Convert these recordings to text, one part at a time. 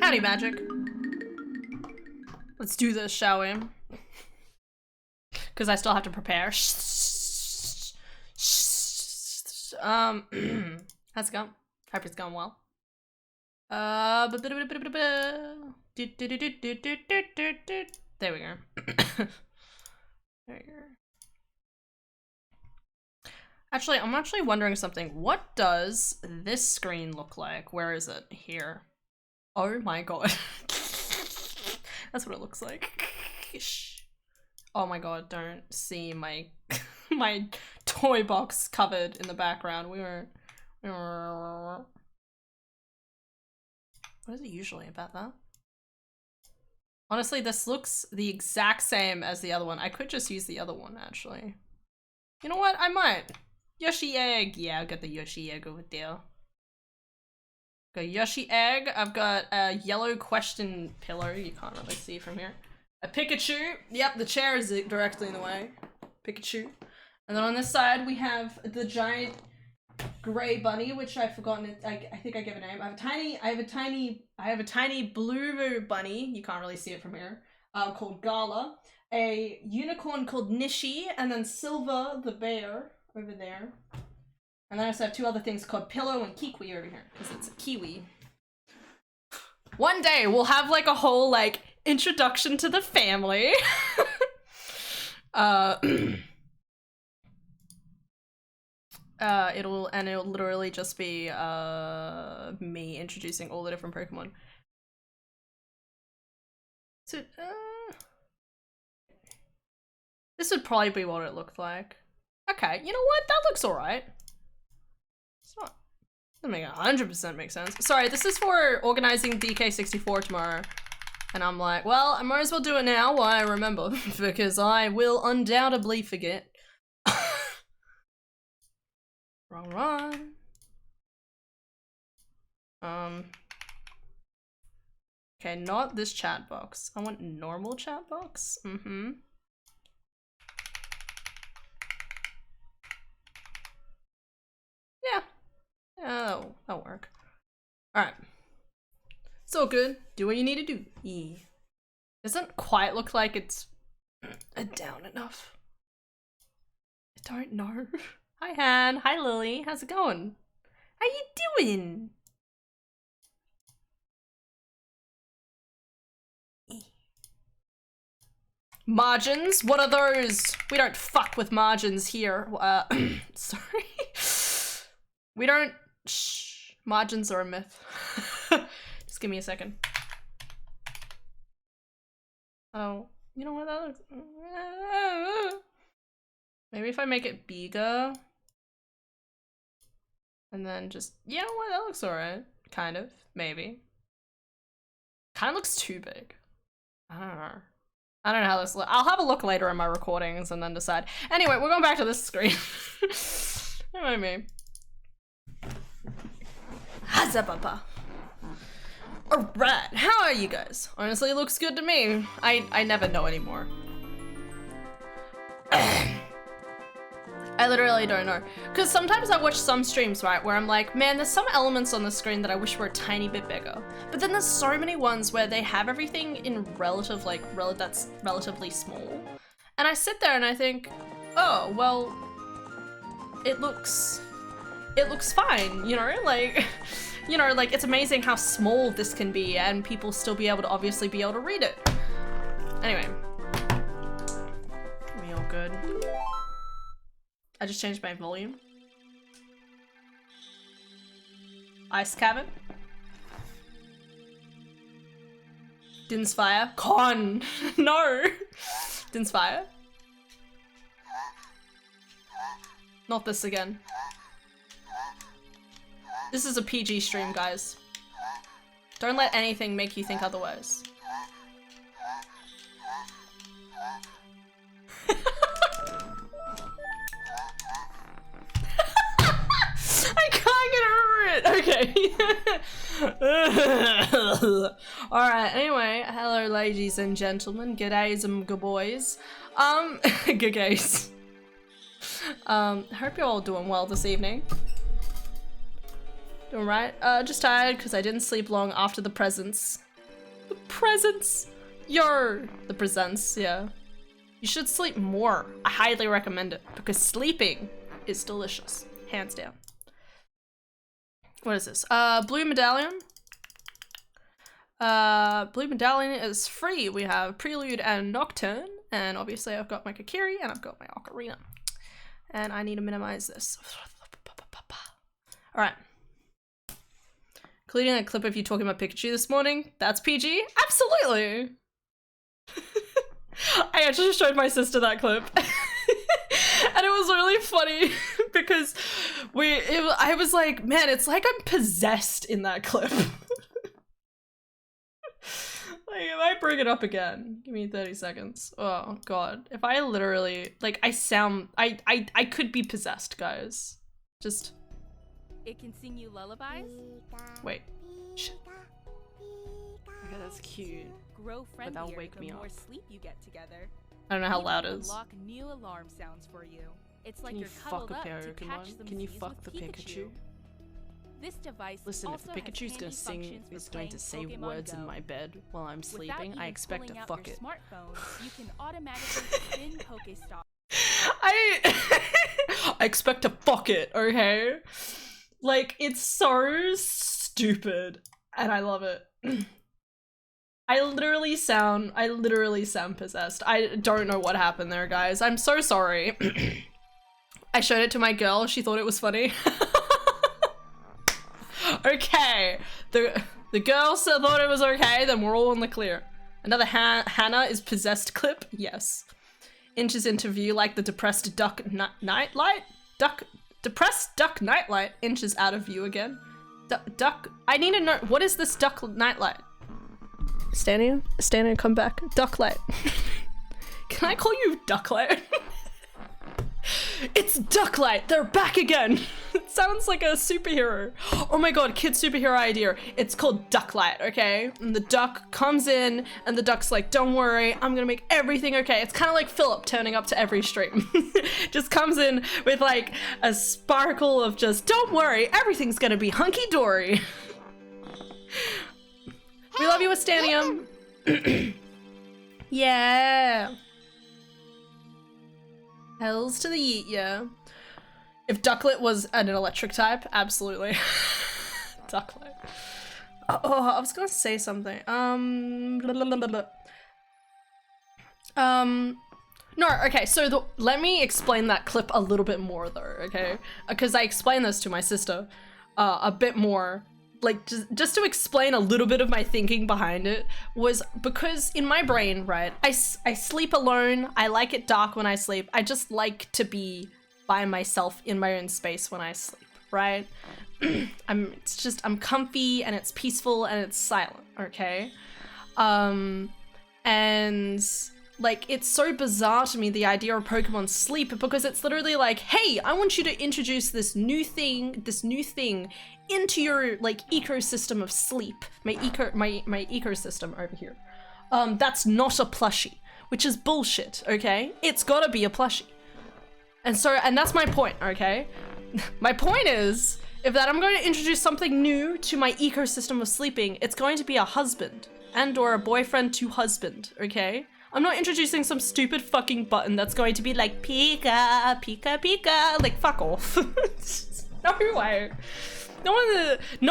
Howdy, magic. Let's do this, shall we? Because I still have to prepare. How's it going? Hope it's going well. There we go. There you go. Actually, I'm actually wondering something. What does this screen look like? Where is it? Here. Oh my god. That's what it looks like. Oh my god, don't see my my toy box covered in the background. What is it usually about that? Honestly, this looks the exact same as the other one. I could just use the other one, actually. You know what? I might. Yoshi egg. Yeah, I'll get the Yoshi egg over there. Got Yoshi egg. I've got a yellow question pillow. You can't really see from here. A Pikachu. Yep, the chair is directly in the way. Pikachu. And then on this side, we have the giant gray bunny, which I've forgotten it. I think I gave a name. I have a tiny blue bunny. You can't really see it from here. Called Gala. A unicorn called Nishi, and then Silver the bear over there. And then I also have two other things called Pillow and Kiwi over here, because it's a kiwi. One day we'll have like a whole like introduction to the family. It'll literally just be me introducing all the different Pokemon. So this would probably be what it looked like. Okay, you know what? That looks alright. It's not, doesn't make 100% make sense. Sorry, this is for organizing DK64 tomorrow. And I'm like, well, I might as well do it now while I remember, because I will undoubtedly forget. Wrong one. Okay, not this chat box. I want normal chat box. Yeah. Oh, that'll work. Alright. It's all good. Do what you need to do. Yeah. Doesn't quite look like it's down enough. I don't know. Hi, Han. Hi, Lily. How's it going? How you doing? Margins? What are those? We don't fuck with margins here. Sorry. We don't. Shh. Margins are a myth. Just give me a second. Oh, you know what that looks. Maybe if I make it bigger. And then just, you know what, that looks alright. Kind of, maybe. Kind of looks too big. I don't know. I don't know how this looks. I'll have a look later in my recordings and then decide. Anyway, we're going back to this screen. Don't mind me. Hazababa. Alright, how are you guys? Honestly, it looks good to me. I never know anymore. I literally don't know. Because sometimes I watch some streams, right, where I'm like, man, there's some elements on the screen that I wish were a tiny bit bigger. But then there's so many ones where they have everything in that's relatively small. And I sit there and I think, oh, well, it looks fine, you know? Like, you know, like, it's amazing how small this can be and people still be able to obviously be able to read it. Anyway. We all good. I just changed my volume. Ice cabin. Din's fire. Con! No! Din's fire. Not this again. This is a PG stream, guys. Don't let anything make you think otherwise. I can't get over it! Okay. Alright, anyway, hello ladies and gentlemen, g'days and good boys. Good gays. Hope you're all doing well this evening. Doing right? Just tired because I didn't sleep long after the presents. The presents. Yo. The presents, yeah. You should sleep more. I highly recommend it because sleeping is delicious. Hands down. What is this? Blue medallion. Blue medallion is free. We have Prelude and Nocturne. And obviously I've got my Kokiri and I've got my Ocarina. And I need to minimize this. Alright. Including that clip of you talking about Pikachu this morning. That's PG? Absolutely! I actually showed my sister that clip. And it was really funny because I was like, man, it's like I'm possessed in that clip. Like, if I bring it up again, give me 30 seconds. Oh god. If I literally, like, I could be possessed, guys. Just. It can sing you lullabies. Wait. Shit. Okay, that's cute. Grow friendlier But that'll wake the me more up. sleep you get together. I don't know how loud it is. Unlock new alarm sounds for you. It's like Can you you're fuck cuddled a up to catch Pokemon? some Can you Z's fuck with the Pikachu? This device Listen, if also has Pikachu's gonna handy sing, functions for is going to say playing words Pokemon in Go. my bed while I'm Without sleeping, I even expect to pulling out fuck your it. smartphone, you can automatically spin Pokestop. I expect to fuck it, okay? Like, it's so stupid, and I love it. I literally sound possessed. I don't know what happened there, guys. I'm so sorry. I showed it to my girl. She thought it was funny. Okay, the girl thought it was okay. Then we're all in the clear. Another Hannah is possessed clip. Yes. Inches into view like the depressed duck nightlight. Depressed duck nightlight inches out of view again. Duck. I need to know, what is this duck nightlight? Stania, come back. Ducklight. Can I call you Ducklight? It's Ducklight! They're back again! It sounds like a superhero. Oh my god, kid superhero idea. It's called Ducklight, okay? And the duck comes in, and the duck's like, don't worry, I'm gonna make everything okay. It's kind of like Philip turning up to every stream. Just comes in with like a sparkle of just, don't worry, everything's gonna be hunky-dory. We love you, Astanium. Yeah. Hells to the yeet, yeah. If Ducklet was an electric type, absolutely. Ducklet. Oh, I was gonna say something. No, okay, so let me explain that clip a little bit more though, okay? Because I explained this to my sister a bit more. Like, just to explain a little bit of my thinking behind it, was because in my brain, right, I sleep alone, I like it dark when I sleep, I just like to be by myself in my own space when I sleep, right? I'm comfy and it's peaceful and it's silent, okay? And like, it's so bizarre to me, the idea of Pokemon Sleep, because it's literally like, hey, I want you to introduce this new thing into your like ecosystem of sleep. My ecosystem over here. That's not a plushie, which is bullshit, okay? It's gotta be a plushie. And that's my point, okay? My point is, if I'm going to introduce something new to my ecosystem of sleeping, it's going to be a husband and or a boyfriend to husband, okay? I'm not introducing some stupid fucking button that's going to be like, Pika, Pika, Pika, like, fuck off. No way. No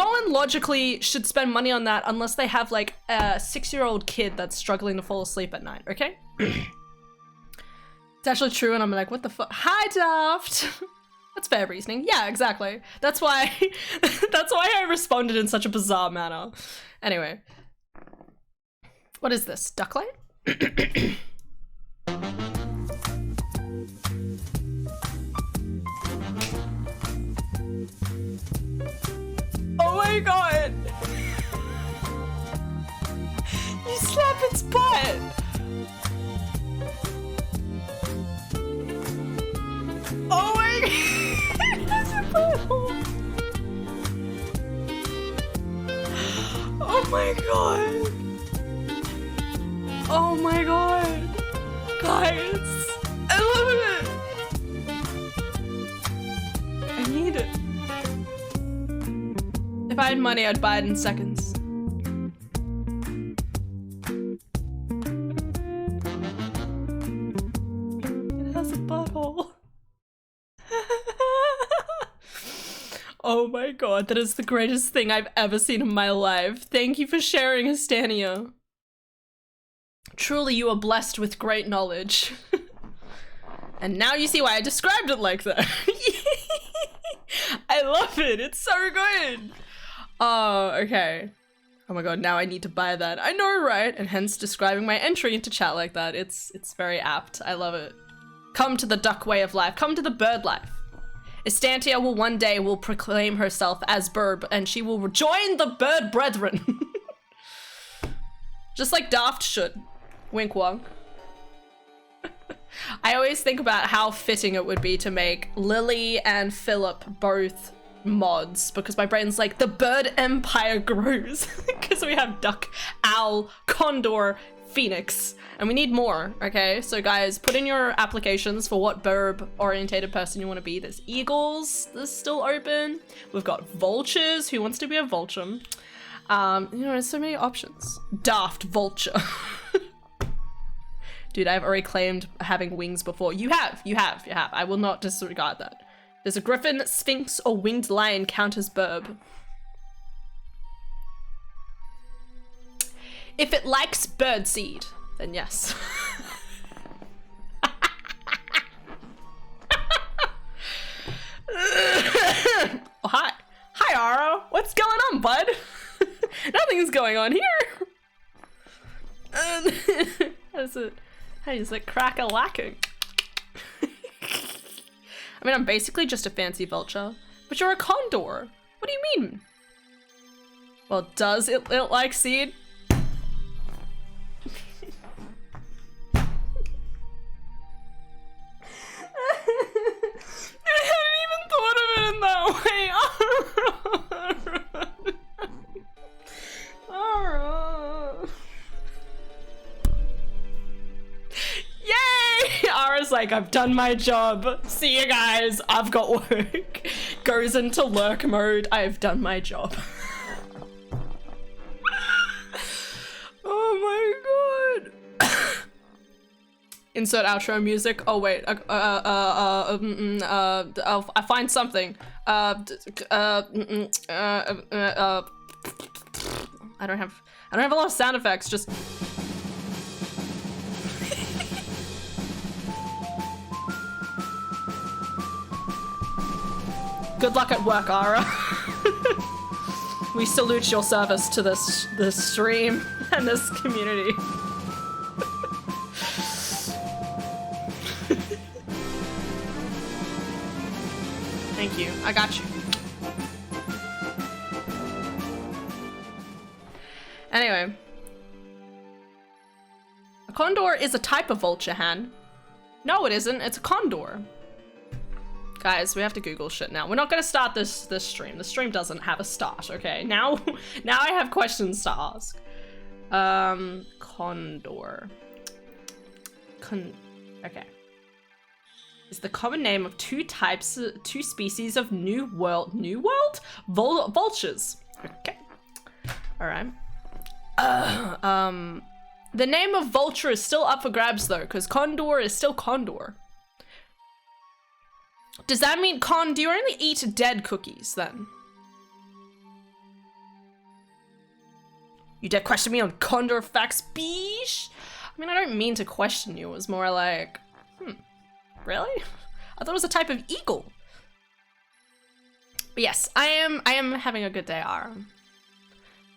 one logically should spend money on that unless they have like a 6-year-old kid that's struggling to fall asleep at night, okay? It's actually true and I'm like, what the fuck? Hi, Daft! That's fair reasoning. Yeah, exactly. That's why I responded in such a bizarre manner. Anyway. What is this? Ducklight? Oh my god! You slap its butt! Oh my god! That's a butthole! Oh my god! Oh my god! Guys! I love it! I need it. If I had money, I'd buy it in seconds. my god, that is the greatest thing I've ever seen in my life. Thank you for sharing, Estania. Truly, you are blessed with great knowledge. And now you see why I described it like that. I love it. It's so good. Oh, okay. Oh my god, now I need to buy that. I know, right? And hence describing my entry into chat like that. It's very apt. I love it. Come to the duck way of life. Come to the bird life. Estantia will one day proclaim herself as bird, and she will rejoin the bird brethren. Just like Daft should. Wink wonk. I always think about how fitting it would be to make Lily and Philip both mods, because my brain's like, the bird empire grows. Because we have duck, owl, condor, phoenix, and we need more. Okay, so guys, put in your applications for what bird orientated person you want to be. There's eagles, that's still open. We've got vultures. Who wants to be a vulture? You know, there's so many options. Daft vulture. Dude, I've already claimed having wings before. You have. I will not disregard that. There's a griffin, sphinx, or winged lion count as burb. If it likes birdseed, then yes. Oh, hi. Hi, Aro. What's going on, bud? Nothing's going on here. How is it crack-a-lacking? I mean, I'm basically just a fancy vulture, but you're a condor. What do you mean? Well, does it like seed? I hadn't even thought of it in that way. Alright. Yay! Ara's like, I've done my job. See you guys. I've got work. Goes into lurk mode. I've done my job. Oh my god. Insert outro music. Oh wait. I find something. I don't have a lot of sound effects. Just. Good luck at work, Ara. We salute your service to this stream and this community. Thank you. I got you. Anyway. A condor is a type of vulture, Han. No, it isn't. It's a condor. Guys, we have to Google shit now. We're not gonna start this stream. The stream doesn't have a start, okay? Now I have questions to ask. Condor. Okay. Is the common name of two species of New World vultures. Okay. All right. The name of vulture is still up for grabs though, because condor is still condor. Does that mean, do you only eat dead cookies, then? You dare question me on condor facts, beesh? I mean, I don't mean to question you. It was more like, really? I thought it was a type of eagle. But yes, I am having a good day, Ara.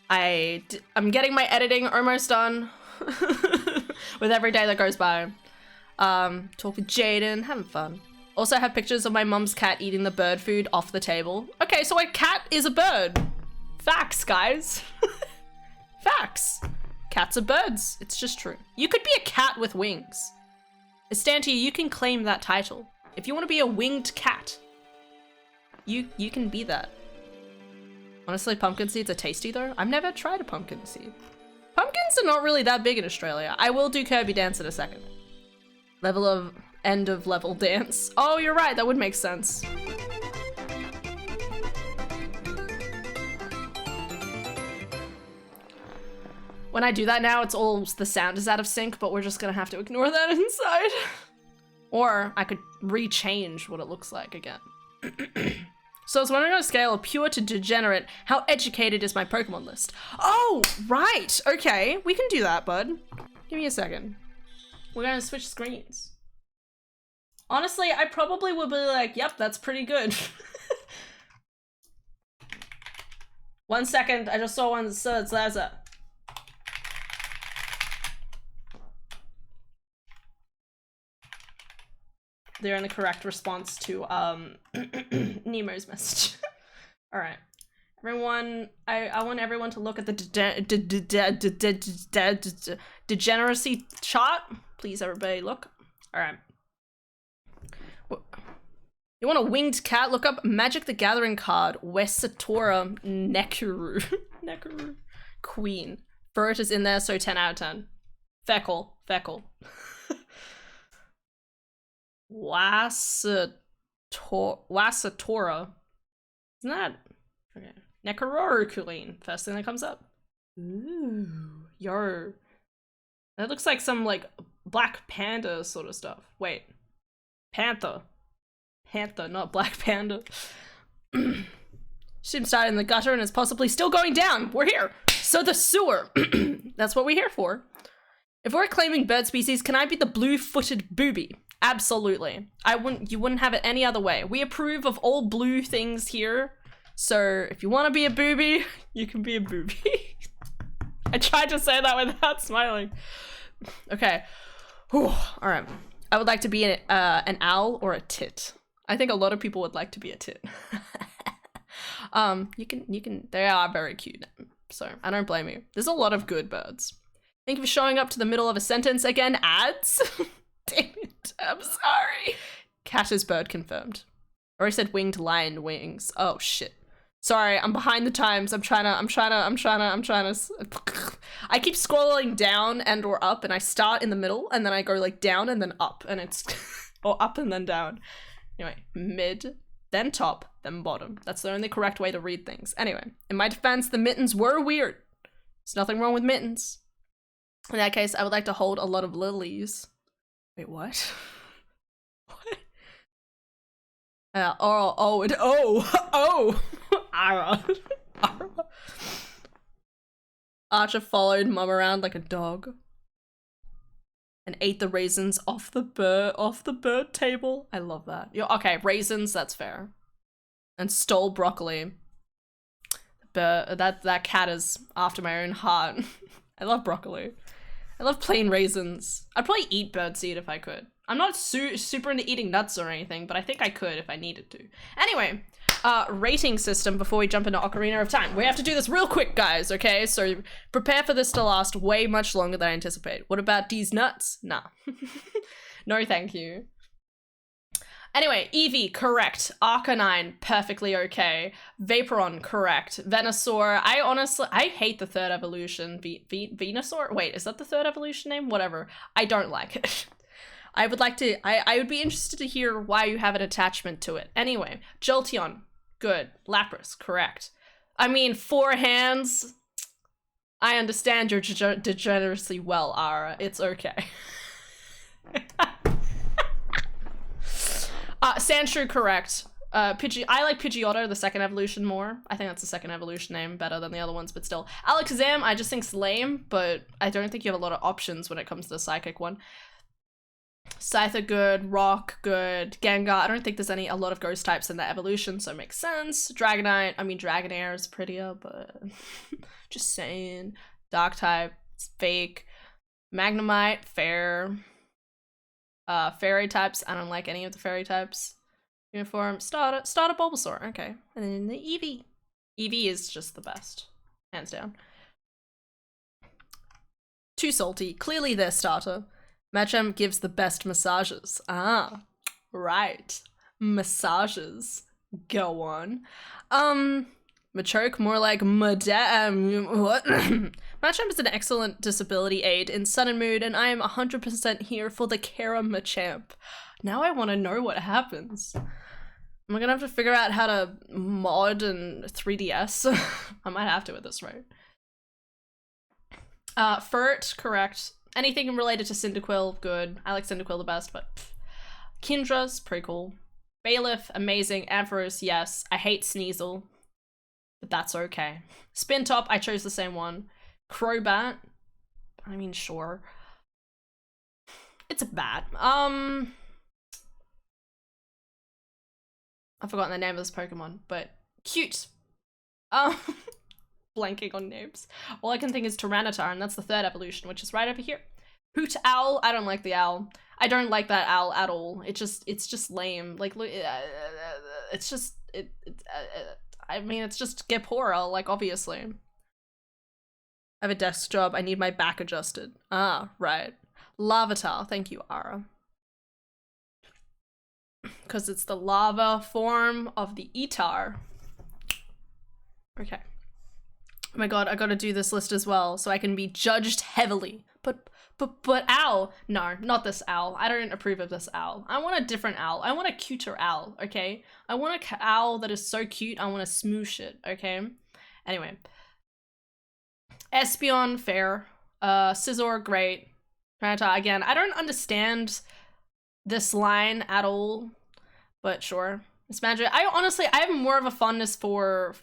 I'm getting my editing almost done. With every day that goes by. Talk with Jaden, having fun. Also have pictures of my mum's cat eating the bird food off the table. Okay, so a cat is a bird. Facts, guys. Facts. Cats are birds. It's just true. You could be a cat with wings. Estantia, you can claim that title. If you want to be a winged cat, you can be that. Honestly, pumpkin seeds are tasty though. I've never tried a pumpkin seed. Pumpkins are not really that big in Australia. I will do Kirby dance in a second. End of level dance. Oh, you're right. That would make sense. When I do that now, it's all the sound is out of sync, but we're just gonna have to ignore that inside. Or I could rechange what it looks like again. So I was wondering on a scale of pure to degenerate, how educated is my Pokemon list? Oh, right. Okay, we can do that, bud. Give me a second. We're gonna switch screens. Honestly, I probably would be like, yep, that's pretty good. 1 second, I just saw one that says Laza. They're in the correct response to Nemo's message. All right, everyone. I want everyone to look at the degeneracy chart. Please, everybody, look. All right. You want a winged cat? Look up Magic the Gathering card. Wessatora Nekuru. Nekuru. Queen. Furt is in there, so 10 out of 10. Feckle. Feckle. Wassatora. Isn't that? Okay. Nekuru. First thing that comes up. Ooh. Yo. That looks like some, like, Black Panda sort of stuff. Wait. Panther. Panther, not Black Panda. Ship started in the gutter and is possibly still going down. We're here. So the sewer. That's what we're here for. If we're claiming bird species, can I be the blue-footed booby? Absolutely. You wouldn't have it any other way. We approve of all blue things here. So if you want to be a booby, you can be a booby. I tried to say that without smiling. Okay. Whew. All right. I would like to be an owl or a tit. I think a lot of people would like to be a tit. They are very cute, so I don't blame you. There's a lot of good birds. Thank you for showing up to the middle of a sentence again, ads. Damn it, I'm sorry. Cat is bird confirmed. Or I said winged lion wings. Oh shit. Sorry, I'm behind the times. I'm trying to. I keep scrolling down and or up, and I start in the middle, and then I go like down and then up, and it's or up and then down. Anyway, mid, then top, then bottom. That's the only correct way to read things. Anyway, in my defense, the mittens were weird. There's nothing wrong with mittens. In that case, I would like to hold a lot of lilies. Wait, what? What? Ara. Archer followed Mum around like a dog and ate the raisins off the bird table. I love that. Okay, raisins, that's fair. And stole broccoli. That cat is after my own heart. I love broccoli. I love plain raisins. I'd probably eat birdseed if I could. I'm not super into eating nuts or anything, but I think I could if I needed to. Anyway, rating system before we jump into Ocarina of Time. We have to do this real quick, guys, okay? So prepare for this to last way much longer than I anticipate. What about these nuts? Nah. No, thank you. Anyway, Eevee, correct. Arcanine, perfectly okay. Vaporeon, correct. Venusaur, I hate the third evolution. Venusaur? Wait, is that the third evolution name? Whatever. I don't like it. I would be interested to hear why you have an attachment to it. Anyway, Jolteon, good. Lapras, correct. I mean, 4 hands. I understand your degeneracy well, Ara. It's okay. Sandshrew, correct. I like Pidgeotto, the second evolution, more. I think that's the second evolution name, better than the other ones, but still. Alakazam, I just think's lame, but I don't think you have a lot of options when it comes to the psychic one. Scyther, good. Rock, good. Gengar, I don't think there's a lot of ghost types in that evolution, so it makes sense. Dragonite, I mean, Dragonair is prettier, but just saying. Dark type, it's fake. Magnemite, fair. Fairy types, I don't like any of the fairy types. Uniform, starter Bulbasaur, okay. And then the Eevee. Eevee is just the best, hands down. Too salty, clearly their starter. Machamp gives the best massages. Ah, right. Massages. Go on. Machoke, more like Madame. What? Machamp is an excellent disability aid in Sun and Moon, and I am 100% here for the Kara Machamp. Now I want to know what happens. Am I gonna have to figure out how to mod in 3DS? I might have to at this rate. Furt, correct. Anything related to Cyndaquil, good. I like Cyndaquil the best, but Kindra's pretty cool. Bailiff, amazing. Ampharos, yes. I hate Sneasel, but that's okay. Spin Top, I chose the same one. Crobat, I mean, sure. It's a bat. I've forgotten the name of this Pokemon, but cute. Blanking on names. All I can think is Tyranitar, and that's the third evolution, which is right over here. Hoot Owl, I don't like the owl. I don't like that owl at all. It's just lame. Like, it's just, I mean, it's just Gepora, like, obviously. I have a desk job, I need my back adjusted. Ah, right. Larvitar, thank you, Ara. Because it's the lava form of the Etar. Okay. Oh my god, I gotta do this list as well, so I can be judged heavily. But owl. No, not this owl. I don't approve of this owl. I want a different owl. I want a cuter owl, okay? I want a owl that is so cute, I want to smoosh it, okay? Anyway. Espeon, fair. Scizor, great. Tyranitar, again, I don't understand this line at all, but sure. Miss Magic, I have more of a fondness for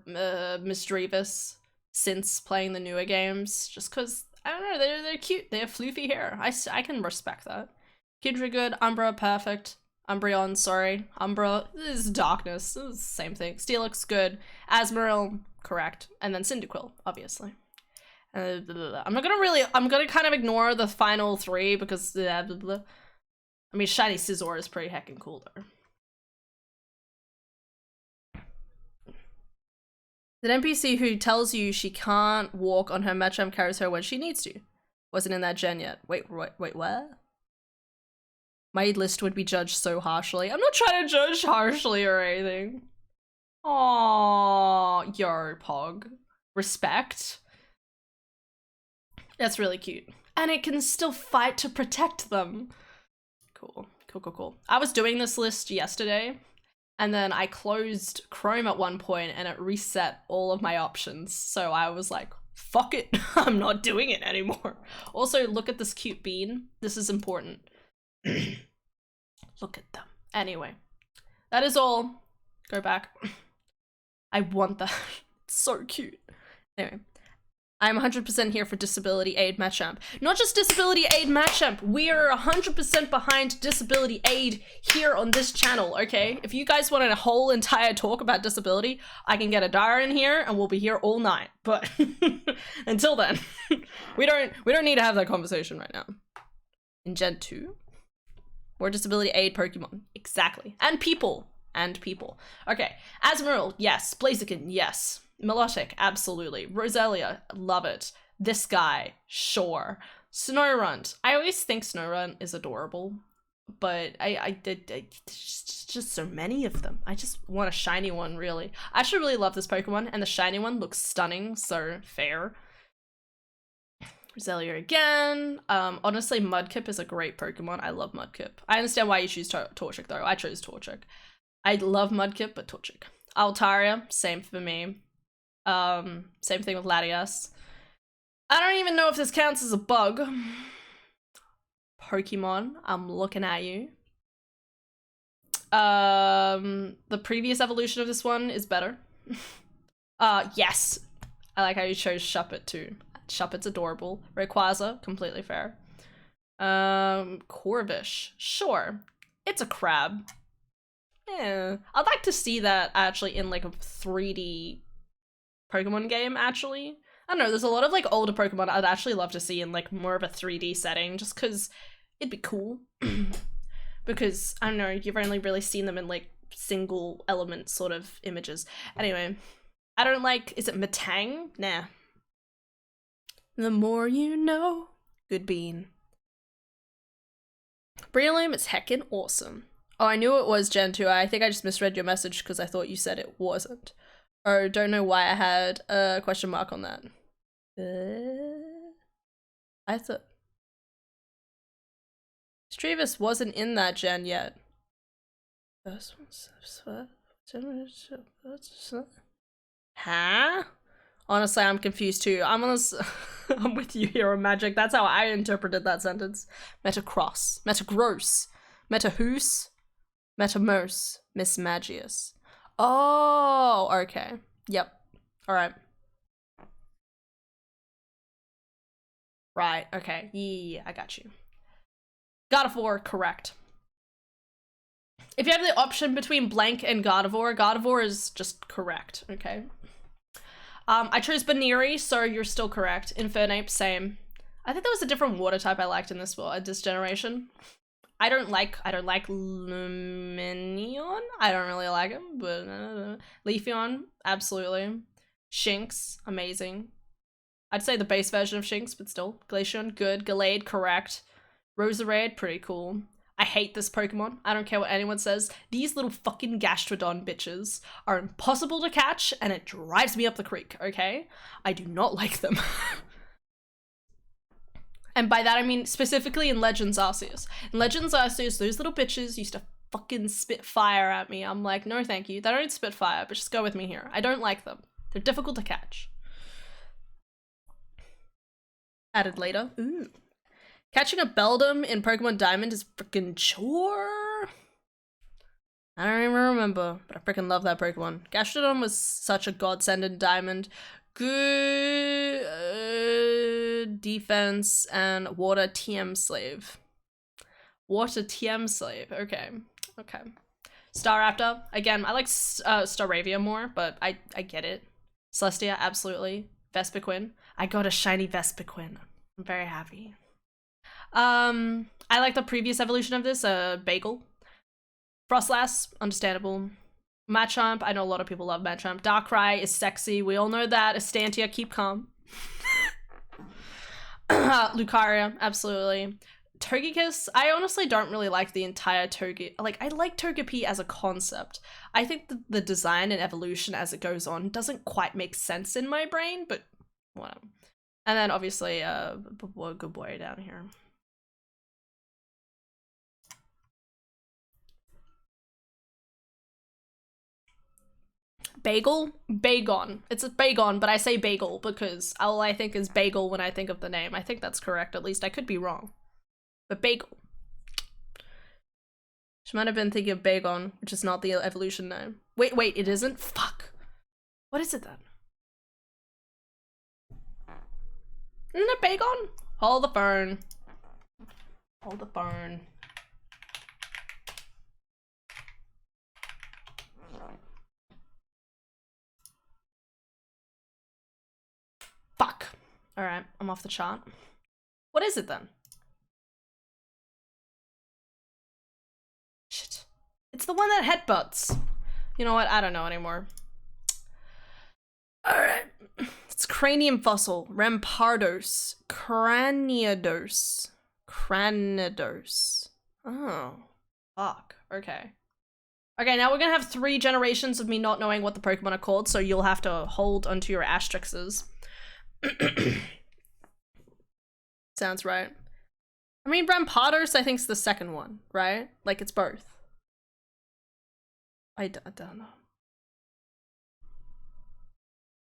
Misdreavus since playing the newer games, just because, I don't know, they're cute, they have floofy hair. I can respect that. Kidra good, Umbra, perfect. Umbreon, sorry. Umbra, this is darkness, this is the same thing. Steelix, good. Asmodee, correct. And then Cyndaquil, obviously. I'm gonna kind of ignore the final three because, I mean, Shiny Scizor is pretty heckin' cool though. An NPC who tells you she can't walk on her Machamp carries her when she needs to. Wasn't in that gen yet. Wait, what? My list would be judged so harshly. I'm not trying to judge harshly or anything. Aww, yo, Pog. Respect. That's really cute. And it can still fight to protect them. Cool. I was doing this list yesterday, and then I closed Chrome at one point and it reset all of my options. So I was like, fuck it, I'm not doing it anymore. Also, look at this cute bean. This is important. Look at them. Anyway, that is all. Go back. I want that. It's so cute. Anyway. I'm 100% here for Disability Aid Machamp. Not just Disability Aid Machamp, we are 100% behind Disability Aid here on this channel, okay? If you guys want a whole entire talk about disability, I can get a Dara in here and we'll be here all night. But until then, we don't need to have that conversation right now. In Gen 2? More Disability Aid Pokemon. Exactly. And people. Okay. Asmodee, yes. Blaziken, yes. Milotic, absolutely. Roselia, love it. This guy, sure. Snorunt, I always think Snorunt is adorable, but I just so many of them. I just want a shiny one, really. I actually really love this Pokemon, and the shiny one looks stunning, so fair. Roselia again. Honestly, Mudkip is a great Pokemon. I love Mudkip. I understand why you choose Torchic, though. I chose Torchic. I love Mudkip, but Torchic. Altaria, same for me. Same thing with Latias. I don't even know if this counts as a bug. Pokemon, I'm looking at you. The previous evolution of this one is better. Yes. I like how you chose Shuppet too. Shuppet's adorable. Rayquaza, completely fair. Corvish, sure. It's a crab. Yeah. I'd like to see that actually in like a 3D Pokemon game, actually. I don't know, there's a lot of like older Pokemon I'd actually love to see in like more of a 3D setting, just because it'd be cool. Because, I don't know, you've only really seen them in like single element sort of images. Anyway, I don't like, is it Metang? Nah. The more you know. Good bean. Breloom is heckin' awesome. Oh, I knew it was Gen 2. I think I just misread your message because I thought you said it wasn't. Oh, don't know why I had a question mark on that. I thought Stravis wasn't in that gen yet. Huh? Honestly, I'm confused too. I'm with you here on Magic. That's how I interpreted that sentence. Metacross. Metagross. Metahoose. Metamorse, Miss Magius. Oh, okay. Yep. Alright. Right, okay. Yeah, I got you. God of War, correct. If you have the option between blank and God of War is just correct, okay? I chose Baneri, so you're still correct. Infernape, same. I think there was a different water type I liked in this generation. I don't like Luminion. I don't really like him, but Leafeon, absolutely. Shinx, amazing. I'd say the base version of Shinx, but still. Glaceon, good. Gallade, correct. Roserade, pretty cool. I hate this Pokemon. I don't care what anyone says. These little fucking Gastrodon bitches are impossible to catch, and it drives me up the creek, okay? I do not like them. And by that I mean specifically in Legends Arceus. In Legends Arceus, those little bitches used to fucking spit fire at me. I'm like, no thank you. They don't spit fire, but just go with me here. I don't like them. They're difficult to catch. Added later. Ooh. Catching a Beldum in Pokemon Diamond is freaking chore. I don't even remember, but I freaking love that Pokemon. Gastrodon was such a godsend in Diamond. Good defense and water TM slave. Water TM slave. Okay. Okay. Staraptor. Again, I like Staravia more, but I get it. Celestia, absolutely. Vespiquen. I got a shiny Vespiquen. I'm very happy. I like the previous evolution of this, Bagel. Frostlass, understandable. Machamp, I know a lot of people love Machamp. Darkrai is sexy, we all know that. Estantia, keep calm. Lucaria, absolutely. Togekiss, I honestly don't really like the entire I like Togepi as a concept. I think the design and evolution as it goes on doesn't quite make sense in my brain, but whatever. And then obviously, good boy down here. Bagel? Bagon. It's a Bagon, but I say bagel because all I think is bagel when I think of the name. I think that's correct, at least. I could be wrong. But bagel. She might have been thinking of Bagon, which is not the evolution name. Wait, it isn't? Fuck. What is it then? Isn't it Bagon? Hold the phone. Hold the phone. Fuck. Alright, I'm off the chart. What is it then? Shit. It's the one that headbutts. You know what? I don't know anymore. Alright. It's cranium fossil. Rampardos. Craniados. Cranidos. Oh. Fuck. Okay. Okay, now we're gonna have 3 generations of me not knowing what the Pokemon are called, so you'll have to hold onto your asterisks. Sounds right. I mean, Rampardos, I think, is the second one, right? Like, it's both. I don't know.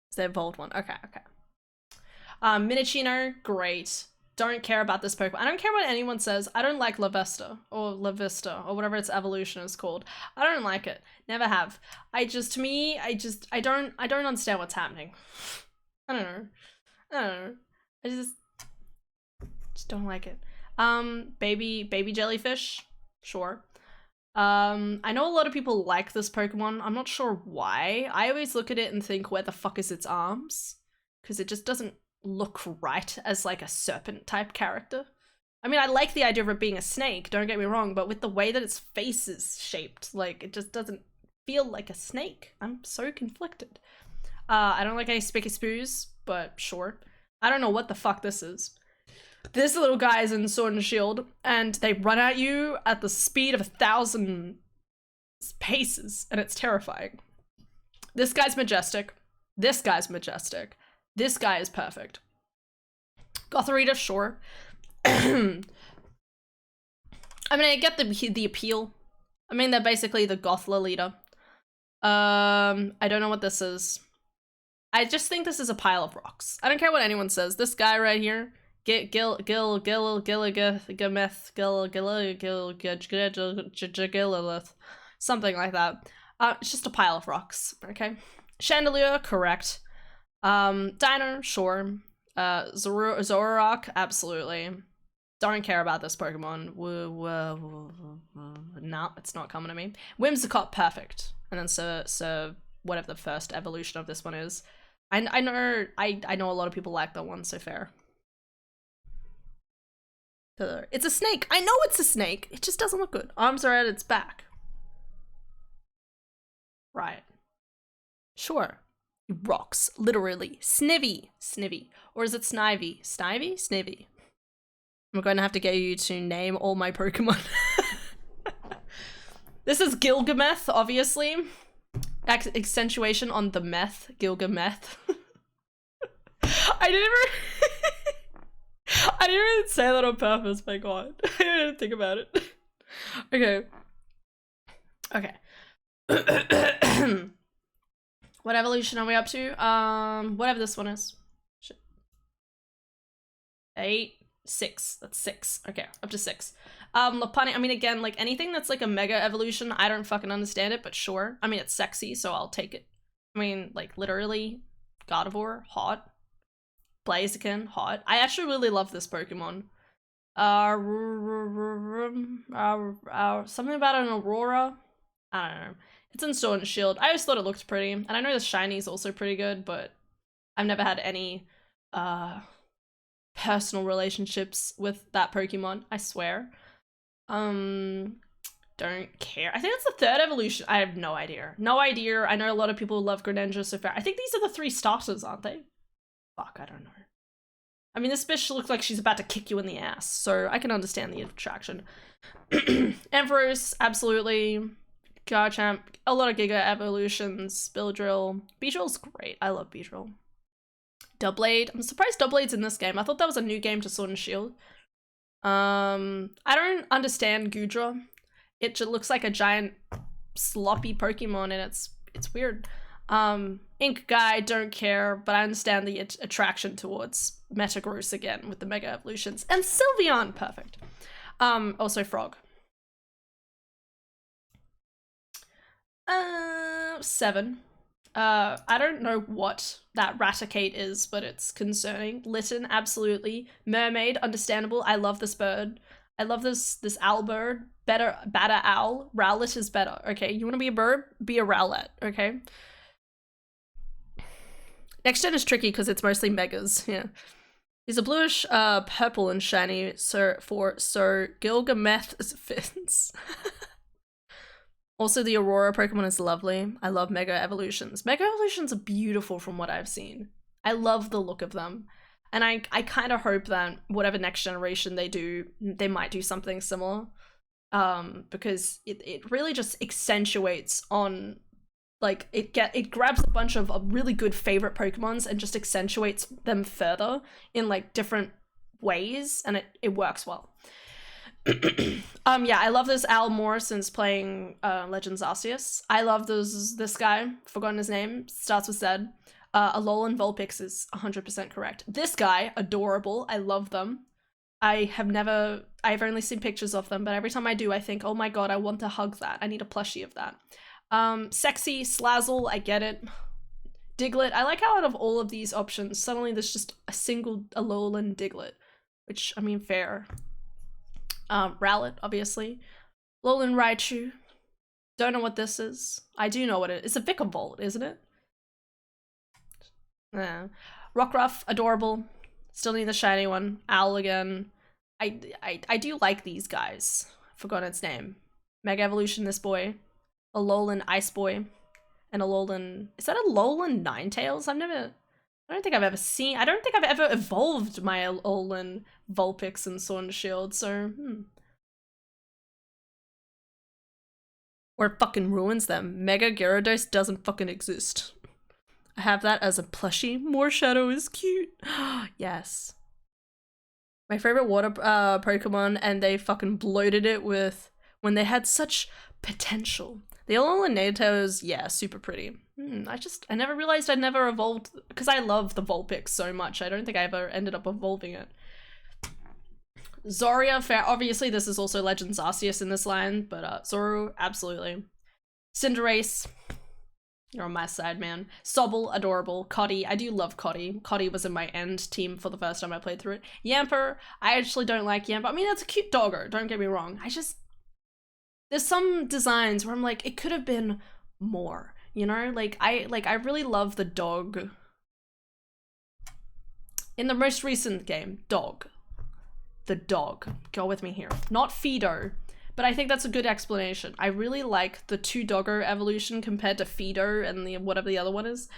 It's the evolved one. Okay, okay. Minichino, great. Don't care about this Pokemon. I don't care what anyone says. I don't like Lavista or whatever its evolution is called. I don't like it. Never have. I don't understand what's happening. I don't know. I just don't like it. Baby jellyfish, sure. I know a lot of people like this Pokemon. I'm not sure why. I always look at it and think, where the fuck is its arms? Because it just doesn't look right as like a serpent type character. I mean, I like the idea of it being a snake, don't get me wrong, but with the way that its face is shaped, like, it just doesn't feel like a snake. I'm so conflicted. I don't like any spiky spoos, but sure. I don't know what the fuck this is. This little guy is in Sword and Shield, and they run at you at the speed of 1,000 paces, and it's terrifying. This guy's majestic. This guy's majestic. This guy is perfect. Gothorita, sure. I mean, I get the appeal. I mean, they're basically the Gothla leader. I don't know what this is. I just think this is a pile of rocks. I don't care what anyone says. This guy right here something like that. It's just a pile of rocks, okay? Chandelier, correct. Dino, sure. Zoroark, absolutely. Don't care about this Pokemon. No, it's not coming to me. Whimsicott, perfect. And then so whatever the first evolution of this one is. I know a lot of people like that one, so fair. It's a snake. I know it's a snake. It just doesn't look good. Arms are at its back. Right. Sure. Rocks, literally. Snivy. Or is it Snivy? Snivy? I'm going to have to get you to name all my Pokemon. This is Gilgameth, obviously. Accentuation on the meth. Gilgameth. I didn't even say that on purpose, my god. I didn't even think about it. Okay. What evolution are we up to? Whatever this one is. Shit. 8, 6. That's 6. Okay, up to 6. Lopunny, I mean, again, like, anything that's like a mega evolution, I don't fucking understand it, but sure. I mean, it's sexy, so I'll take it. I mean, like, literally, Gardevoir, hot. Blaziken, hot. I actually really love this Pokemon. Something about an Aurora? I don't know. It's in Sword and Shield. I always thought it looked pretty, and I know the shiny is also pretty good, but I've never had any personal relationships with that Pokemon, I swear. Don't care. I think that's the 3rd evolution. I have no idea. I know a lot of people love Greninja so far. I think these are the 3 starters, aren't they? Fuck, I don't know. I mean, this bitch looks like she's about to kick you in the ass, so I can understand the attraction. Ampharos, absolutely. Garchomp, a lot of Giga evolutions. Beedrill. Beedrill's great. I love Beedrill. Doublade. I'm surprised Doublade's in this game. I thought that was a new game to Sword and Shield. I don't understand Goodra. It just looks like a giant sloppy Pokemon, and it's weird. Ink Guy, don't care, but I understand the attraction towards Metagross again with the Mega Evolutions. And Sylveon, perfect. Also Frog. 7. I don't know what that Raticate is, but it's concerning. Litten, absolutely. Mermaid, understandable. I love this bird. I love this owl bird. Better owl. Rowlet is better, okay? You want to be a bird? Be a Rowlet, okay? Next gen is tricky because it's mostly megas, yeah. These are bluish, purple and shiny, so Gilgameth fits. Also, the Aurora Pokemon is lovely. I love Mega Evolutions. Mega Evolutions are beautiful from what I've seen. I love the look of them. And I kind of hope that whatever next generation they do, they might do something similar. Because it really just accentuates on, like, it grabs a bunch of really good favorite Pokemons and just accentuates them further in, like, different ways, and it works well. Yeah, I love this owl more since playing Legends Arceus. I love this guy, forgotten his name, starts with Z. Alolan Vulpix is 100% correct. This guy, adorable, I love them. I've only seen pictures of them, but every time I do, I think, oh my god, I want to hug that. I need a plushie of that. Sexy, Slazzle, I get it. Diglett, I like how out of all of these options, suddenly there's just a single Alolan Diglett, which, I mean, fair. Rowlet, obviously. Alolan Raichu. Don't know what this is. I do know what it is. It's a Vikavolt, isn't it? Yeah. Rockruff, adorable. Still need the shiny one. Owl again. I do like these guys. Forgotten its name. Mega Evolution, this boy. Alolan Ice Boy. And Alolan... Is that a Alolan Ninetales? I don't think I've ever evolved my Alolan Vulpix and Sword and Shield, so, Or it fucking ruins them. Mega Gyarados doesn't fucking exist. I have that as a plushie. More Shadow is cute. Yes. My favorite water Pokemon, and they fucking bloated it with when they had such potential. The Alolan Ninetales, yeah, super pretty. I never realized I'd never evolved, because I love the Vulpix so much. I don't think I ever ended up evolving it. Zoria, fair. Obviously, this is also Legends Arceus in this line, but Zoru, absolutely. Cinderace, you're on my side, man. Sobble, adorable. Coddy, I do love Coddy. Coddy was in my end team for the first time I played through it. Yamper, I actually don't like Yamper. I mean, it's a cute doggo, don't get me wrong. There's some designs where I'm like, it could have been more, you know? Like, I really love the dog. In the most recent game, dog. The dog. Go with me here. Not Fido, but I think that's a good explanation. I really like the 2 doggo evolution compared to Fido and the whatever the other one is,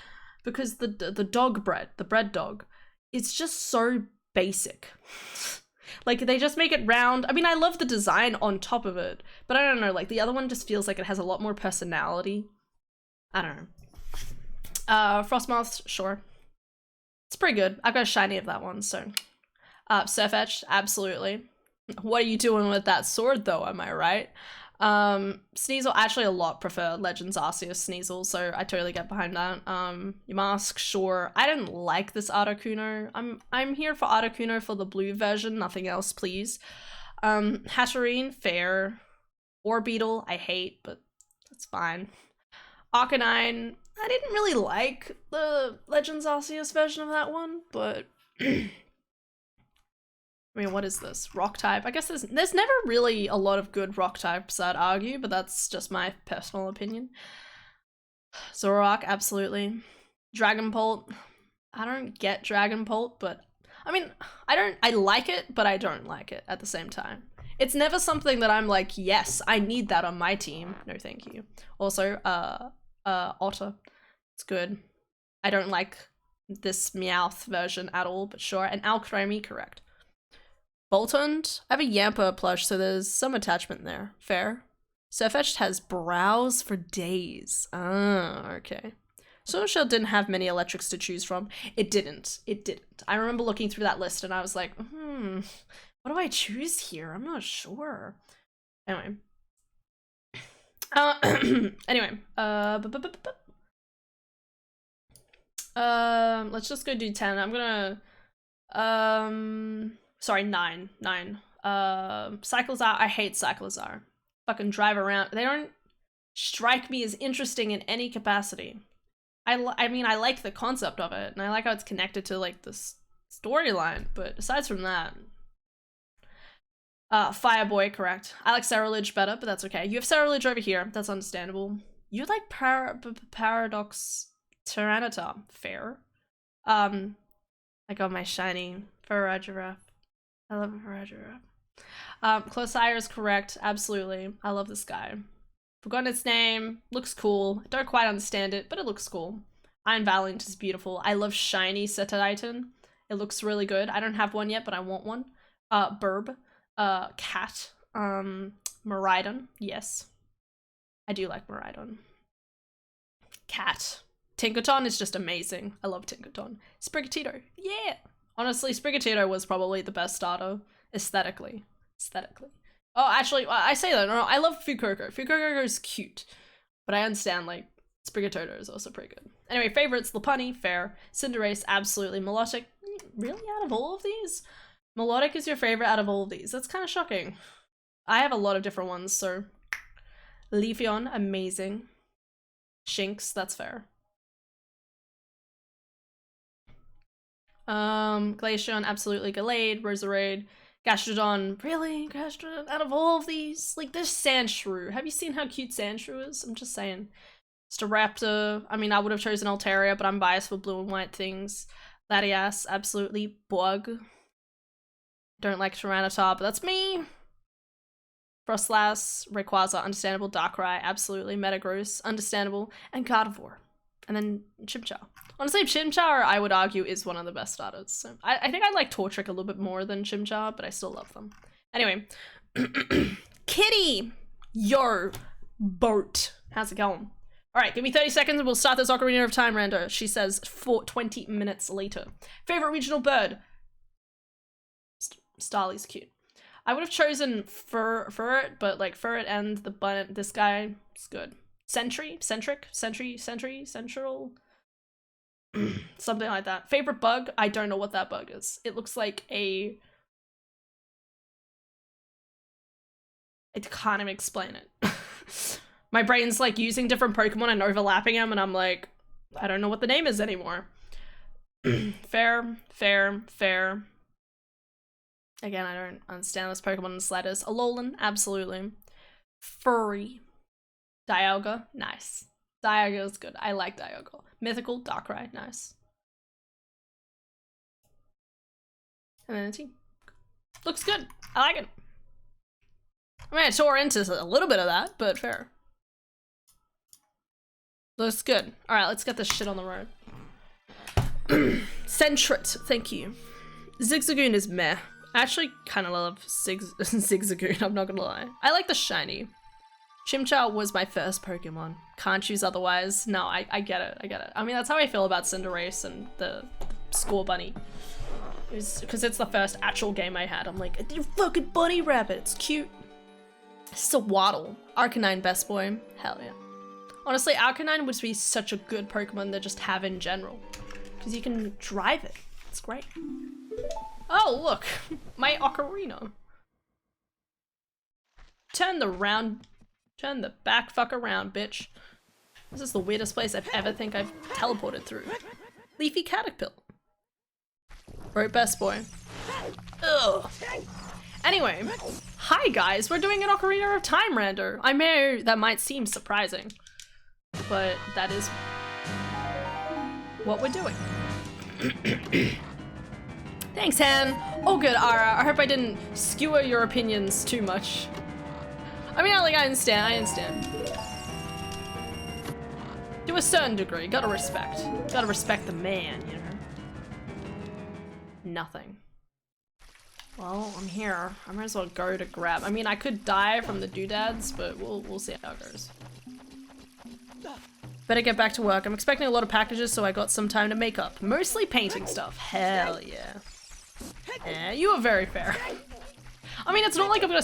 because the dog bread, the bread dog, it's just so basic. Like, they just make it round. I mean, I love the design on top of it, but I don't know, like, the other one just feels like it has a lot more personality. I don't know. Frostmoth, sure. It's pretty good. I've got a shiny of that one, so. Surfetched, absolutely. What are you doing with that sword, though, am I right? Sneasel, actually a lot prefer Legends Arceus Sneasel, so I totally get behind that. Yamask, sure. I didn't like this Articuno. I'm here for Articuno for the blue version, nothing else, please. Hatterene, fair. Orbeetle, I hate, but that's fine. Arcanine, I didn't really like the Legends Arceus version of that one, but I mean, what is this? Rock type? I guess there's never really a lot of good rock types, I'd argue, but that's just my personal opinion. Zoroark, absolutely. Dragonbolt, I don't get Dragonbolt, but I mean, I like it, but I don't like it at the same time. It's never something that I'm like, yes, I need that on my team. No, thank you. Also, Otter, it's good. I don't like this Meowth version at all, but sure. And Alcremie, correct. Boltund, I have a Yamper plush, so there's some attachment there. Fair. Surfetched has brows for days. Ah, okay. Swordshell didn't have many electrics to choose from. It didn't. It didn't. I remember looking through that list and I was like, what do I choose here? I'm not sure. Anyway. Anyway. Let's just go do 10. I'm gonna, sorry, 9. Cyclizar, I hate Cyclizar. Fucking drive around. They don't strike me as interesting in any capacity. I mean, I like the concept of it, and I like how it's connected to, like, this storyline, but aside from that... Fireboy, correct. I like Ceruledge better, but that's okay. You have Ceruledge over here, that's understandable. You like Paradox Tyranitar, fair. I got my shiny Faragiraf. I love a Faragiraf. Closire is correct, absolutely. I love this guy. Forgotten its name, looks cool. I don't quite understand it, but it looks cool. Iron Valiant is beautiful. I love shiny Cetatitan. It looks really good. I don't have one yet, but I want one. Burb. Cat. Miraidon, yes. I do like Miraidon. Cat. Tinkaton is just amazing. I love Tinkaton. Sprigatito, yeah! Honestly, Sprigatito was probably the best starter, aesthetically. Oh, actually, I say that, no, I love Fuecoco. Fuecoco is cute, but I understand, like, Sprigatito is also pretty good. Anyway, favorites, Lopunny, fair. Cinderace, absolutely. Melodic, really out of all of these? Melodic is your favorite out of all of these. That's kind of shocking. I have a lot of different ones, so. Leafeon, amazing. Shinx, that's fair. Glaceon, absolutely. Gallade, Roserade, Gastrodon, really? Gastrodon, out of all of these? Like, this Sandshrew. Have you seen how cute Sandshrew is? I'm just saying. Staraptor, I mean, I would have chosen Altaria, but I'm biased for blue and white things. Latias, absolutely. Bug. Don't like Tyranitar, but that's me. Frostlass, Rayquaza, understandable. Darkrai, absolutely. Metagross, understandable. And Gardevoir. And then Chimchar. Honestly, Chimchar, I would argue, is one of the best starters. So I think I like Torchic a little bit more than Chimchar, but I still love them. Anyway. Kitty! Yo! Boat. How's it going? Alright, give me 30 seconds and we'll start this Ocarina of Time rando. She says 20 minutes later. Favorite regional bird? Starly's cute. I would have chosen Ferret, but like Ferret and the bun. This guy is good. Central, something like that. Favorite bug? I don't know what that bug is. It looks like a I can't even explain it. My brain's like using different Pokemon and overlapping them, and I'm like, I don't know what the name is anymore. Fair, fair, fair. Again, I don't understand this Pokemon in the slightest. Alolan, absolutely. Furry. Dialga, nice. Dialga is good. I like Dialga. Mythical, Darkrai, nice. And then a team. Looks good. I like it. I mean, I tore into a little bit of that, but fair. Looks good. Alright, let's get this shit on the road. Sentret, thank you. Zigzagoon is meh. I actually kind of love Zigzagoon, I'm not gonna lie. I like the shiny. Chimchar was my first Pokemon. Can't choose otherwise. No, I get it, I get it. I mean, that's how I feel about Cinderace and the Score Bunny. It was because it's the first actual game I had. I'm like, I did a fucking bunny rabbit, it's cute. It's a Waddle. Arcanine best boy, hell yeah. Honestly, Arcanine would be such a good Pokemon to just have in general. Because you can drive it, it's great. Oh, look, my Ocarina. Turn the back fuck around, bitch. This is the weirdest place I've ever think I've teleported through. Leafy Caterpillar. Right, best boy. Ugh. Anyway, hi guys, we're doing an Ocarina of Time rando. I know that might seem surprising, but that is what we're doing. Thanks, Han. Oh good, Ara. I hope I didn't skewer your opinions too much. I mean, I understand. To a certain degree, gotta respect. Gotta respect the man, you know? Nothing. Well, I'm here. I might as well go to grab. I mean, I could die from the doodads, but we'll see how it goes. Better get back to work. I'm expecting a lot of packages, so I got some time to make up. Mostly painting stuff. Hell yeah. Yeah, you are very fair. I mean, it's not like I'm gonna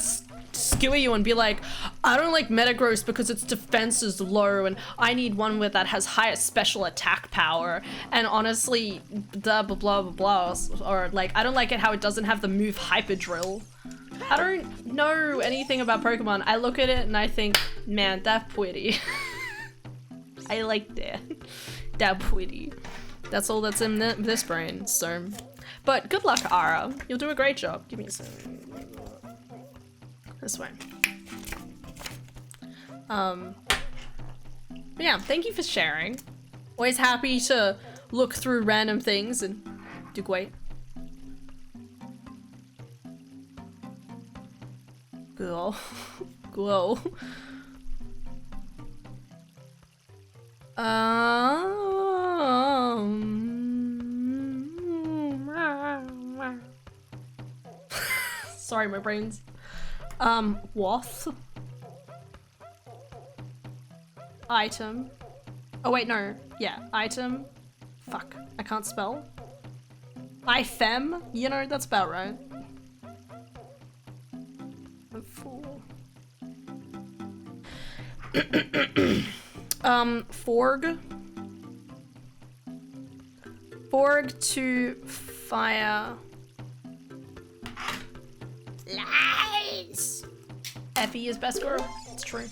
skewer you and be like, I don't like Metagross because its defense is low and I need one with that has higher special attack power. And honestly, blah blah blah blah blah. Or like, I don't like it how it doesn't have the move Hyper Drill. I don't know anything about Pokemon. I look at it and I think, man, that's pretty. I like that. That's pretty. That's all that's in this brain, so. But good luck, Ara. You'll do a great job. Give me some. This way. But yeah, thank you for sharing. Always happy to look through random things and do great. Cool. Cool. Sorry, my brain's what? Item. Oh wait, no. Yeah, item. Fuck, I can't spell. Ifem? You know, that's about right. I'm fool. Forg. Forg to fire. Lies! Effie is best girl. It's true.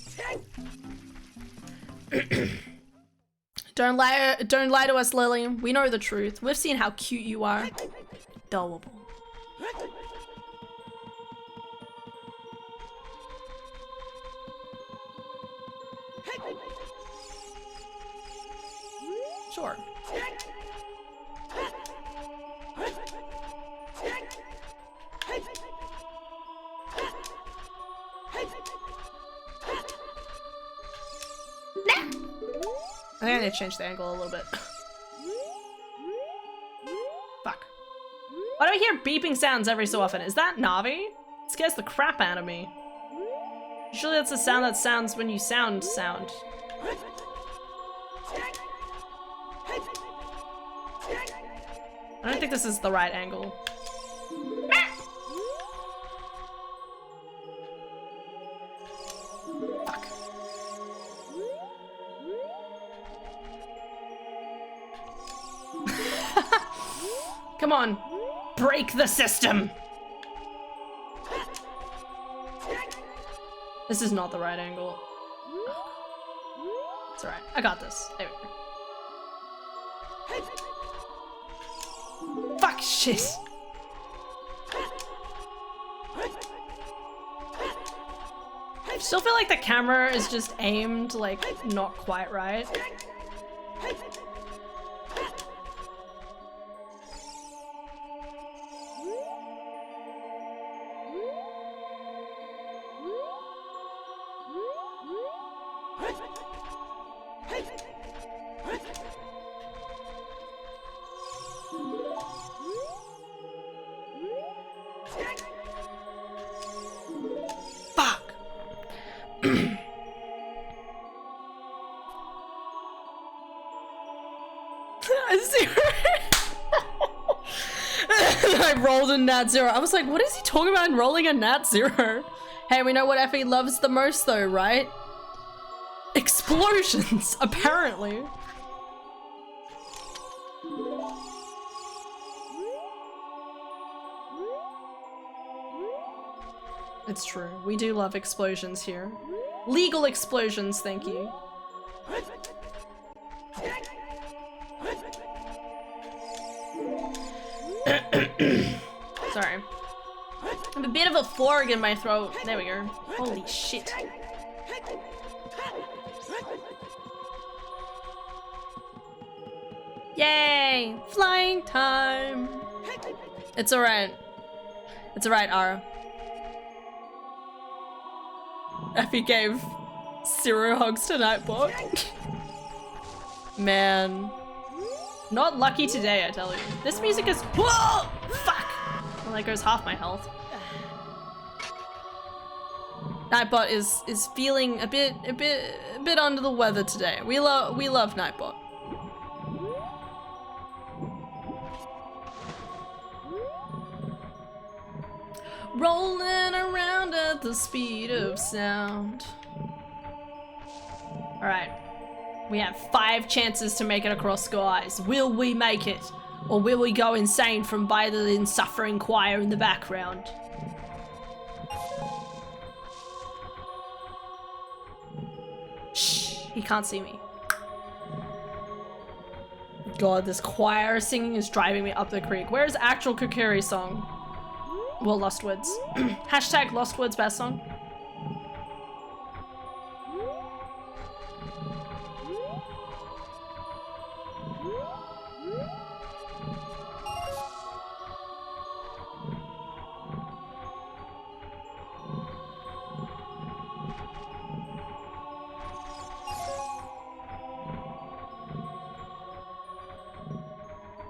Don't lie to us, Lily. We know the truth. We've seen how cute you are. Adorable. Sure. I think I need to change the angle a little bit. Fuck. Why do I hear beeping sounds every so often? Is that Navi? It scares the crap out of me. Usually that's the sound that sounds when you sound. I don't think this is the right angle. Fuck. Come on, break the system. This is not the right angle. It's alright. I got this. There we go. Fuck shit. I still feel like the camera is just aimed like not quite right. I rolled a nat 0. I was like, what is he talking about in rolling a nat 0? Hey, we know what Effie loves the most though, right? Explosions, apparently. It's true. We do love explosions here. Legal explosions, thank you. Sorry. I have a bit of a fork in my throat. There we go. Holy shit. Yay! Flying time! It's alright. It's alright, Ara. Effie gave 0 hugs to Nightbot. Man. Not lucky today, I tell you. This music is— whoa! Fuck! Well, that goes half my health. Nightbot is feeling a bit under the weather today. We love Nightbot. Rolling around at the speed of sound. Alright. We have 5 chances to make it across skies. Will we make it? Or will we go insane from by the insufferable choir in the background? Shh, he can't see me. God, this choir singing is driving me up the creek. Where's actual Kokiri song? Well, Lost Words. Hashtag Lost Words best song.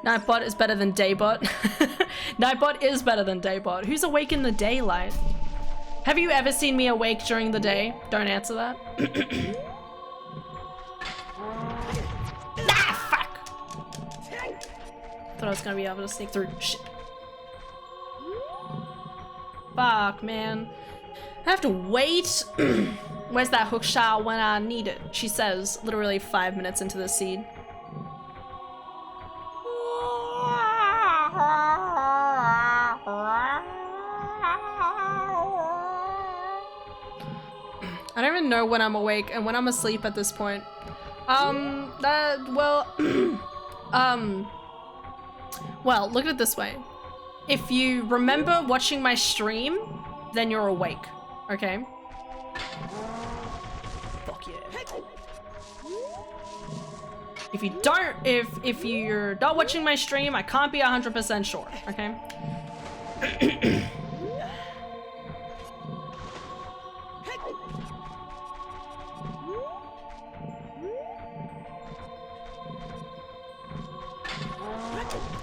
Nightbot is better than Daybot. Nightbot is better than Daybot. Who's awake in the daylight? Have you ever seen me awake during the day? Don't answer that. Ah, fuck! Thought I was gonna be able to sneak through. Shit. Fuck, man. I have to wait. Where's that hook shot when I need it? She says, literally 5 minutes into the scene. I don't even know when I'm awake and when I'm asleep at this point. Well, well, look at it this way. If you remember watching my stream, then you're awake, okay? Fuck yeah. If you don't, if you're not watching my stream, I can't be 100% sure, okay?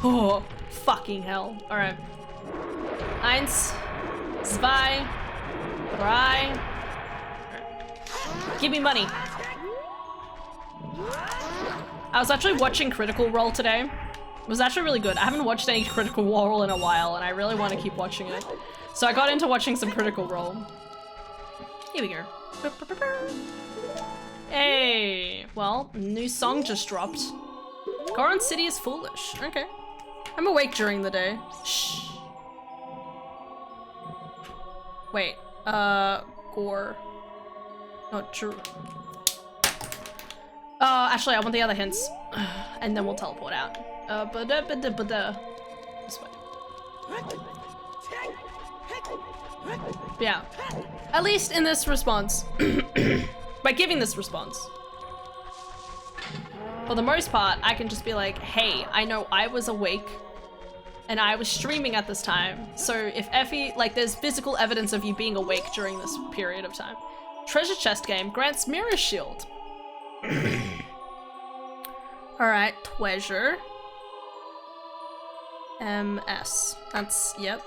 Oh, fucking hell. Alright. 1, 2, 3. Give me money. I was actually watching Critical Role today. It was actually really good. I haven't watched any Critical Role in a while, and I really want to keep watching it. So I got into watching some Critical Role. Here we go. Hey! Well, new song just dropped. Goron City is foolish. Okay. I'm awake during the day. Shh. Wait, Gore. Not true. Oh, actually, I want the other hints. And then we'll teleport out. This way. Yeah. At least in this response. By giving this response. For the most part, I can just be like, hey, I know I was awake and I was streaming at this time. So if Effie, like, there's physical evidence of you being awake during this period of time. Treasure chest game grants mirror shield. Alright, treasure. MS. That's, yep.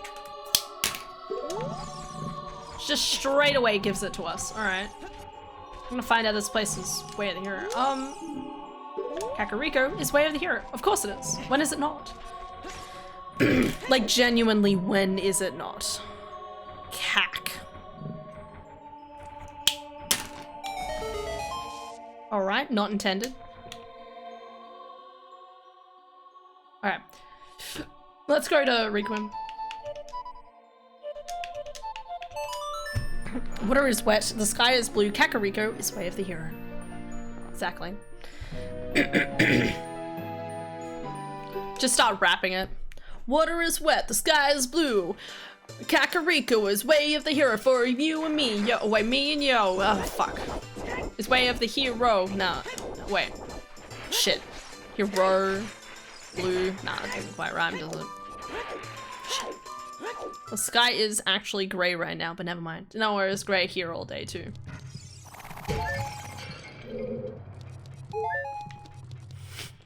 Just straight away gives it to us. Alright. I'm gonna find out this place is way of the hero. Kakariko is way of the hero. Of course it is. When is it not? Like, genuinely, when is it not? Cack. Alright, not intended. Alright. Let's go to Requiem. Water is wet, the sky is blue, Kakariko is way of the hero. Exactly. Just start rapping it. Water is wet, the sky is blue. Kakariko is way of the hero for you and me. Yo, wait, me and yo. Oh, fuck. It's way of the hero. Nah, wait. Shit. Hero. Blue. Nah, that doesn't quite rhyme, does it? Shit. The sky is actually grey right now, but never mind. No, it's grey here all day too.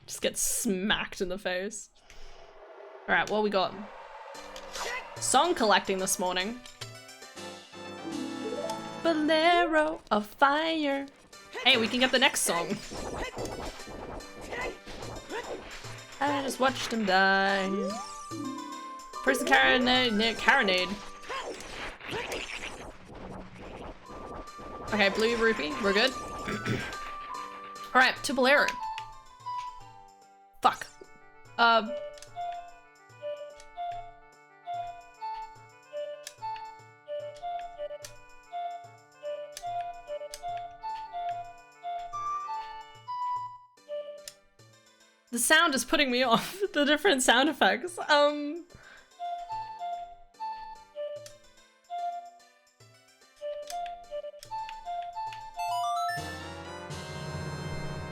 Just get smacked in the face. Alright, what we got? Song collecting this morning. Bolero of fire. Hey, we can get the next song. I just watched him die. Prison Carronade. Okay, blue rupee, we're good. Alright, to Bolero. Fuck. The sound is putting me off. The different sound effects.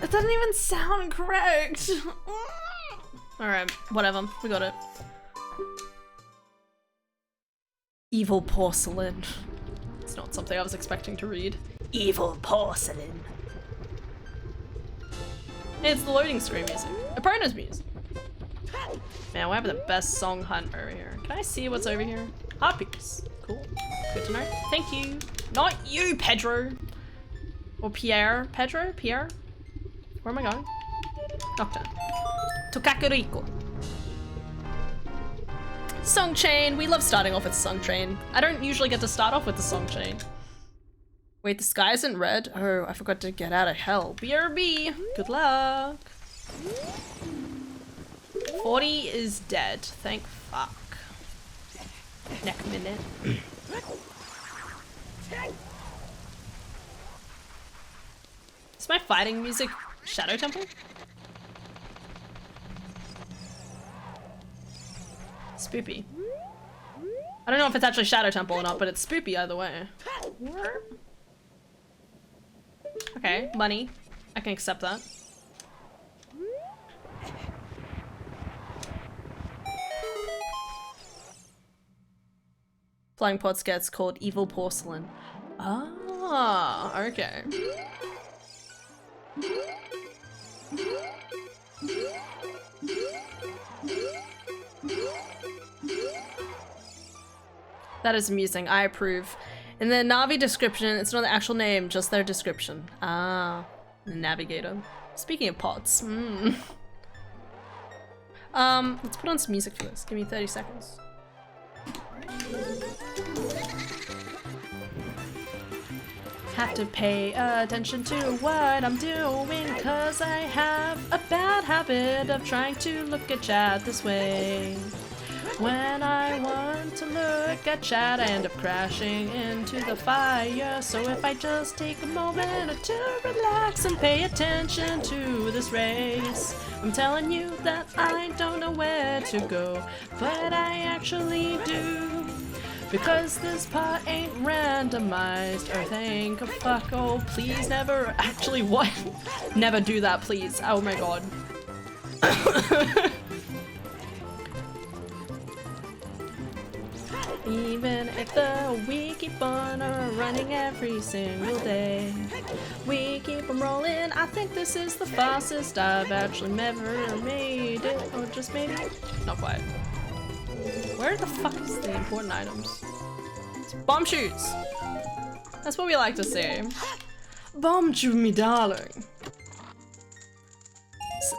It doesn't even sound correct. Alright, whatever. We got it. Evil porcelain. It's not something I was expecting to read. Evil porcelain. It's the loading screen music. Apprentice music. Man, we have the best song hunt over here. Can I see what's over here? Harpies. Cool. Good to know. Thank you. Not you, Pedro. Or Pierre. Pedro? Pierre? Where am I going? Nocturne. To Kakariko. Song chain. We love starting off with song chain. I don't usually get to start off with the song chain. Wait, the sky isn't red? Oh, I forgot to get out of hell. BRB. Good luck. 40 is dead. Thank fuck. Neck minute. Is my fighting music Shadow Temple? Spoopy. I don't know if it's actually Shadow Temple or not, but it's spoopy either way. Okay, money. I can accept that. Flying pots gets called evil porcelain. Ah, okay. That is amusing. I approve. In the Navi description, it's not the actual name, just their description. Ah, the navigator. Speaking of pots, let's put on some music for this. Give me 30 seconds. Have to pay attention to what I'm doing, cause I have a bad habit of trying to look at chat this way. When I want to look at chat, I end up crashing into the fire. So if I just take a moment to relax and pay attention to this race, I'm telling you that I don't know where to go, but I actually do. Because this part ain't randomized or think a fuck. Oh, please never. Actually, what? Never do that, please. Oh my god. Even if we keep on running every single day, we keep them rolling. I think this is the fastest I've actually ever made it. Or just maybe. Not quite. Where the fuck is the important items? It's bomb shoots! That's what we like to see. Bomb shoot, me darling.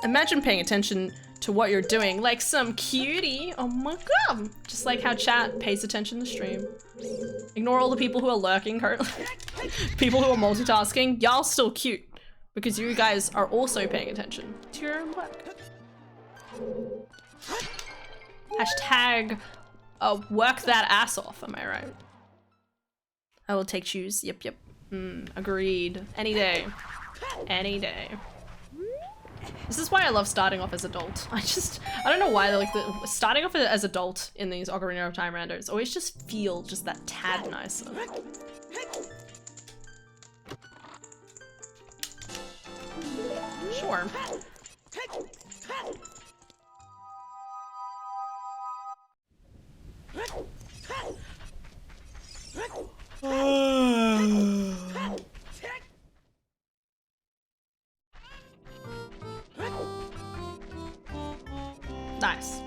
Imagine paying attention to what you're doing like some cutie. Oh my god! Just like how chat pays attention to stream. Ignore all the people who are lurking currently. People who are multitasking. Y'all still cute. Because you guys are also paying attention to your own work. Hashtag work that ass off, am I right? I will take shoes. Yep, yep. Agreed. Any day. Any day. This is why I love starting off as adult. I don't know why, like, starting off as adult in these Ocarina of Time randos always just feel just that tad nicer. Sure. Nice.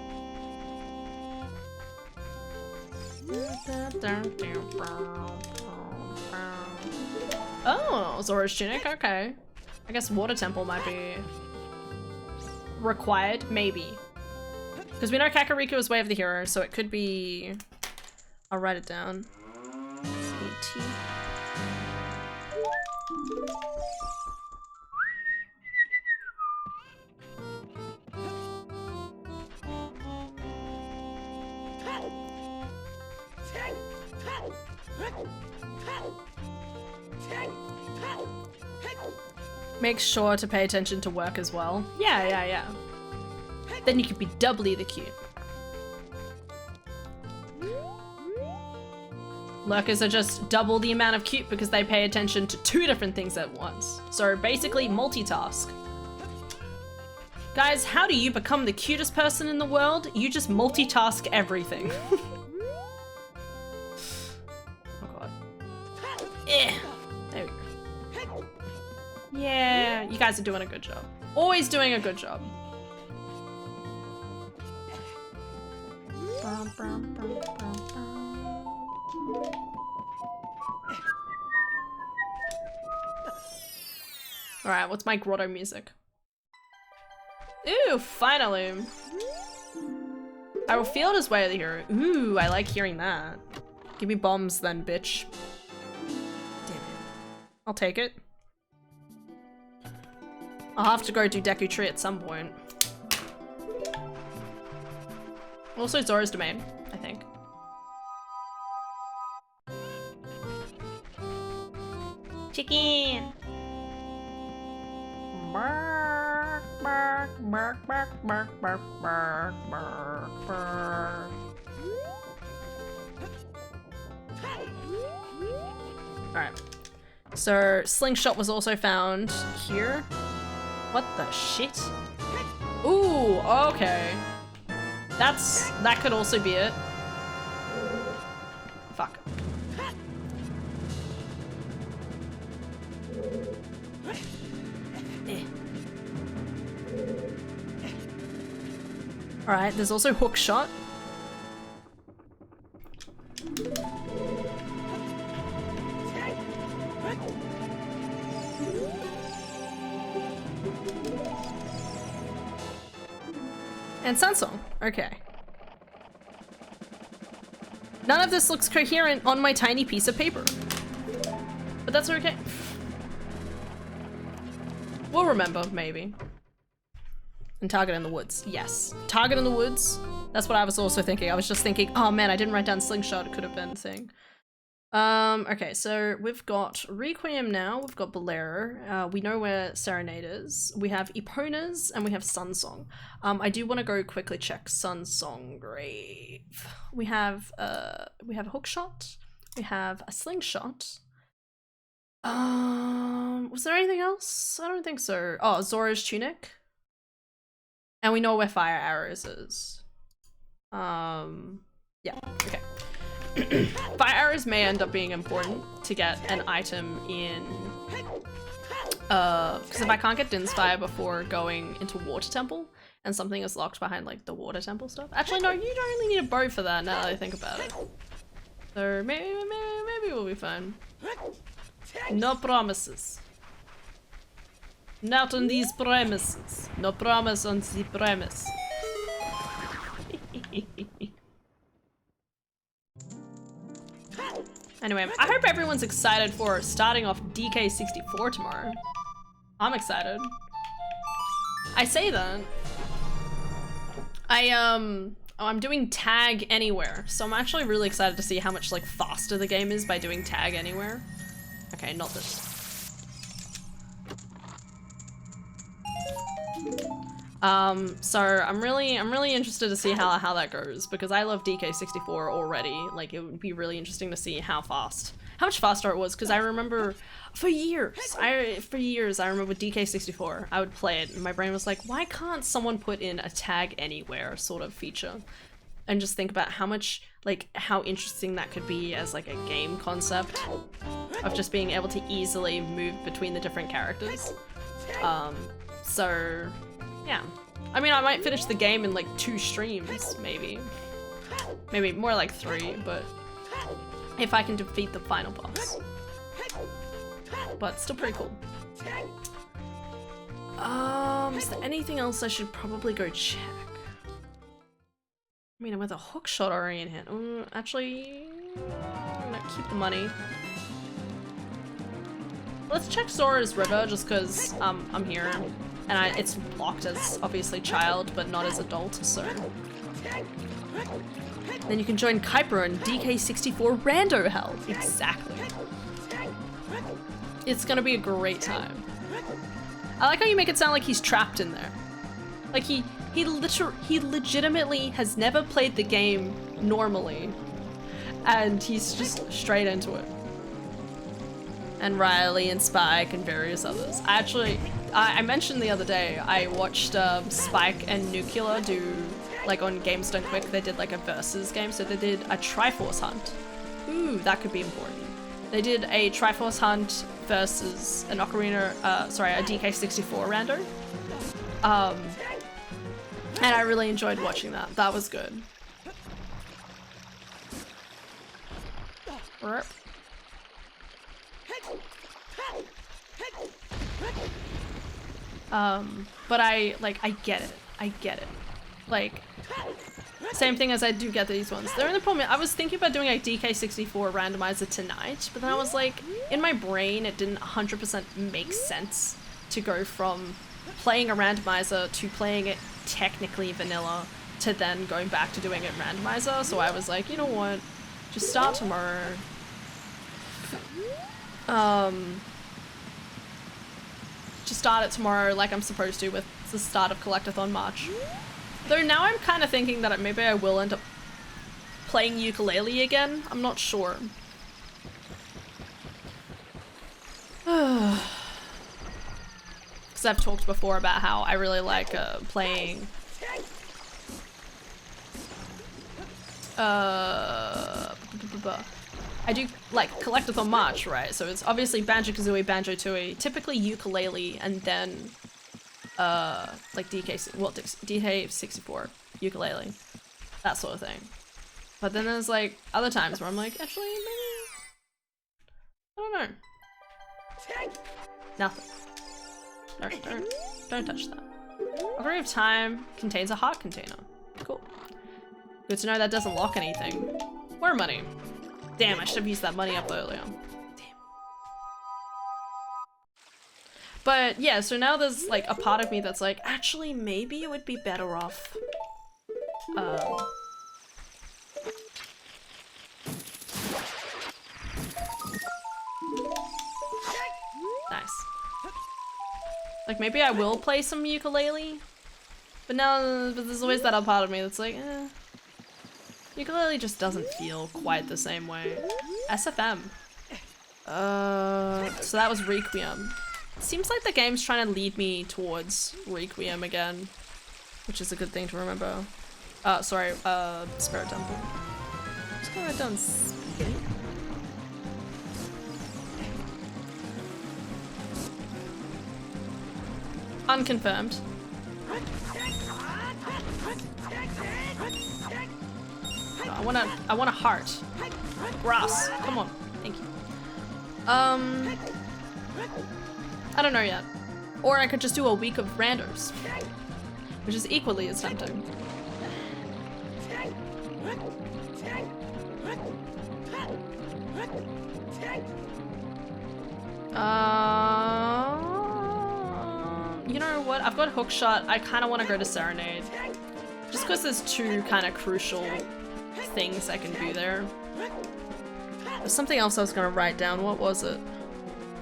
Oh, Zora's tunic, okay. I guess Water Temple might be required, maybe. Because we know Kakariko is Way of the Hero, so it could be... I'll write it down. CT. Make sure to pay attention to work as well. Yeah. Then you could be doubly the cute. Lurkers are just double the amount of cute because they pay attention to 2 different things at once. So basically multitask. Guys, how do you become the cutest person in the world? You just multitask everything. Oh god. There we go. Yeah, you guys are doing a good job. Always doing a good job. Alright, what's my grotto music? Ooh, finally! I will feel it as Way of the Hero. Ooh, I like hearing that. Give me bombs then, bitch. Damn it. I'll take it. I'll have to go do Deku Tree at some point. Also Zora's Domain, I think. Chicken! Bark, bark, bark, bark, bark, bark, bark, bark, bark. Alright. So, Slingshot was also found here. What the shit? Ooh, okay. That could also be it. Fuck. Alright, there's also hook shot. And Sunsong. Okay. None of this looks coherent on my tiny piece of paper. But that's okay. We'll remember, maybe. And Target in the Woods, yes. Target in the Woods, that's what I was also thinking. I was just thinking, oh man, I didn't write down Slingshot, it could have been a thing. Okay, so we've got Requiem now, we've got Bolero, we know where Serenade is, we have Eponas, and we have Sunsong. I do want to go quickly check Sunsong Grave. We have a Hookshot, we have a Slingshot. Was there anything else? I don't think so. Oh, Zora's Tunic. And we know where Fire Arrows is. Yeah, okay. Fire Arrows may end up being important to get an item in... because if I can't get Din's Fire before going into Water Temple, and something is locked behind, like, the Water Temple stuff. Actually, no, you don't really need a bow for that, now that I think about it. So, maybe we'll be fine. No promises. Not on these premises. No promise on the premise. Anyway, I hope everyone's excited for starting off DK64 tomorrow. I'm excited. I say that. I'm doing Tag Anywhere, so I'm actually really excited to see how much, like, faster the game is by doing Tag Anywhere. Okay, not this. So I'm really interested to see how that goes, because I love DK64 already. Like, it would be really interesting to see how much faster it was, because I remember for years I remember with DK64 I would play it and my brain was like, why can't someone put in a Tag Anywhere sort of feature? And just think about how much, like, how interesting that could be as, like, a game concept of just being able to easily move between the different characters. So yeah, I mean, I might finish the game in like 2 streams, maybe more like 3, but if I can defeat the final boss. But still pretty cool. Is there anything else I should probably go check? I mean, with a Hookshot already in hand. Actually, I'm gonna keep the money. Let's check Zora's River just because I'm here. And it's blocked as, obviously, child, but not as adult, so... Then you can join Kuiper in DK64 Rando Hell. Exactly. It's gonna be a great time. I like how you make it sound like he's trapped in there. Like, he legitimately has never played the game normally. And he's just straight into it. And Riley and Spike and various others. I mentioned the other day, I watched Spike and Nuclear do, like, on Games Done Quick, they did like a versus game, so they did a Triforce Hunt. Ooh, that could be important. They did a Triforce Hunt versus an Ocarina, a DK64 rando. And I really enjoyed watching that. That was good. But I get it. Like, same thing as I do get these ones. The only problem, I was thinking about doing a DK64 randomizer tonight, but then I was like, in my brain, it didn't 100% make sense to go from playing a randomizer to playing it technically vanilla to then going back to doing it randomizer, so I was like, you know what, just start tomorrow. Just start it tomorrow like I'm supposed to with the start of Collectathon March. Though now I'm kind of thinking that maybe I will end up playing ukulele again. I'm not sure. Because I've talked before about how I really like playing I do like Collectathon March, right? So it's obviously Banjo-Kazooie, Banjo-Tooie, typically ukulele, and then like DK64 ukulele, that sort of thing. But then there's like other times where I'm like, actually, maybe I don't know. Nothing. No, don't touch that. Ocarina of Time contains a heart container. Cool. Good to know that doesn't lock anything. More money. Damn, I should have used that money up earlier. Damn. But yeah, so now there's like a part of me that's like, actually, maybe it would be better off. Nice. Like maybe I will play some ukulele, but now there's always that other part of me that's like, ukulele just doesn't feel quite the same way. SFM. So that was Requiem. Seems like the game's trying to lead me towards Requiem again, which is a good thing to remember. Sorry, Spirit Temple. I'm just gonna write down speed. Unconfirmed. No, I want a heart. Grass, come on, thank you. I don't know yet. Or I could just do a week of randos, which is equally as tempting. You know what? I've got Hookshot. I kind of want to go to Serenade. Just because there's two kind of crucial things I can do there. There's something else I was going to write down. What was it?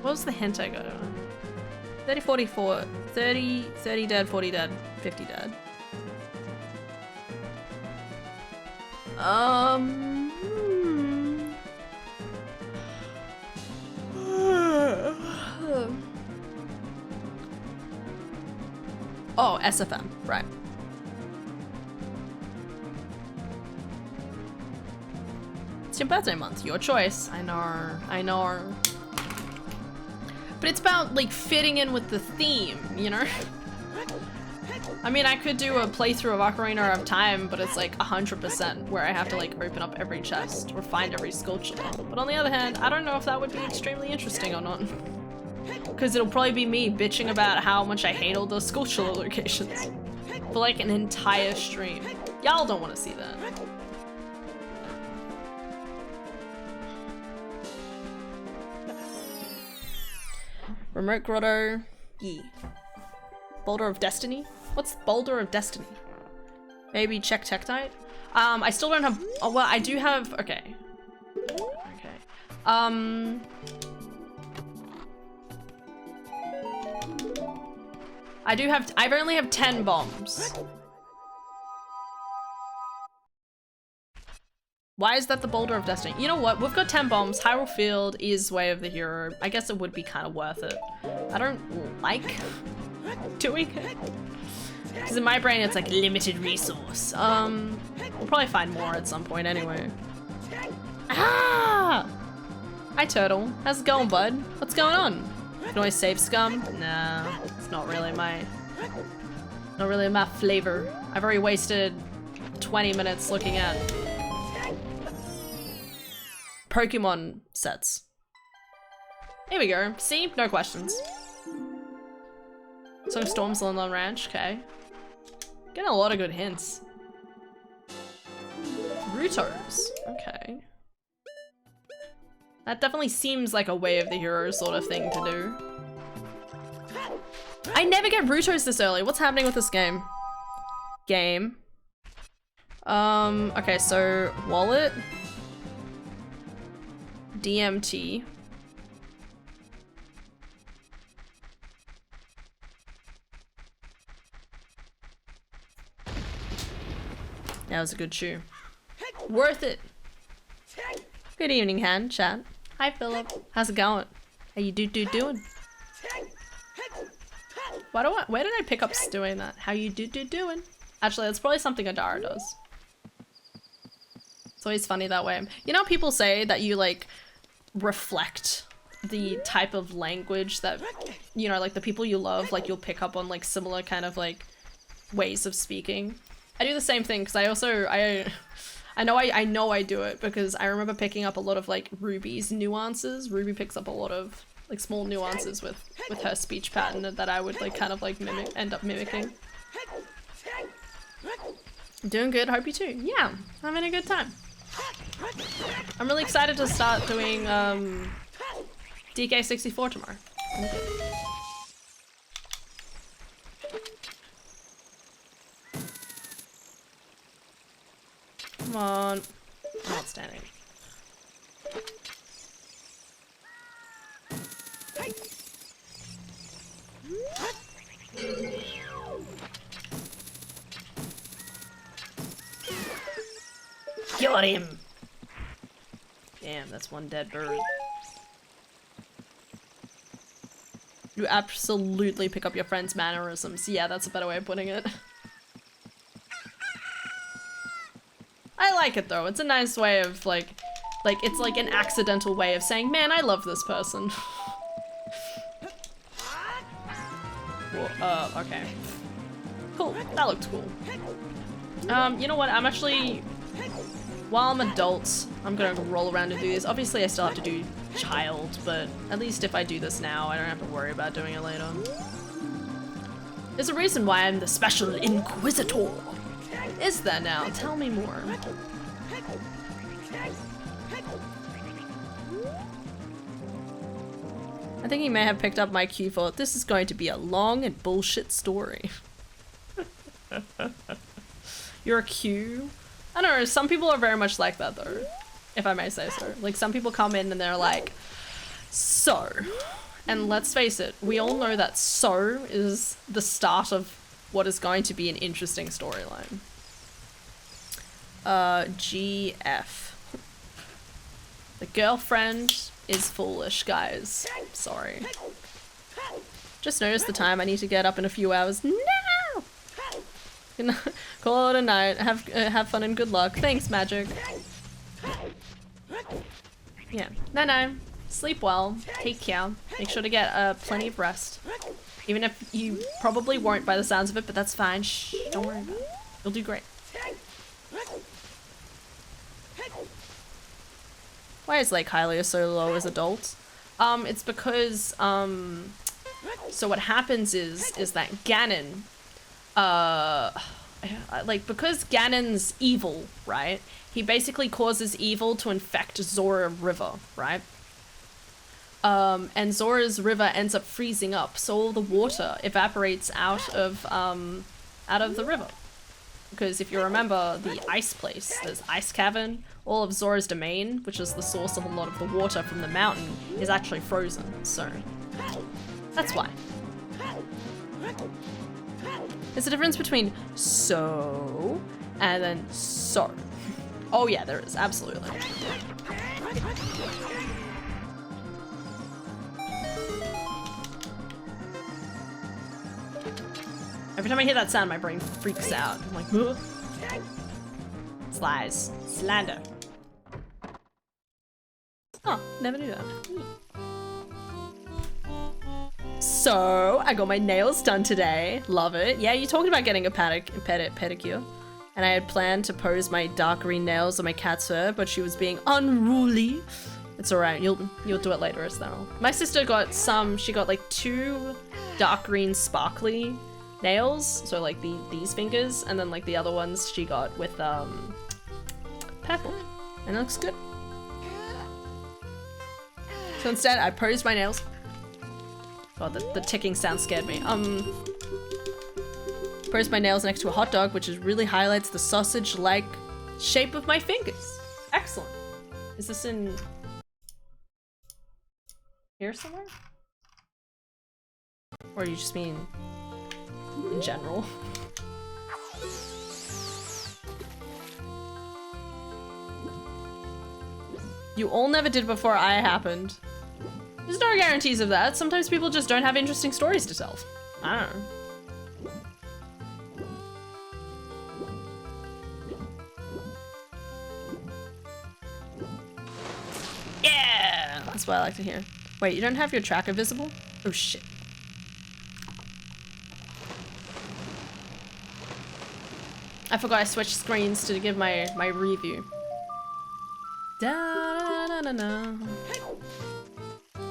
What was the hint I got? 30, 44, 30 dead, 40 dead, 50 dead. Oh, SFM, right. It's your birthday month, your choice. I know. But it's about, like, fitting in with the theme, you know? I mean, I could do a playthrough of Ocarina of Time, but it's like 100% where I have to, like, open up every chest or find every sculpture. But on the other hand, I don't know if that would be extremely interesting or not. Because it'll probably be me bitching about how much I hate all those sculpture locations for, like, an entire stream. Y'all don't want to see that. Remote Grotto. Yeah. Boulder of Destiny? What's Boulder of Destiny? Maybe check Tektite? I still don't have. Oh, well, I do have. Okay. Okay. I do have. I only have 10 bombs. Why is that the Boulder of Destiny? You know what? We've got 10 bombs. Hyrule Field is Way of the Hero. I guess it would be kind of worth it. I don't like doing it. Because in my brain, it's like limited resource. We'll probably find more at some point anyway. Ah! Hi, Turtle. How's it going, bud? What's going on? You can always save scum? Nah, it's not really my flavor. I've already wasted 20 minutes looking at Pokemon sets. Here we go. See? No questions. So Storm's London Ranch, okay. Getting a lot of good hints. Rutos, okay. That definitely seems like a Way of the Hero sort of thing to do. I never get Rutos this early. What's happening with this game? Game. Okay, so wallet. DMT. That was a good shoe. Worth it. Good evening, Han, chat. Hi, Philip. How's it going? How you doing? Where did I pick up doing that? How you doing? Actually, that's probably something Adara does. It's always funny that way. You know, people say that you like reflect the type of language that, you know, like the people you love, like you'll pick up on like similar kind of like ways of speaking. I do the same thing because I know I do it because I remember picking up a lot of like Ruby's nuances. Ruby picks up a lot of like small nuances with her speech pattern that I would like kind of like end up mimicking. Doing good, hope you too. Yeah, I'm having a good time. I'm really excited to start doing DK64 tomorrow. Come on. I'm not standing. Got him! Damn, that's one dead bird. You absolutely pick up your friend's mannerisms. Yeah, that's a better way of putting it. I like it though. It's a nice way of like it's like an accidental way of saying, man, I love this person. Well, okay. Cool. That looked cool. You know what? I'm actually, while I'm adult, I'm gonna roll around and do this. Obviously, I still have to do child, but at least if I do this now, I don't have to worry about doing it later. There's a reason why I'm the special inquisitor. Is there now? Tell me more. I think he may have picked up my cue for this is going to be a long and bullshit story. You're a cue? I don't know, some people are very much like that though, if I may say so. Like some people come in and they're like, so, and let's face it, we all know that so is the start of what is going to be an interesting storyline. GF. The girlfriend is foolish, guys. Sorry. Just noticed the time. I need to get up in a few hours. No! Call it a night. Have fun and good luck. Thanks, Magic. Yeah. No. Sleep well. Take care. Make sure to get plenty of rest. Even if you probably won't by the sounds of it, but that's fine. Shh. Don't worry about it. You'll do great. Why is Lake Hylia so low as adults? It's because, so what happens is that Ganon, like, because Ganon's evil, right? He basically causes evil to infect Zora River, right? And Zora's River ends up freezing up, so all the water evaporates out of the river. Because if you remember the ice place, there's Ice Cavern, all of Zora's domain, which is the source of a lot of the water from the mountain, is actually frozen, so that's why. There's a difference between so and then so. Oh yeah, there is, absolutely. Every time I hear that sound, my brain freaks out. I'm like, ugh. It's lies. Slander. Oh, never knew that. So, I got my nails done today. Love it. Yeah, you talked about getting a pedicure. And I had planned to pose my dark green nails on my cat's fur, but she was being unruly. It's alright, you'll do it later, Estelle. My sister got she got like 2 dark green sparkly nails, so like these fingers, and then like the other ones she got with purple, and it looks good. So instead I posed my nails. God, the ticking sound scared me. Posed my nails next to a hot dog, which really highlights the sausage-like shape of my fingers. Excellent. Is this in here somewhere? Or you just mean in general? You all never did before I happened. There's no guarantees of that. Sometimes people just don't have interesting stories to tell. I don't know. Yeah! That's what I like to hear. Wait, you don't have your tracker visible? Oh shit. I forgot I switched screens to give my review. Da da da da.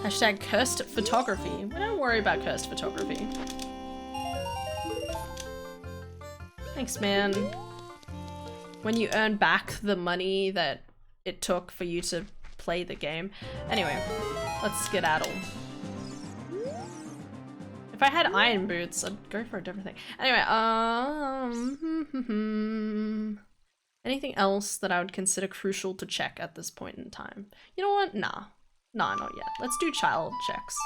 Hashtag cursed photography. We don't worry about cursed photography. Thanks, man. When you earn back the money that it took for you to play the game. Anyway, let's skedaddle. If I had iron boots, I'd go for a different thing. Anyway, Anything else that I would consider crucial to check at this point in time? You know what? Nah. Nah, not yet. Let's do child checks.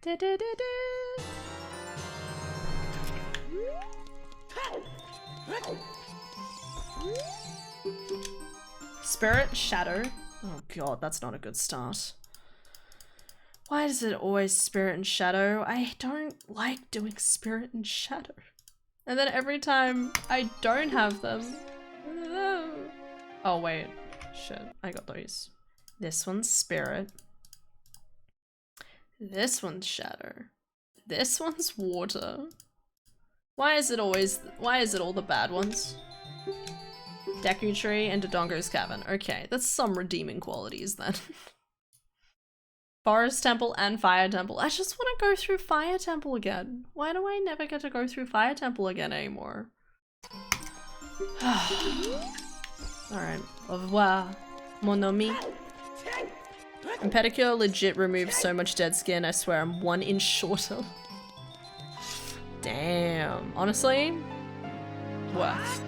Da, da, da, da. Spirit Shadow. Oh god, that's not a good start. Why is it always Spirit and Shadow? I don't like doing Spirit and Shadow. And then every time I don't have them... Oh wait, shit, I got those. This one's Spirit. This one's Shadow. This one's Water. Why is it all the bad ones? Deku Tree and Dodongo's Cavern. Okay, that's some redeeming qualities then. Forest Temple and Fire Temple. I just want to go through Fire Temple again. Why do I never get to go through Fire Temple again anymore? Alright. Au revoir, mon ami. And Pedicure legit removes so much dead skin, I swear I'm 1 inch shorter. Damn. Honestly, worth.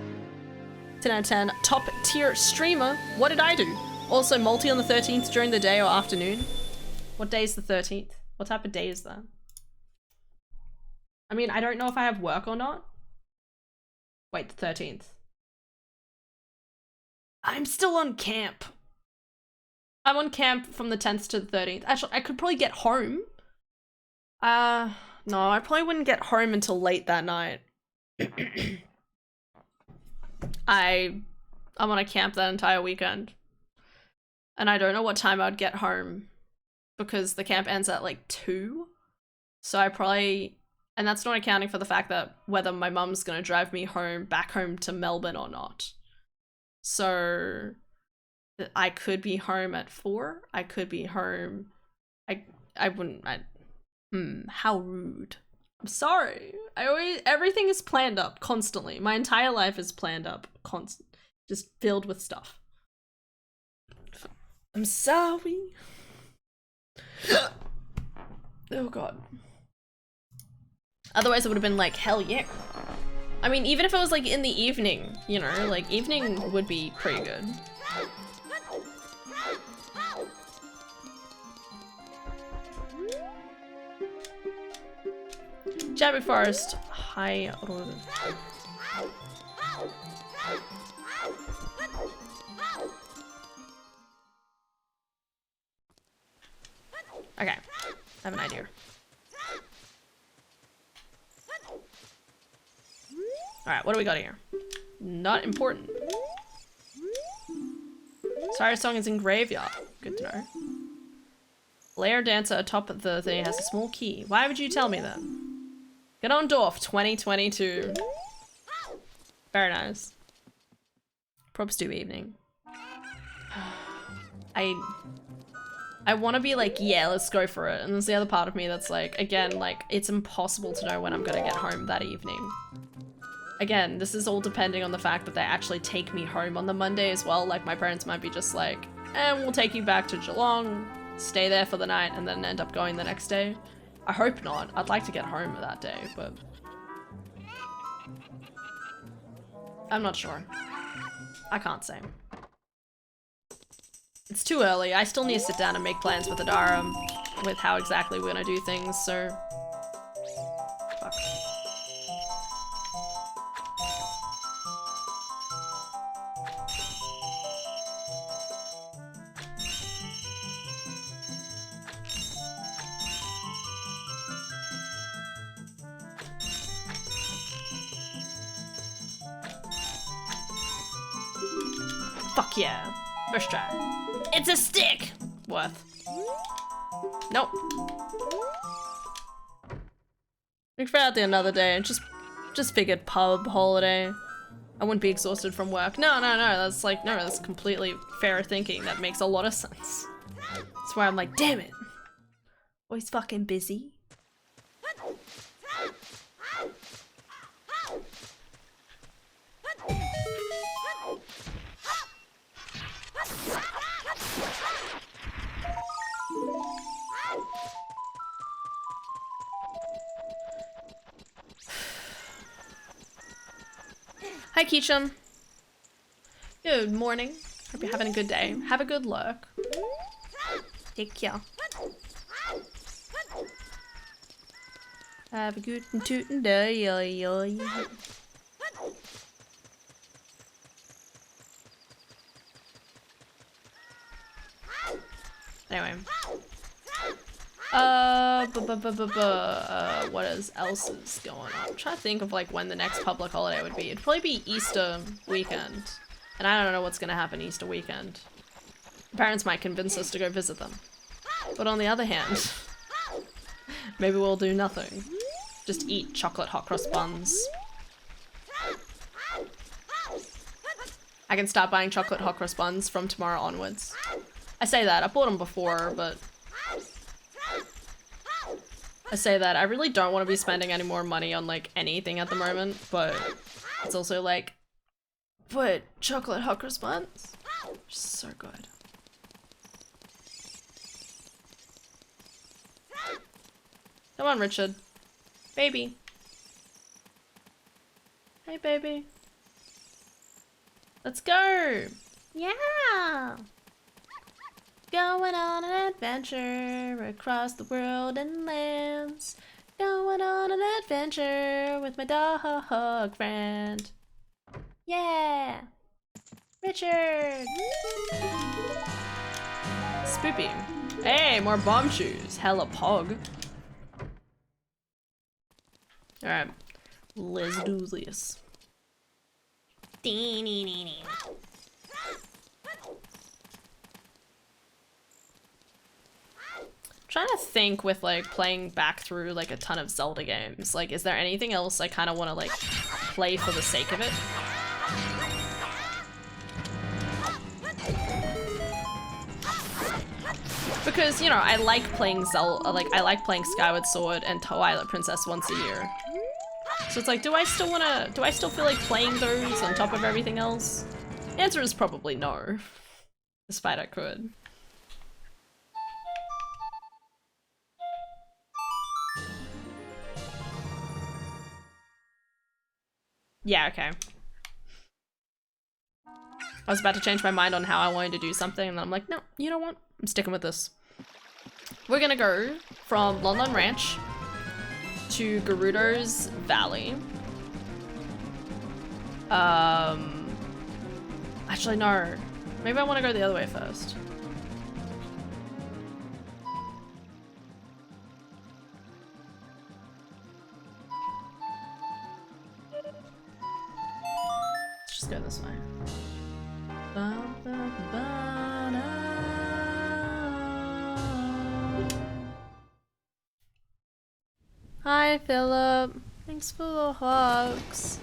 10 out of 10. Top tier streamer. What did I do? Also multi on the 13th during the day or afternoon. What day is the 13th? What type of day is that? I mean, I don't know if I have work or not. Wait, the 13th. I'm still on camp. I'm on camp from the 10th to the 13th. Actually, I could probably get home. No, I probably wouldn't get home until late that night. I'm on a camp that entire weekend. And I don't know what time I'd get home because the camp ends at like 2. So I probably, and that's not accounting for the fact that whether my mum's gonna drive me home, back home to Melbourne or not. So I could be home at 4. I could be home. I wouldn't. How rude. I'm sorry. Everything is planned up constantly. My entire life is planned up just filled with stuff. I'm sorry. Oh god. Otherwise it would have been like, hell yeah. I mean, even if it was like in the evening, you know, like evening would be pretty good. Jabby Forest, High Road. Okay, I have an idea. Alright, what do we got here? Not important. Sorry, song is in graveyard. Good to know. Layer dancer atop of the thing has a small key. Why would you tell me that? Get on Dorf 2022. Very nice. Props to evening. I want to be like, yeah, let's go for it. And there's the other part of me that's like, again, like, it's impossible to know when I'm gonna get home that evening. Again, this is all depending on the fact that they actually take me home on the Monday as well. Like, my parents might be just like, we'll take you back to Geelong, stay there for the night, and then end up going the next day. I hope not. I'd like to get home that day, but I'm not sure. I can't say. It's too early. I still need to sit down and make plans with Adara with how exactly we're gonna do things, so fuck. Fuck yeah. First try. It's a stick! Worth. Nope. We figured out the another day and just figured pub holiday. I wouldn't be exhausted from work. No, that's like, no, that's completely fair thinking. That makes a lot of sense. That's why I'm like, damn it. Always fucking busy. Hi, Keechum. Good morning. Hope you're having a good day. Have a good lurk. Take care. Have a good and tootin' day. Anyway. What else is going on? I'm trying to think of like when the next public holiday would be. It'd probably be Easter weekend. And I don't know what's gonna happen Easter weekend. Parents might convince us to go visit them. But on the other hand, maybe we'll do nothing. Just eat chocolate hot cross buns. I can start buying chocolate hot cross buns from tomorrow onwards. I say that, I bought them before, but I say that I really don't want to be spending any more money on like anything at the moment, but it's also like, but chocolate hot cross buns, so good. Come on, Richard. Baby. Hey, baby. Let's go. Yeah. Going on an adventure across the world and lands. Going on an adventure with my dog friend. Yeah. Richard. Spoopy. Hey, more bomb shoes. Hella pog. Alright, let's do this. Trying to think with like playing back through like a ton of Zelda games. Like, is there anything else I kind of want to like play for the sake of it? Because, you know, I like playing Zelda, like I like playing Skyward Sword and Twilight Princess once a year. So it's like, do I still feel like playing those on top of everything else? The answer is probably no. Despite I could. Yeah, okay. I was about to change my mind on how I wanted to do something, and then I'm like, no, you know what? I'm sticking with this. We're gonna go from Lon Ranch to Gerudo's Valley. Actually, no. Maybe I want to go the other way first. Let's just go this way. Hi, Philip. Thanks for the hugs.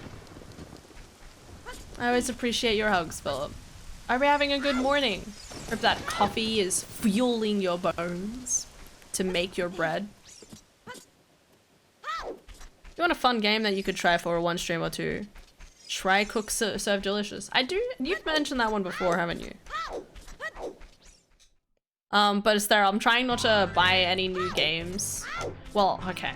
I always appreciate your hugs, Philip. Are we having a good morning? Hope that coffee is fueling your bones to make your bread. You want a fun game that you could try for one stream or two? Try Cook Serve Delicious. I do. You've mentioned that one before, haven't you? But it's there. I'm trying not to buy any new games. Well, okay.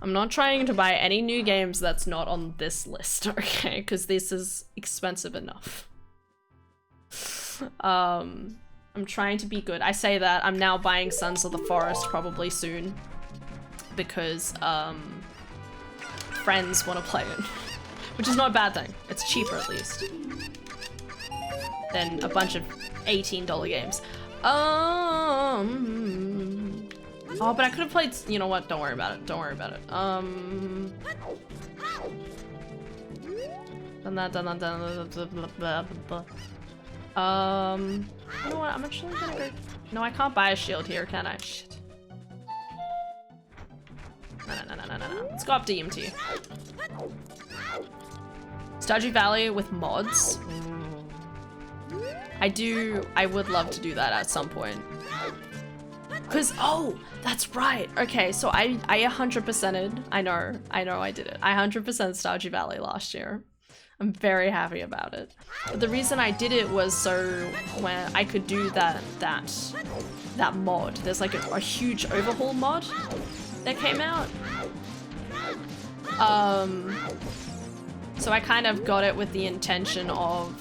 I'm not trying to buy any new games that's not on this list, okay? Because this is expensive enough. I'm trying to be good. I say that. I'm now buying Sons of the Forest probably soon. Because, friends want to play it. Which is not a bad thing. It's cheaper at least than a bunch of $18 games. Oh, but I could have played, you know what? Don't worry about it. Don't worry about it. You know what? I'm actually gonna go. No, I can't buy a shield here, can I? Shit. No. Let's go up to EMT. Stardew Valley with mods. I would love to do that at some point. Cause, oh, that's right. Okay, so I 100%ed. I know I did it. I 100% Stardew Valley last year. I'm very happy about it. But the reason I did it was so when I could do that mod. There's like a huge overhaul mod that came out. So I kind of got it with the intention of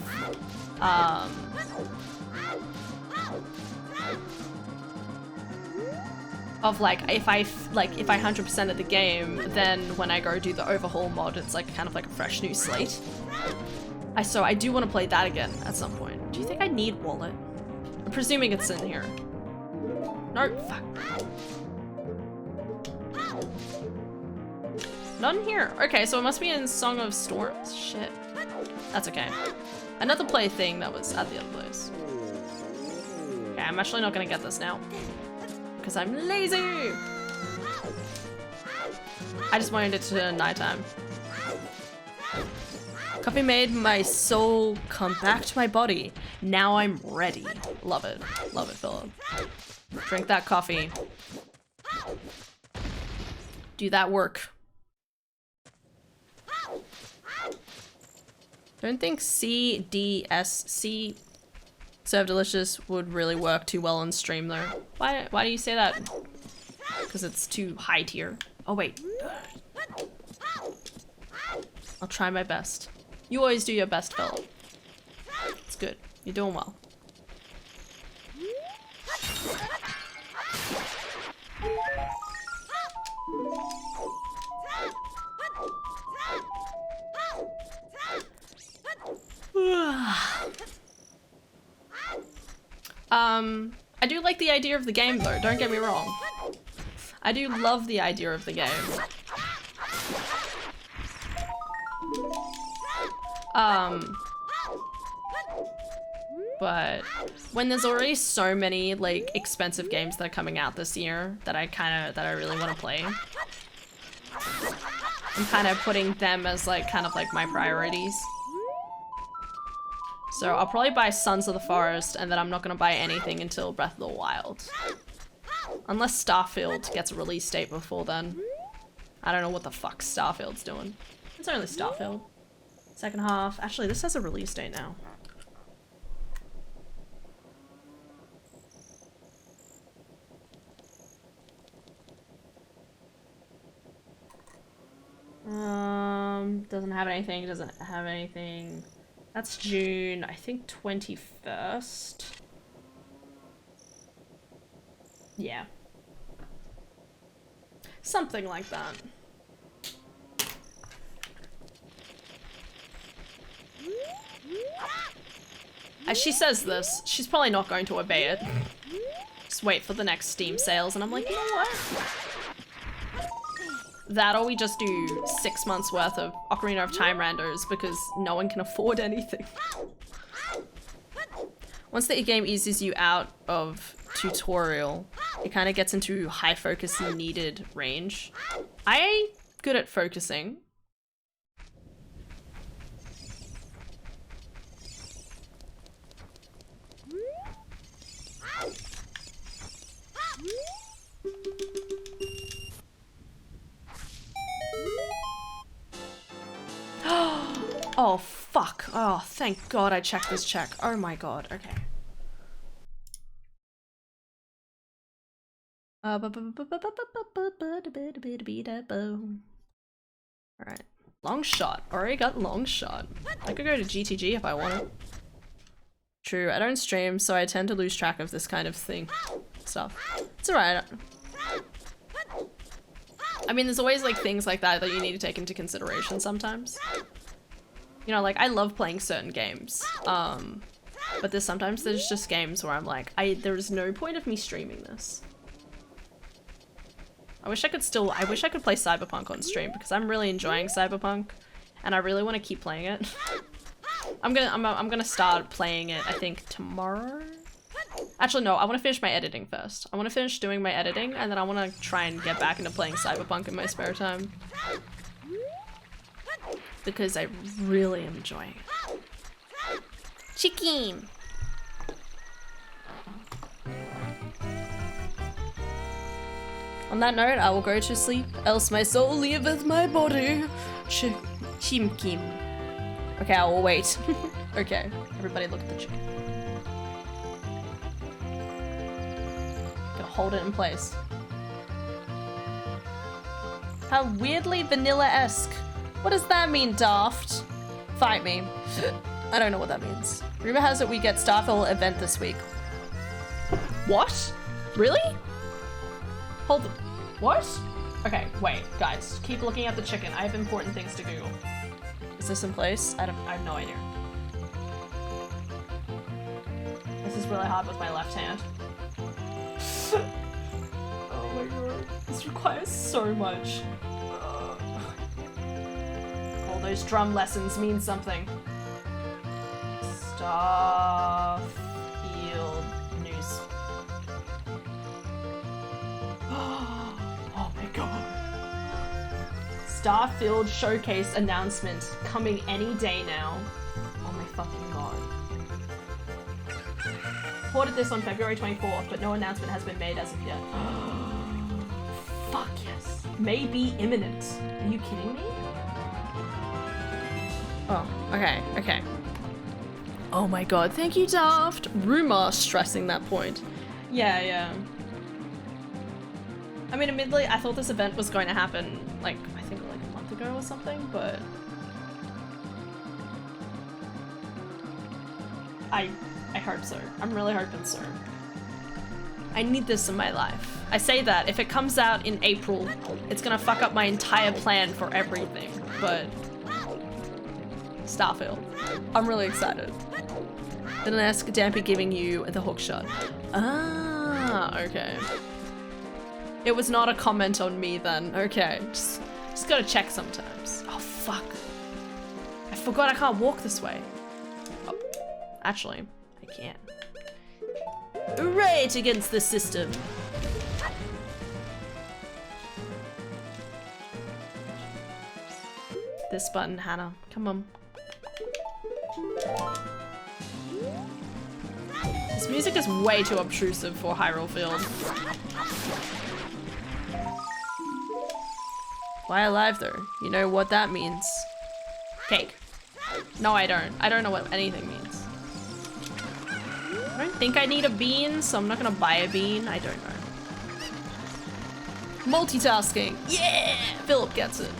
like if I 100%ed the game, then when I go do the overhaul mod, it's like kind of like a fresh new slate. So I do want to play that again at some point. Do you think I need wallet? I'm presuming it's in here. No, fuck. Not in here. Okay, so it must be in Song of Storms. Shit. That's okay. Another play thing that was at the other place. Okay, I'm actually not gonna get this now. Because I'm lazy! I just wanted it to nighttime. Coffee made my soul come back to my body. Now I'm ready. Love it. Love it, Philip. Drink that coffee. Do that work. Don't think CDSC Serve Delicious would really work too well on stream though. Why do you say that? Because it's too high tier. Oh wait. I'll try my best. You always do your best, Philip. It's good. You're doing well. I do like the idea of the game though, don't get me wrong. I do love the idea of the game. But when there's already so many like expensive games that are coming out this year that I really want to play, I'm kind of putting them as like kind of like my priorities. So I'll probably buy Sons of the Forest, and then I'm not gonna buy anything until Breath of the Wild. Unless Starfield gets a release date before then. I don't know what the fuck Starfield's doing. It's only Starfield. Second half. Actually, this has a release date now. Doesn't have anything. That's June, I think 21st. Yeah. Something like that. As she says this, she's probably not going to obey it. Just wait for the next Steam sales, and I'm like, you know what? That or we just do 6 months worth of Ocarina of Time randos because no one can afford anything. Once the game eases you out of tutorial, it kind of gets into high focus needed range. I'm good at focusing. Oh, fuck. Oh, thank God I checked this check. Oh my God. Okay. Alright. Long shot. Already got long shot. I could go to GTG if I wanted. True, I don't stream, so I tend to lose track of this kind of stuff. It's alright. I mean, there's always like things like that you need to take into consideration sometimes. You know, like I love playing certain games, but sometimes there's just games where I'm like, there's no point of me streaming this. I wish I could play Cyberpunk on stream because I'm really enjoying Cyberpunk, and I really want to keep playing it. I'm gonna start playing it, I think tomorrow. Actually, no, I want to finish my editing first. I want to finish doing my editing, and then I want to try and get back into playing Cyberpunk in my spare time. Because I really am enjoying it. Chicken! On that note, I will go to sleep, else my soul leaveth my body. Chimkin. Okay, I will wait. Okay, everybody look at the chicken. Gonna hold it in place. How weirdly vanilla-esque. What does that mean, Daft? Fight me. I don't know what that means. Rumor has it we get Starfield event this week. What? Really? Hold on. What? Okay, wait, guys. Keep looking at the chicken. I have important things to Google. Is this in place? I have no idea. This is really hard with my left hand. Oh my god. This requires so much. All those drum lessons mean something. Starfield news. Oh my god. Starfield showcase announcement coming any day now. Oh my fucking god. Reported this on February 24th, but no announcement has been made as of yet. Fuck yes. May be imminent. Are you kidding me? Oh, okay, okay. Oh my god, thank you, Daft. Rumor stressing that point. Yeah. I mean, admittedly, I thought this event was going to happen, like, I think like a month ago or something, but... I hope so. I'm really hoping so. I need this in my life. I say that, if it comes out in April, it's gonna fuck up my entire plan for everything, but... Starfield. I'm really excited. Didn't ask Dampy giving you the hook shot. Ah, okay. It was not a comment on me then. Okay, just gotta check sometimes. Oh, fuck. I forgot I can't walk this way. Oh, actually, I can. Right against the system. This button, Hannah. Come on. This music is way too obtrusive for Hyrule Field. Why alive though? You know what that means. Cake. No, I don't. I don't know what anything means. I don't think I need a bean, so I'm not gonna buy a bean. I don't know. Multitasking. Yeah! Philip gets it.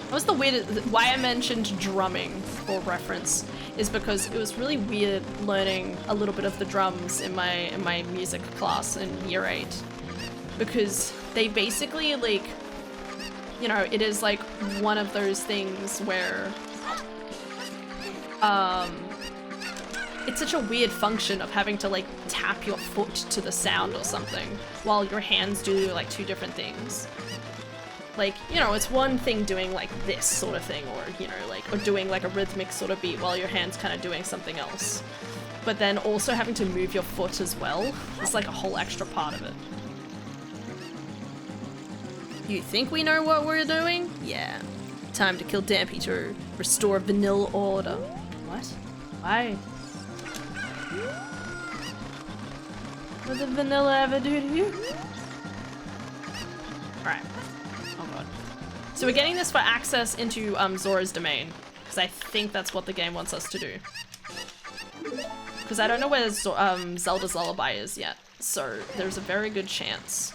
That was the weirdest, why I mentioned drumming for reference is because it was really weird learning a little bit of the drums in my music class in year 8. Because they basically like, you know, it is like one of those things where, it's such a weird function of having to like tap your foot to the sound or something while your hands do like 2 different things. Like, you know, it's one thing doing like this sort of thing or, you know, like, or doing like a rhythmic sort of beat while your hand's kind of doing something else. But then also having to move your foot as well. It's like a whole extra part of it. You think we know what we're doing? Yeah. Time to kill Dampy to restore vanilla order. What? Why? What did vanilla ever do to you? Alright. Oh god. So we're getting this for access into Zora's domain, because I think that's what the game wants us to do. Because I don't know where Zelda's Lullaby is yet, so there's a very good chance.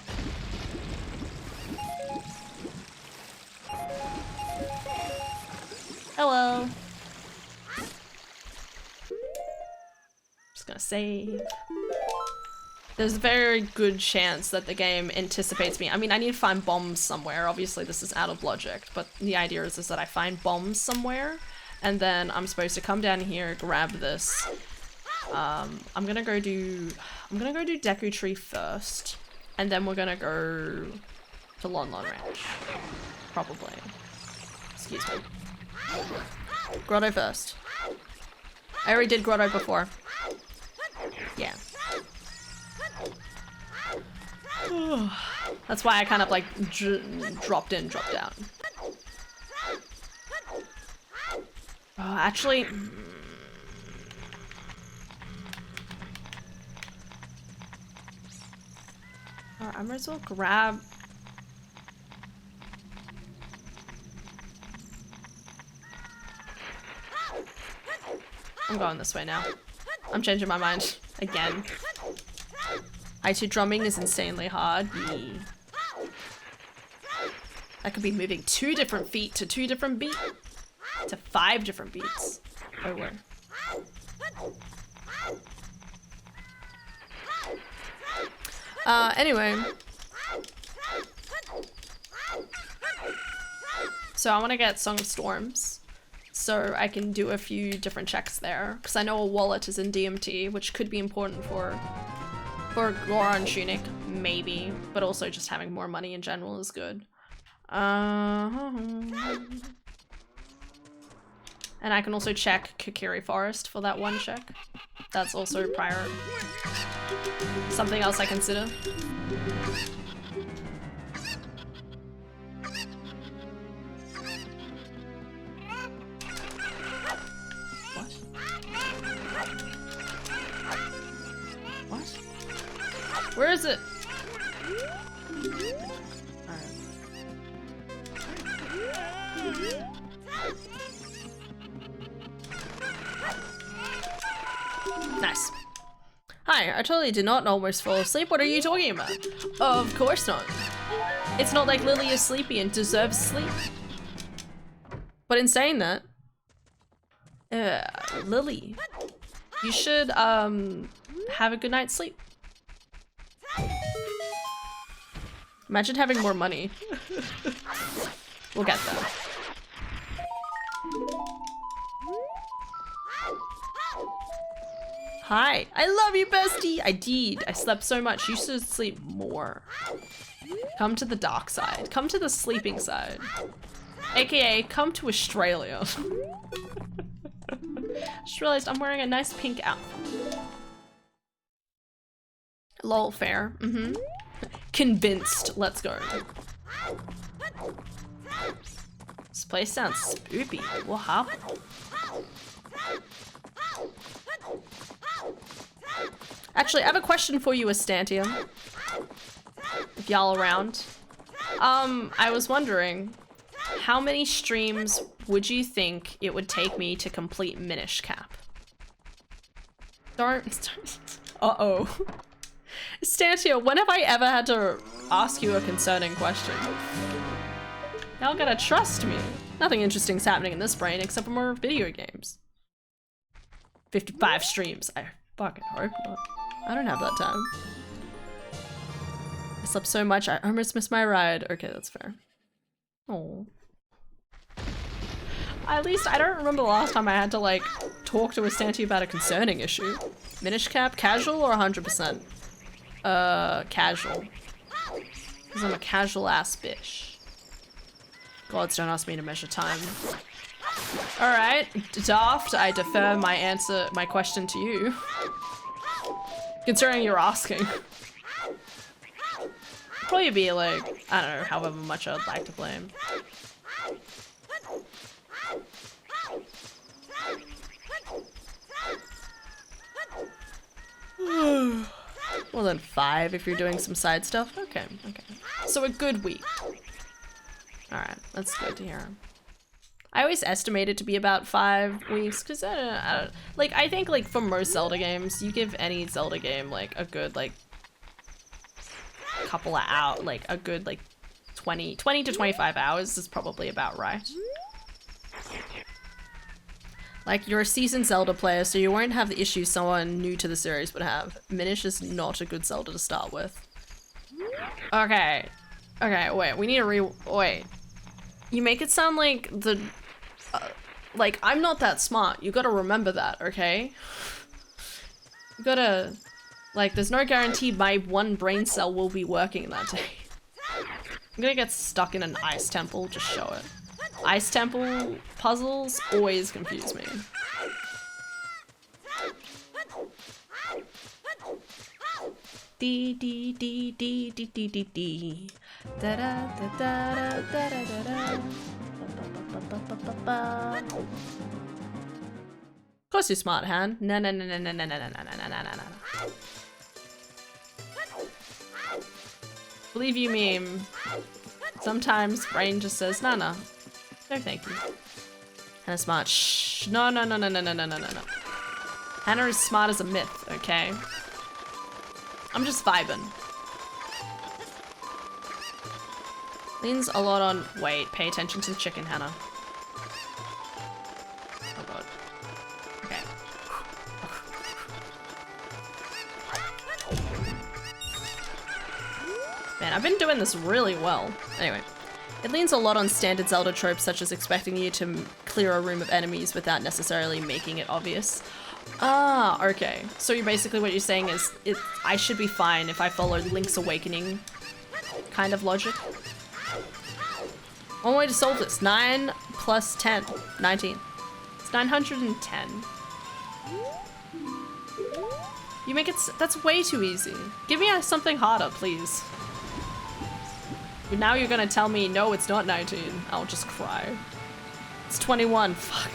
Hello. Just gonna save. There's a very good chance that the game anticipates me. I mean, I need to find bombs somewhere. Obviously, this is out of logic, but the idea is that I find bombs somewhere, and then I'm supposed to come down here, grab this. I'm gonna go do Deku Tree first, and then we're gonna go to Lon Lon Ranch. Probably. Excuse me. Grotto first. I already did Grotto before. Yeah. That's why I kind of like dropped in, dropped out. Oh, actually... I might as well grab... I'm going this way now. I'm changing my mind. Again. I2 drumming is insanely hard. Yeah. I could be moving 2 different feet to 2 different beats. to 5 different beats. Oh, where? Anyway. So I want to get Song of Storms, so I can do a few different checks there, because I know a wallet is in DMT, which could be important for Goron Tunic, maybe, but also just having more money in general is good. And I can also check Kokiri Forest for that one check. That's also prior. Something else I consider. What? Where is it? Nice. Hi, I totally did not almost fall asleep. What are you talking about? Of course not. It's not like Lily is sleepy and deserves sleep. But in saying that, Lily, you should have a good night's sleep. Imagine having more money. We'll get there. Hi, I love you, bestie. I did. I slept so much. You should sleep more. Come to the dark side. Come to the sleeping side. AKA, come to Australia. Just realized I'm wearing a nice pink outfit. Lol, fair. Convinced. Let's go. This place sounds spoopy. What happened? Actually, I have a question for you, Astantium. If y'all around. I was wondering, how many streams would you think it would take me to complete Minish Cap? Don't. Uh-oh. Stantia, when have I ever had to ask you a concerning question? Y'all gotta trust me. Nothing interesting's happening in this brain except for more video games. 55 streams. I fucking hope not. I don't have that time. I slept so much, I almost missed my ride. Okay, that's fair. Oh. At least I don't remember the last time I had to like talk to Astanti about a concerning issue. Minish Cap, casual or 100%? Casual. Because I'm a casual ass bitch. Gods, don't ask me to measure time. Alright, Daft, I defer my question to you. Considering you're asking. Probably be like, I don't know, however much I'd like to play him. More than 5 if you're doing some side stuff. Okay, okay. So a good week. Alright, that's good to hear. I always estimate it to be about 5 weeks, because I think like for most Zelda games, you give any Zelda game like a good like couple of hours, like a good like 20 to 25 hours is probably about right. Like, you're a seasoned Zelda player, so you won't have the issues someone new to the series would have. Minish is not a good Zelda to start with. Okay. Okay, wait, we need to wait. You make it sound like the... like, I'm not that smart. You gotta remember that, okay? You gotta... like, there's no guarantee my one brain cell will be working that day. I'm gonna get stuck in an ice temple, just show it. Ice temple puzzles always confuse me. Dee dee dee dee dee dee dee dee. Da da da da da da da da. Of course you're smart, Han. No no no no no no no no no no no no. Believe you meme. Sometimes brain just says nah nah. No thank you. Hannah's smart. Shh. No no no no no no no no no. Hannah is smart as a myth, okay? I'm just vibing. Leans a lot on wait, pay attention to the chicken, Hannah. I've been doing this really well. Anyway. It leans a lot on standard Zelda tropes such as expecting you to clear a room of enemies without necessarily making it obvious. Ah, okay. So you're basically what you're saying is I should be fine if I follow Link's Awakening kind of logic. One way to solve this. 9 plus 10. 19. It's 910. You make it... That's way too easy. Give me something harder, please. But now you're gonna tell me, no, it's not 19. I'll just cry. It's 21. Fuck.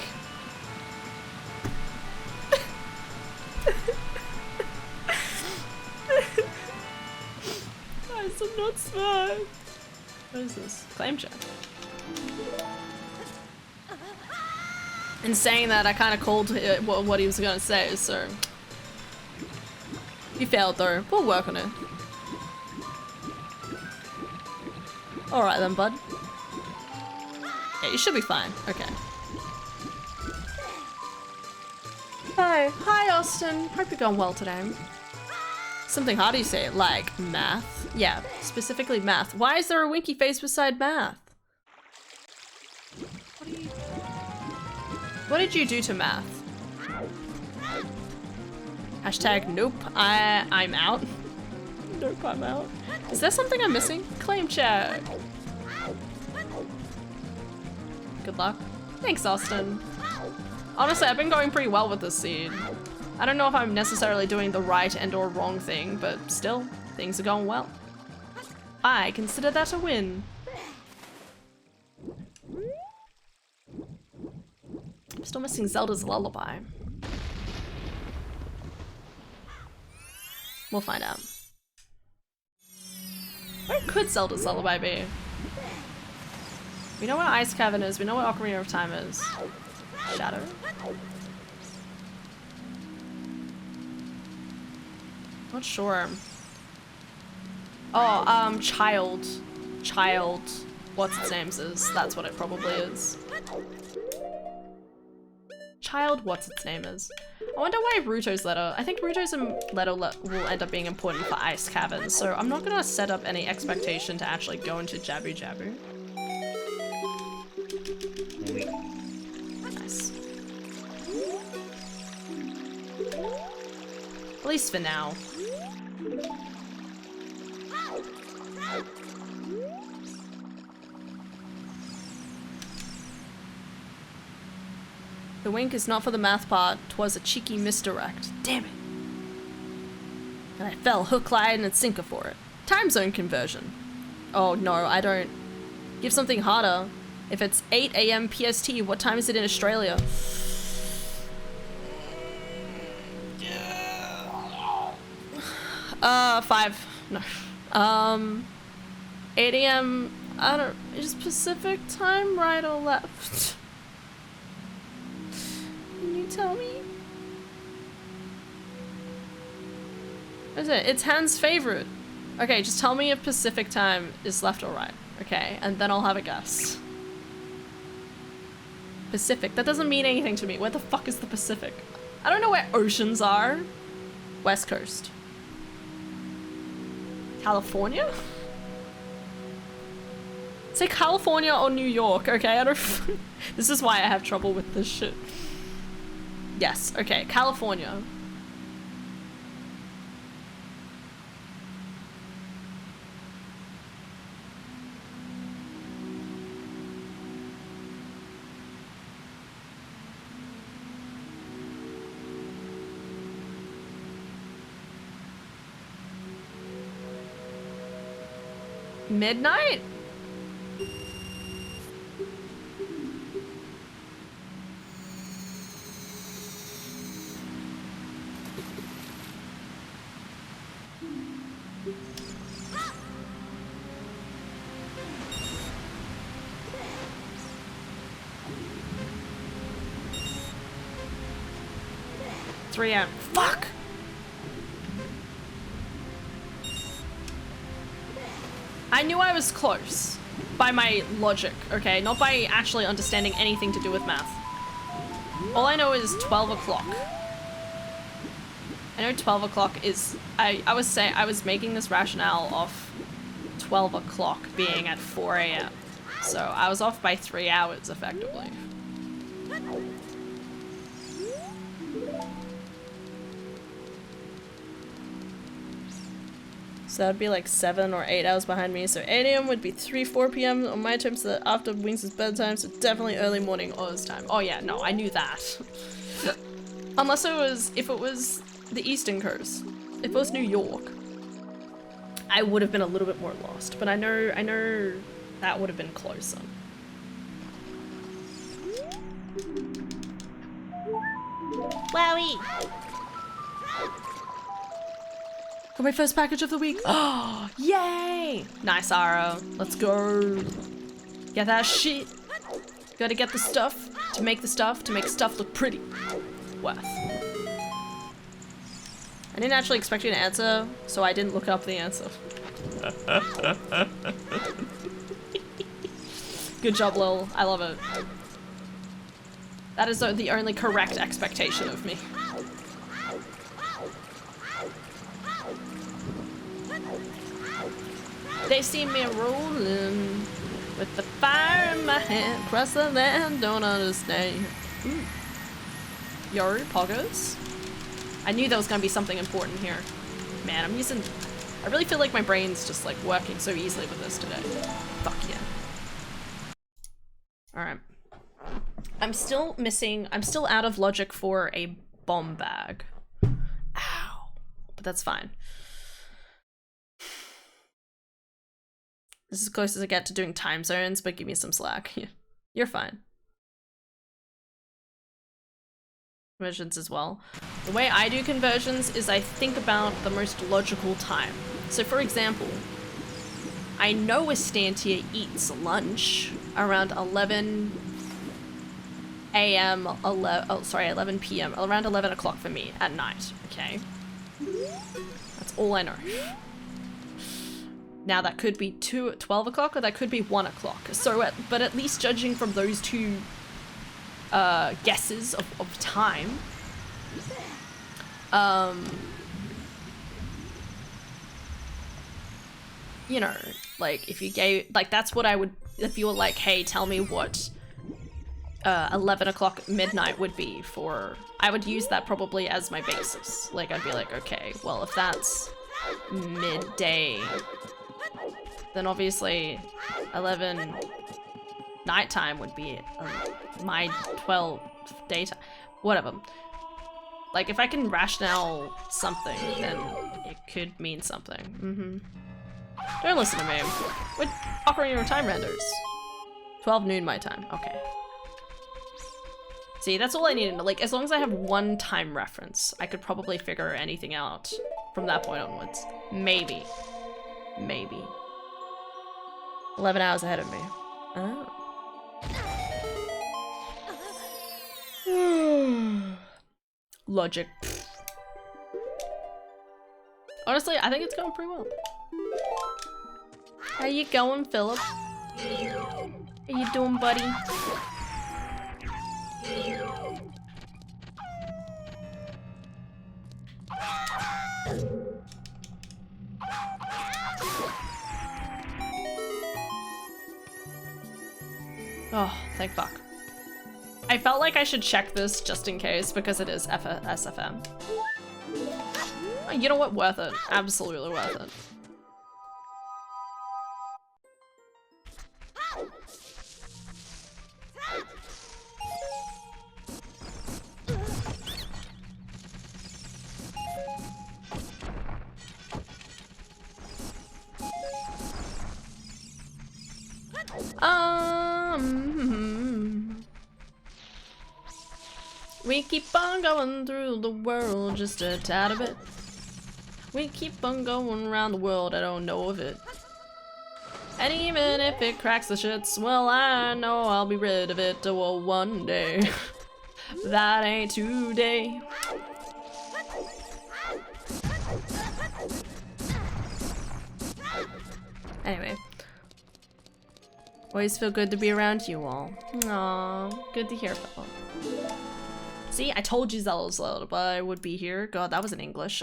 Guys, I'm not smart. What is this? Claim check. In saying that, I kind of called what he was gonna say, so... You failed though. We'll work on it. Alright then, bud. Yeah, you should be fine. Okay. Hi. Hi, Austin. Hope you're going well today. Something hard you say, like math? Yeah, specifically math. Why is there a winky face beside math? What did you do to math? Hashtag nope, I'm out. Nope, I'm out. Is there something I'm missing? Claim check. Good luck. Thanks, Austin. Honestly, I've been going pretty well with this seed. I don't know if I'm necessarily doing the right and or wrong thing, but still, things are going well. I consider that a win. I'm still missing Zelda's lullaby. We'll find out. Where could Zelda's lullaby be? We know what Ice Cavern is, we know what Ocarina of Time is. Shadow? Not sure. Oh, Child. Child. What's its name is? That's what it probably is. Child, what's its name is. I wonder why Ruto's letter. I think Ruto's letter will end up being important for Ice Cavern, so I'm not gonna set up any expectation to actually go into Jabu Jabu. Nice. At least for now. The wink is not for the math part, 'twas a cheeky misdirect. Damn it. And I fell hook, line, and sinker for it. Time zone conversion. Oh no, I don't. Give something harder. If it's 8 AM PST, what time is it in Australia? 5. No. 8 AM, I don't, is Pacific time right or left? Can you tell me? What is it? It's Han's favorite. Okay, just tell me if Pacific time is left or right. Okay, and then I'll have a guess. Pacific, that doesn't mean anything to me. Where the fuck is the Pacific? I don't know where oceans are. West Coast. California? Say California or New York, okay? I don't. This is why I have trouble with this shit. Yes, okay, California. Midnight? Fuck! I knew I was close by my logic, okay? Not by actually understanding anything to do with math. All I know is 12 o'clock. I know 12 o'clock is... I was making this rationale off 12 o'clock being at 4 a.m. So I was off by 3 hours effectively. So that would be like 7 or 8 hours behind me. So 8 a.m. would be 4 p.m. on my time, so after Wings' bedtime, so definitely early morning Oz time. Oh yeah, no, I knew that. Unless it was, if it was the Eastern Coast. If it was New York, I would have been a little bit more lost, but I know that would have been closer. Wowie! Got my first package of the week. Oh, yay! Nice, Aro. Let's go. Get that shit. Gotta get the stuff to make stuff look pretty. Worth. I didn't actually expect you to answer, so I didn't look up the answer. Good job, Lil. I love it. That is the only correct expectation of me. They see me rolling with the fire in my hand, across the land, don't understand. Ooh. Yo, poggers. I knew there was gonna be something important here. Man, I really feel like my brain's just like working so easily with this today. Fuck yeah. Alright. I'm still out of logic for a bomb bag. Ow. But that's fine. This is as close as I get to doing time zones, but give me some slack. You're fine. Conversions as well. The way I do conversions is I think about the most logical time. So for example, I know Estantia eats lunch around 11 a.m. 11 p.m. around 11 o'clock for me at night, okay? That's all I know. Now that could be 12 o'clock or that could be 1 o'clock. So, but at least judging from those two guesses of time, you know, like if you gave, like that's what I would, if you were like, hey, tell me what 11 o'clock midnight would be for, I would use that probably as my basis. Like I'd be like, okay, well if that's midday, then obviously 11 nighttime would be my 12 daytime, whatever. Like if I can rationale something, then it could mean something. Don't listen to me. What Ocarina of Time renders? 12 noon my time, okay. See, that's all I need to know. Like, as long as I have one time reference, I could probably figure anything out from that point onwards. Maybe. Maybe. 11 hours ahead of me. Oh. Logic. Honestly, I think it's going pretty well. How you going, Philip? How you doing, buddy? Oh, thank fuck. I felt like I should check this just in case because it is SFM. You know what? Worth it. Absolutely worth it. We keep on going through the world just a tad of it. We keep on going around the world, I don't know of it. And even if it cracks the shits, well I know I'll be rid of it one day. That ain't today. Anyway. Always feel good to be around you all. Aww, good to hear, Philip. See, I told you Zelda would be here. God, that was in English.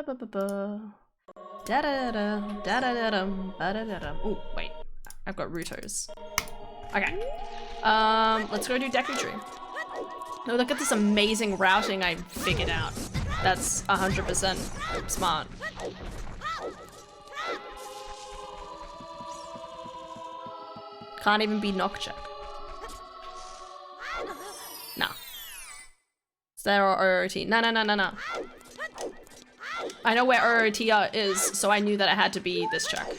Oh, wait. I've got Rutos. Okay. Let's go do Deku Tree. Oh, look at this amazing routing I figured out. That's 100% smart. Can't even be knock check. Nah. Zero OOT. No. I know where OOT is, so I knew that it had to be this check.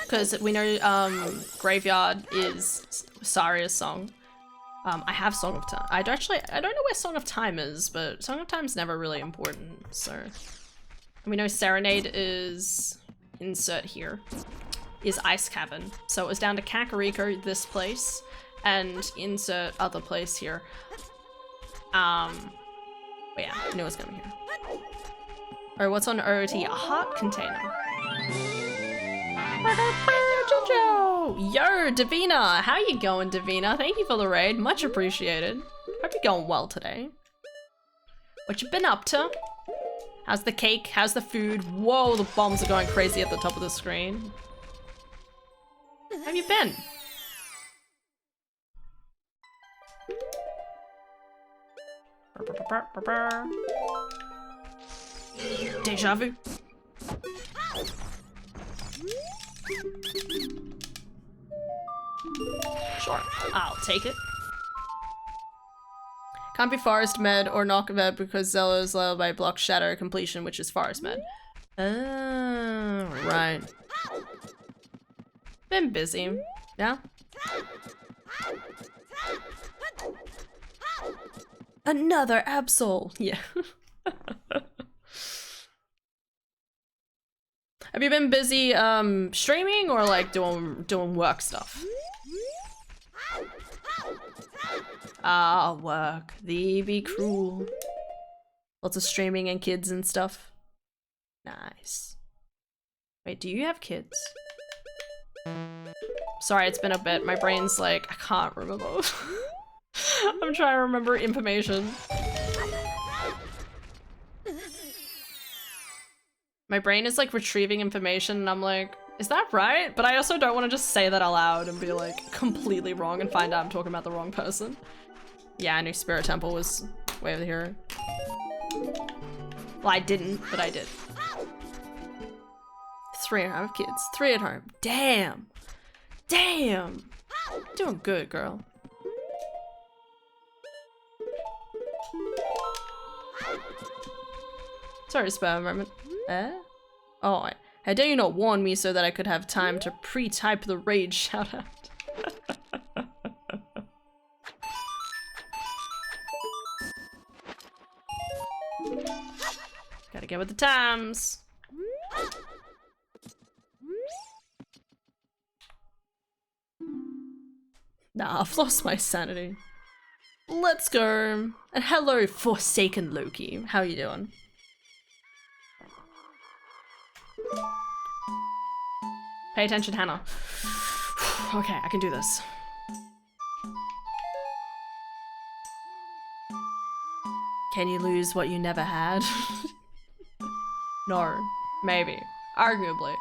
Because we know Graveyard is Saria's song. I have Song of Time. I don't know where Song of Time is, but Song of Time's never really important, so. And we know Serenade is insert here. Is Ice Cavern. So it was down to Kakariko, this place, and insert other place here. But yeah, I knew it was gonna be here. Oh, what's on OOT? A heart container. Yo, Davina! How you going, Davina? Thank you for the raid. Much appreciated. Hope you're going well today. What you been up to? How's the cake? How's the food? Whoa, the bombs are going crazy at the top of the screen. How have you been? Deja vu. Sure, I'll take it. Can't be Forest Med or Knock Med because Zella's Lullaby blocks Shadow completion, which is Forest Med. Oh, right. Been busy. Yeah? Another Absol! Yeah. Have you been busy streaming or like doing work stuff? Ah, work. Thee be cruel. Lots of streaming and kids and stuff. Nice. Wait, do you have kids? Sorry, it's been a bit. My brain's like, I can't remember. I'm trying to remember information. My brain is like retrieving information and I'm like, is that right? But I also don't want to just say that out loud and be like completely wrong and find out I'm talking about the wrong person. Yeah, I knew Spirit Temple was Way of the Hero. Well, I didn't, but I did. 3 at home kids. 3 at home. Damn. Damn. Doing good, girl. Sorry to spare a moment. Oh, how dare you not warn me so that I could have time to pre-type the raid shoutout. Gotta get with the times. Nah, I've lost my sanity. Let's go. And hello, Forsaken Loki. How you doing? Pay attention, Hannah. Okay, I can do this. Can you lose what you never had? No, maybe. Arguably.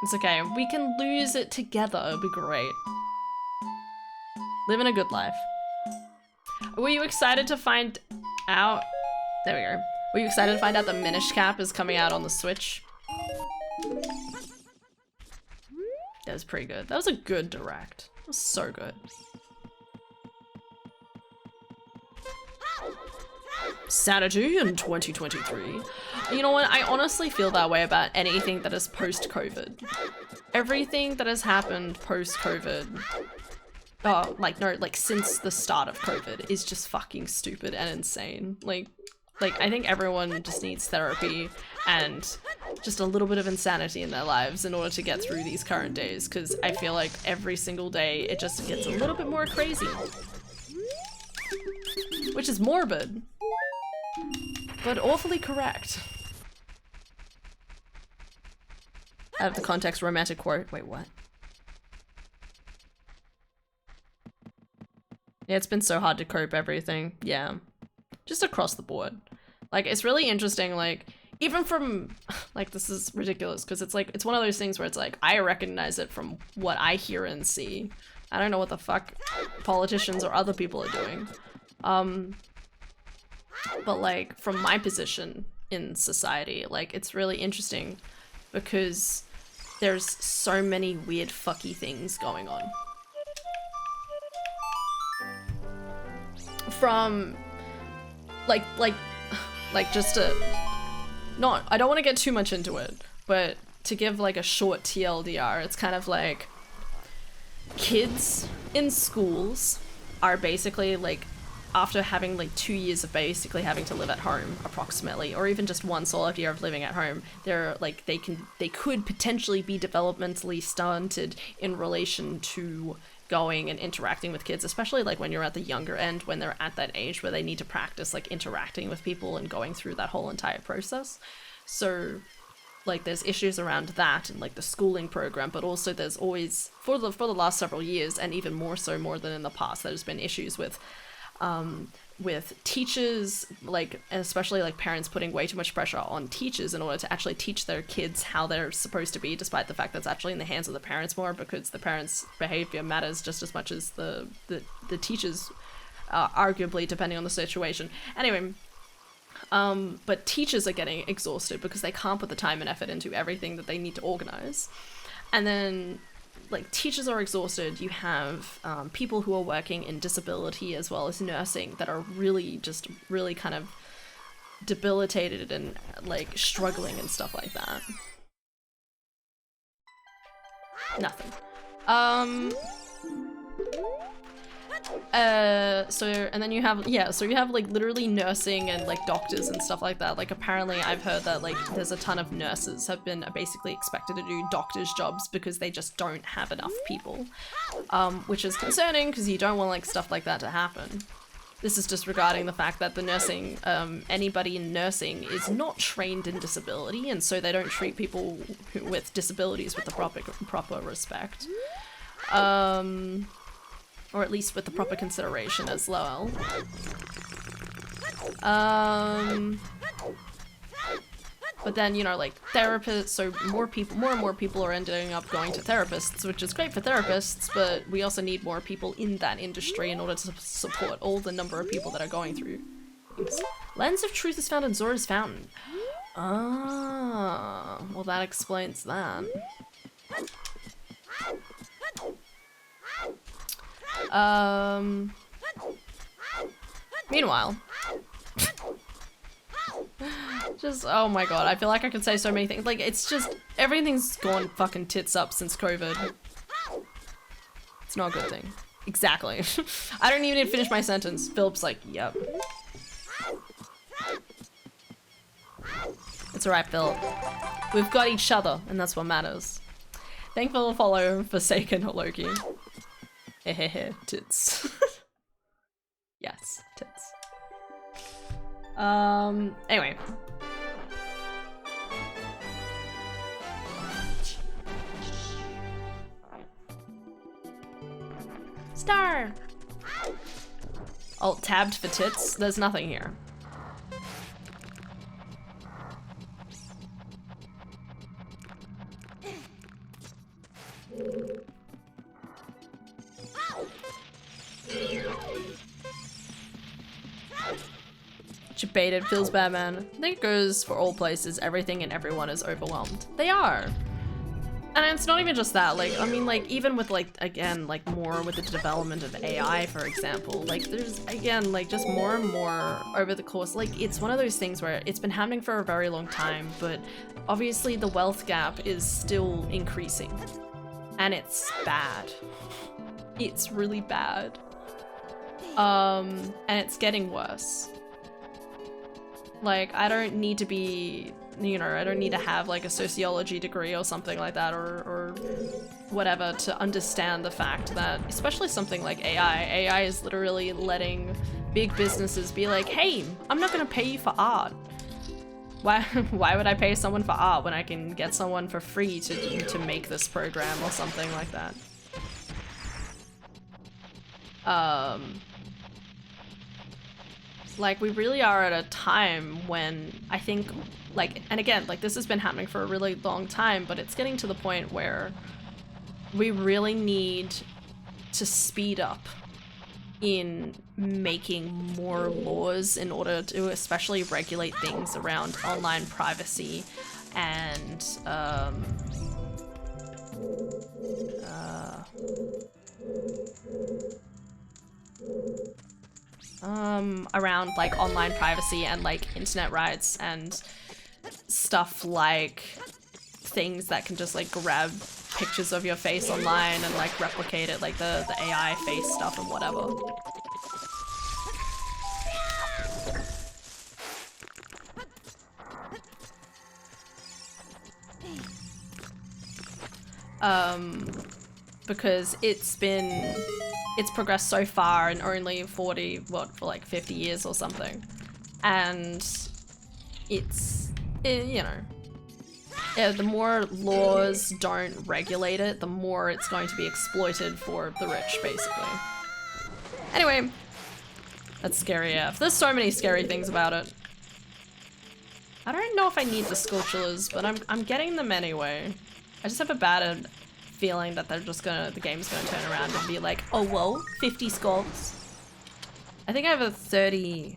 It's okay, we can lose it together, it'll be great. Living a good life. Were you excited to find out? There we go. Were you excited to find out the Minish Cap is coming out on the Switch? That was pretty good. That was a good direct. It was so good. Sanity in 2023. You know what? I honestly feel that way about anything that is post-COVID. Everything that has happened post-COVID, oh, like, no, like, since the start of COVID is just fucking stupid and insane. Like, I think everyone just needs therapy and just a little bit of insanity in their lives in order to get through these current days, because I feel like every single day it just gets a little bit more crazy. Which is morbid, but awfully correct. Out of the context, romantic quote. Wait, what? Yeah, it's been so hard to cope everything. Yeah. Just across the board. Like, it's really interesting, like, even from, like, this is ridiculous, because it's like, it's one of those things where it's like, I recognize it from what I hear and see. I don't know what the fuck politicians or other people are doing. But like, from my position in society, like, it's really interesting because there's so many weird fucky things going on. From like just to not, I don't want to get too much into it, but to give like a short TLDR, it's kind of like kids in schools are basically like, after having like 2 years of basically having to live at home approximately, or even just one solid year of living at home, they're like, they could potentially be developmentally stunted in relation to going and interacting with kids, especially like when you're at the younger end, when they're at that age where they need to practice like interacting with people and going through that whole entire process. So like there's issues around that and like the schooling program, but also there's always, for the last several years, and even more so more than in the past, there's been issues with teachers, like, and especially like parents putting way too much pressure on teachers in order to actually teach their kids how they're supposed to be, despite the fact that's actually in the hands of the parents more, because the parents' behavior matters just as much as the teachers, arguably, depending on the situation. Anyway, but teachers are getting exhausted because they can't put the time and effort into everything that they need to organize. And then like teachers are exhausted, you have people who are working in disability as well as nursing that are really kind of debilitated and like struggling and stuff like that. Nothing. And then you have, yeah, so you have like literally nursing and like doctors and stuff like that. Like apparently I've heard that like there's a ton of nurses have been basically expected to do doctors' jobs because they just don't have enough people, which is concerning because you don't want like stuff like that to happen. This is just regarding the fact that the nursing, anybody in nursing is not trained in disability, and so they don't treat people with disabilities with the proper respect. Or at least with the proper consideration as well. But then, you know, like therapists, so more and more people are ending up going to therapists, which is great for therapists, but we also need more people in that industry in order to support all the number of people that are going through things. Lens of Truth is found in Zora's Fountain. Ah, well that explains that. Meanwhile, just, oh my god, I feel like I could say so many things. Like, it's just, everything's gone fucking tits up since COVID. It's not a good thing. Exactly. I don't even need to finish my sentence. Philip's like, yep. It's alright, Philip. We've got each other, and that's what matters. Thankful to follow Forsaken or Loki. Hehehe, tits. Yes, tits. Anyway. Star! Alt tabbed for tits? There's nothing here. Debated, feels bad, man. I think it goes for all places. Everything and everyone is overwhelmed. They are. And it's not even just that, like, I mean, like, even with, like, again, like, more with the development of AI, for example, like, there's, again, like, just more and more over the course, like, it's one of those things where it's been happening for a very long time, but obviously the wealth gap is still increasing. And it's bad. It's really bad. And it's getting worse. Like, I don't need to be, you know, I don't need to have like a sociology degree or something like that, or whatever, to understand the fact that, especially something like AI is literally letting big businesses be like, hey, I'm not gonna pay you for art. Why would I pay someone for art when I can get someone for free to make this program or something like that? Like, we really are at a time when I think, like, and again, like, this has been happening for a really long time, but it's getting to the point where we really need to speed up in making more laws in order to especially regulate things around online privacy and, around like online privacy and like internet rights and stuff like things that can just like grab pictures of your face online and like replicate it, like the AI face stuff and whatever. Because it's progressed so far in only 40, what, for like 50 years or something. And you know, yeah, the more laws don't regulate it, the more it's going to be exploited for the rich, basically. Anyway, that's scary AF. There's so many scary things about it. I don't know if I need the sculptures, but I'm getting them anyway. I just have a bad feeling that the game's gonna turn around and be like, oh well, 50 sculpts. I think I have a 30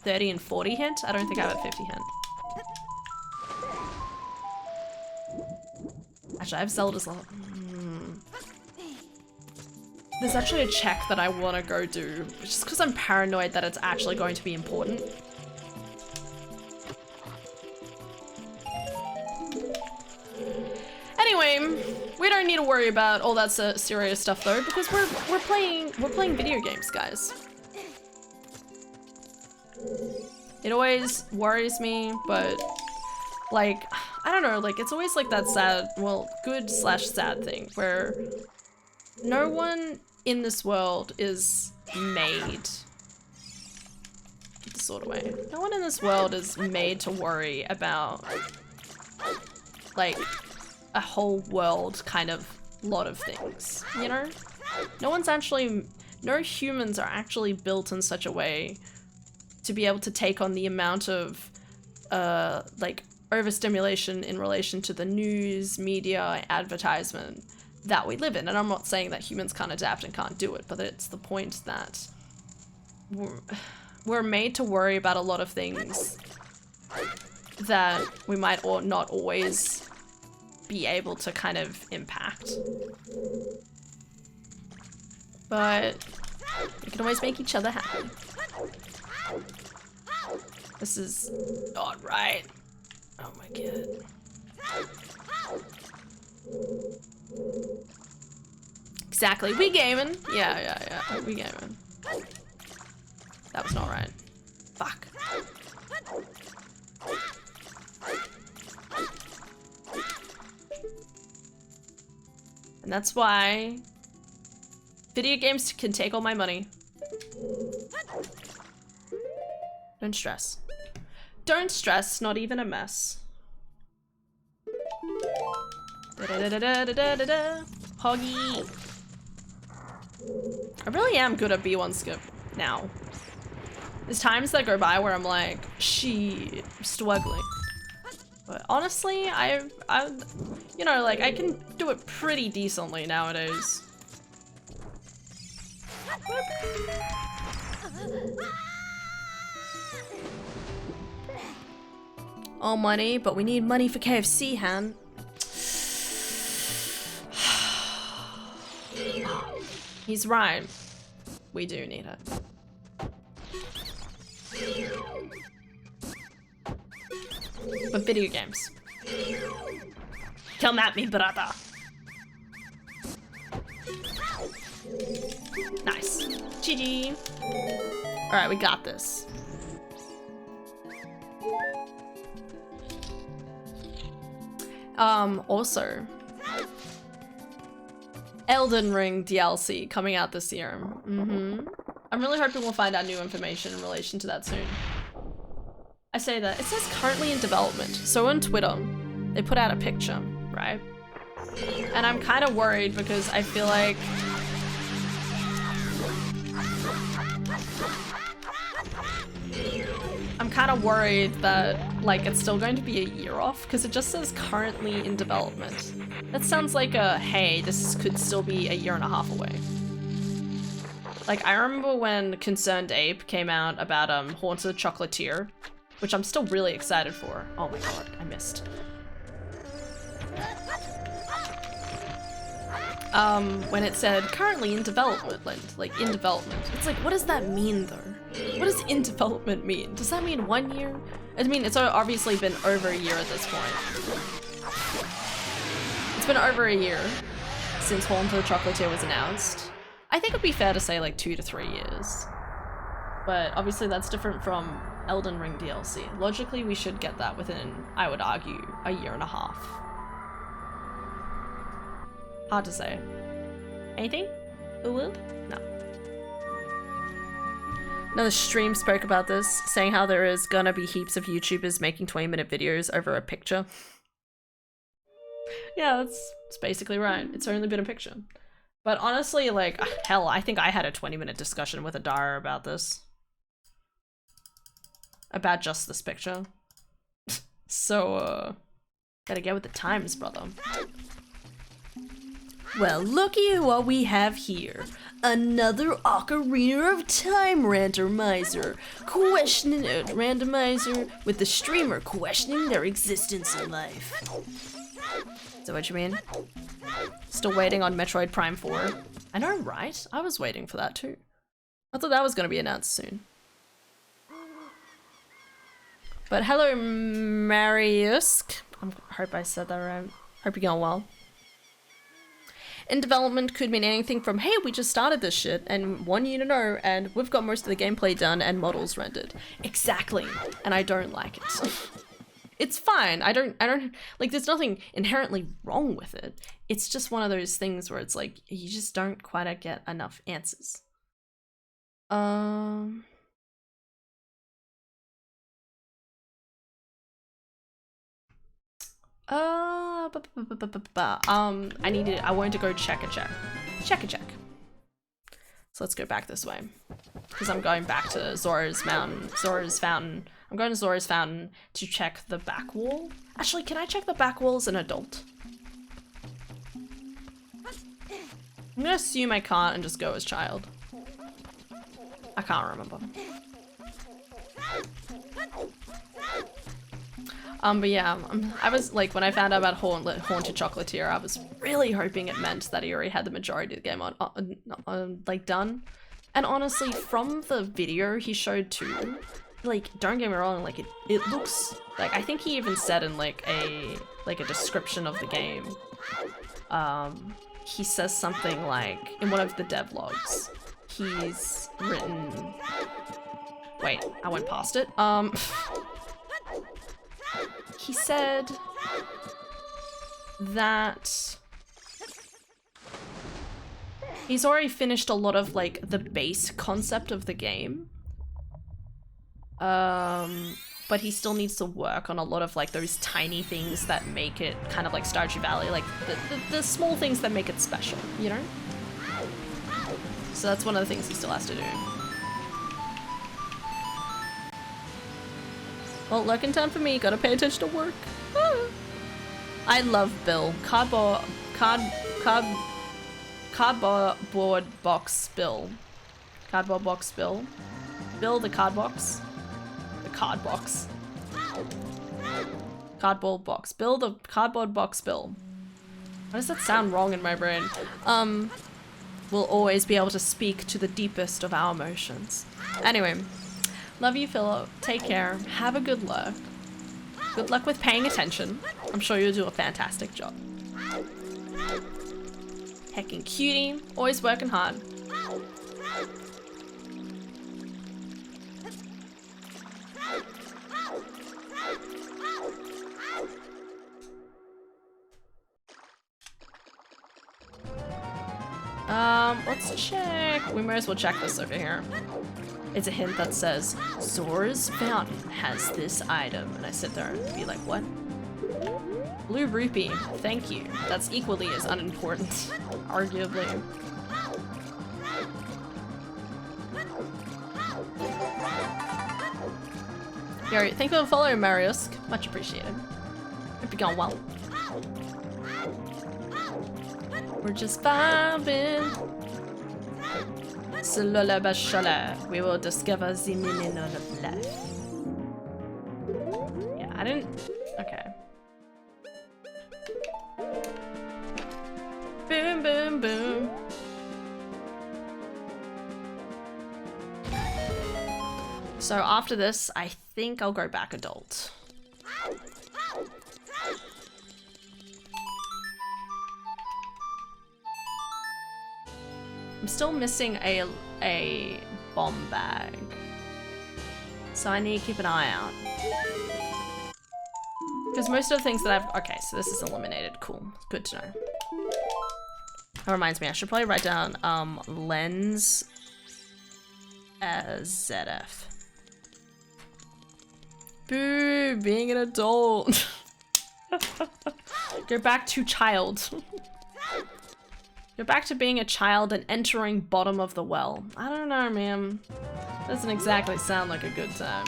and 40 hint. I don't think I have a 50 hint. Actually, I have Zelda's level. There's actually a check that I want to go do, just because I'm paranoid that it's actually going to be important. Anyway, we don't need to worry about all that serious stuff though, because we're playing video games, guys. It always worries me, but like, I don't know, like it's always like that sad, well, good/sad thing where no one in this world is made the sort of way. No one in this world is made to worry about like a whole world kind of lot of things, you know? No humans are actually built in such a way to be able to take on the amount of like overstimulation in relation to the news, media, advertisement that we live in. And I'm not saying that humans can't adapt and can't do it, but it's the point that we're made to worry about a lot of things that we might or not always be able to kind of impact. But we can always make each other happy. This is not right. Oh my god. Exactly, we gaming. Yeah, we gaming. That was not right. Fuck. And that's why video games can take all my money. Don't stress. Don't stress, not even a mess. Hoggy. I really am good at B1 skip now. There's times that go by where I'm like, shit, I'm struggling. But honestly, you know, like I can do it pretty decently nowadays. All money, but we need money for KFC, Han. He's right. We do need it. But video games. Come at me, brother. Nice. GG. Alright, we got this. Also, Elden Ring DLC coming out this year. I'm really hoping we'll find out new information in relation to that soon. I say that, it says currently in development. So on Twitter, they put out a picture, right? And I'm kind of worried because I feel like kind of worried that, like, it's still going to be a year off, because it just says currently in development. That sounds like a, hey, this could still be a year and a half away. Like, I remember when Concerned Ape came out about, Haunted Chocolatier, which I'm still really excited for. Oh my god, I missed. When it said currently in development, like in development. It's like, what does that mean though? What does in development mean? Does that mean 1 year? I mean, it's obviously been over a year at this point. It's been over a year since Haunted Chocolatier was announced. I think it'd be fair to say like 2 to 3 years. But obviously that's different from Elden Ring DLC. Logically, we should get that within, I would argue, a year and a half. Hard to say. Anything? Ooh, no. Another stream spoke about this, saying how there is gonna be heaps of YouTubers making 20-minute videos over a picture. Yeah, that's basically right. It's only been a picture. But honestly, like, hell, I think I had a 20-minute discussion with Adara about this. About just this picture. So, gotta get with the times, brother. Well, looky at what we have here. Another Ocarina of Time randomizer. Randomizer with the streamer questioning their existence in life. Is that what you mean? Still waiting on Metroid Prime 4. I know, right? I was waiting for that too. I thought that was gonna be announced soon. But hello, Mariusk. I hope I said that right. Hope you're going well. In development could mean anything from, hey, we just started this shit and want you to know, and we've got most of the gameplay done and models rendered. Exactly. And I don't like it. It's fine. I don't, like, there's nothing inherently wrong with it. It's just one of those things where it's like, you just don't quite get enough answers. I wanted to go check a check. So let's go back this way. Because I'm going back to Zora's Fountain. I'm going to Zora's Fountain to check the back wall. Actually, can I check the back wall as an adult? I'm gonna assume I can't and just go as child. I can't remember. But yeah, I was like, when I found out about Haunted Chocolatier, I was really hoping it meant that he already had the majority of the game on like done. And honestly, from the video he showed too, like, don't get me wrong, like it looks like, I think he even said in like a description of the game, he says something like, in one of the devlogs, he's written, wait, I went past it. He said that he's already finished a lot of like the base concept of the game. But he still needs to work on a lot of like those tiny things that make it kind of like Stardew Valley, like the small things that make it special, you know? So that's one of the things he still has to do. Well, lurking time for me, gotta pay attention to work. Ah. I love Bill. Cardboard box Bill. Cardboard box Bill. Bill the card box. The card box. Cardboard box. Bill the cardboard box Bill. Why does that sound wrong in my brain? We'll always be able to speak to the deepest of our emotions. Anyway. Love you, Philip. Take care. Have a good luck. Good luck with paying attention. I'm sure you'll do a fantastic job. Heckin' cutie. Always working hard. Let's check. We might as well check this over here. It's a hint that says, Zora's Fountain has this item. And I sit there and be like, what? Blue rupee, thank you. That's equally as unimportant, arguably. Yo, thank you for following, Mariusk. Much appreciated. Hope you're going well. We're just vibing. Slowly but surely, we will discover the meaning of life. Yeah, I didn't. Okay. Boom, boom, boom. So after this, I think I'll go back adult. I'm still missing a bomb bag. So I need to keep an eye out. Because most of the things that I've... Okay, so this is eliminated. Cool. Good to know. That reminds me, I should probably write down lens as ZF. Boo! Being an adult. Go back to child. Go back to being a child and entering bottom of the well. I don't know, man. Doesn't exactly sound like a good time.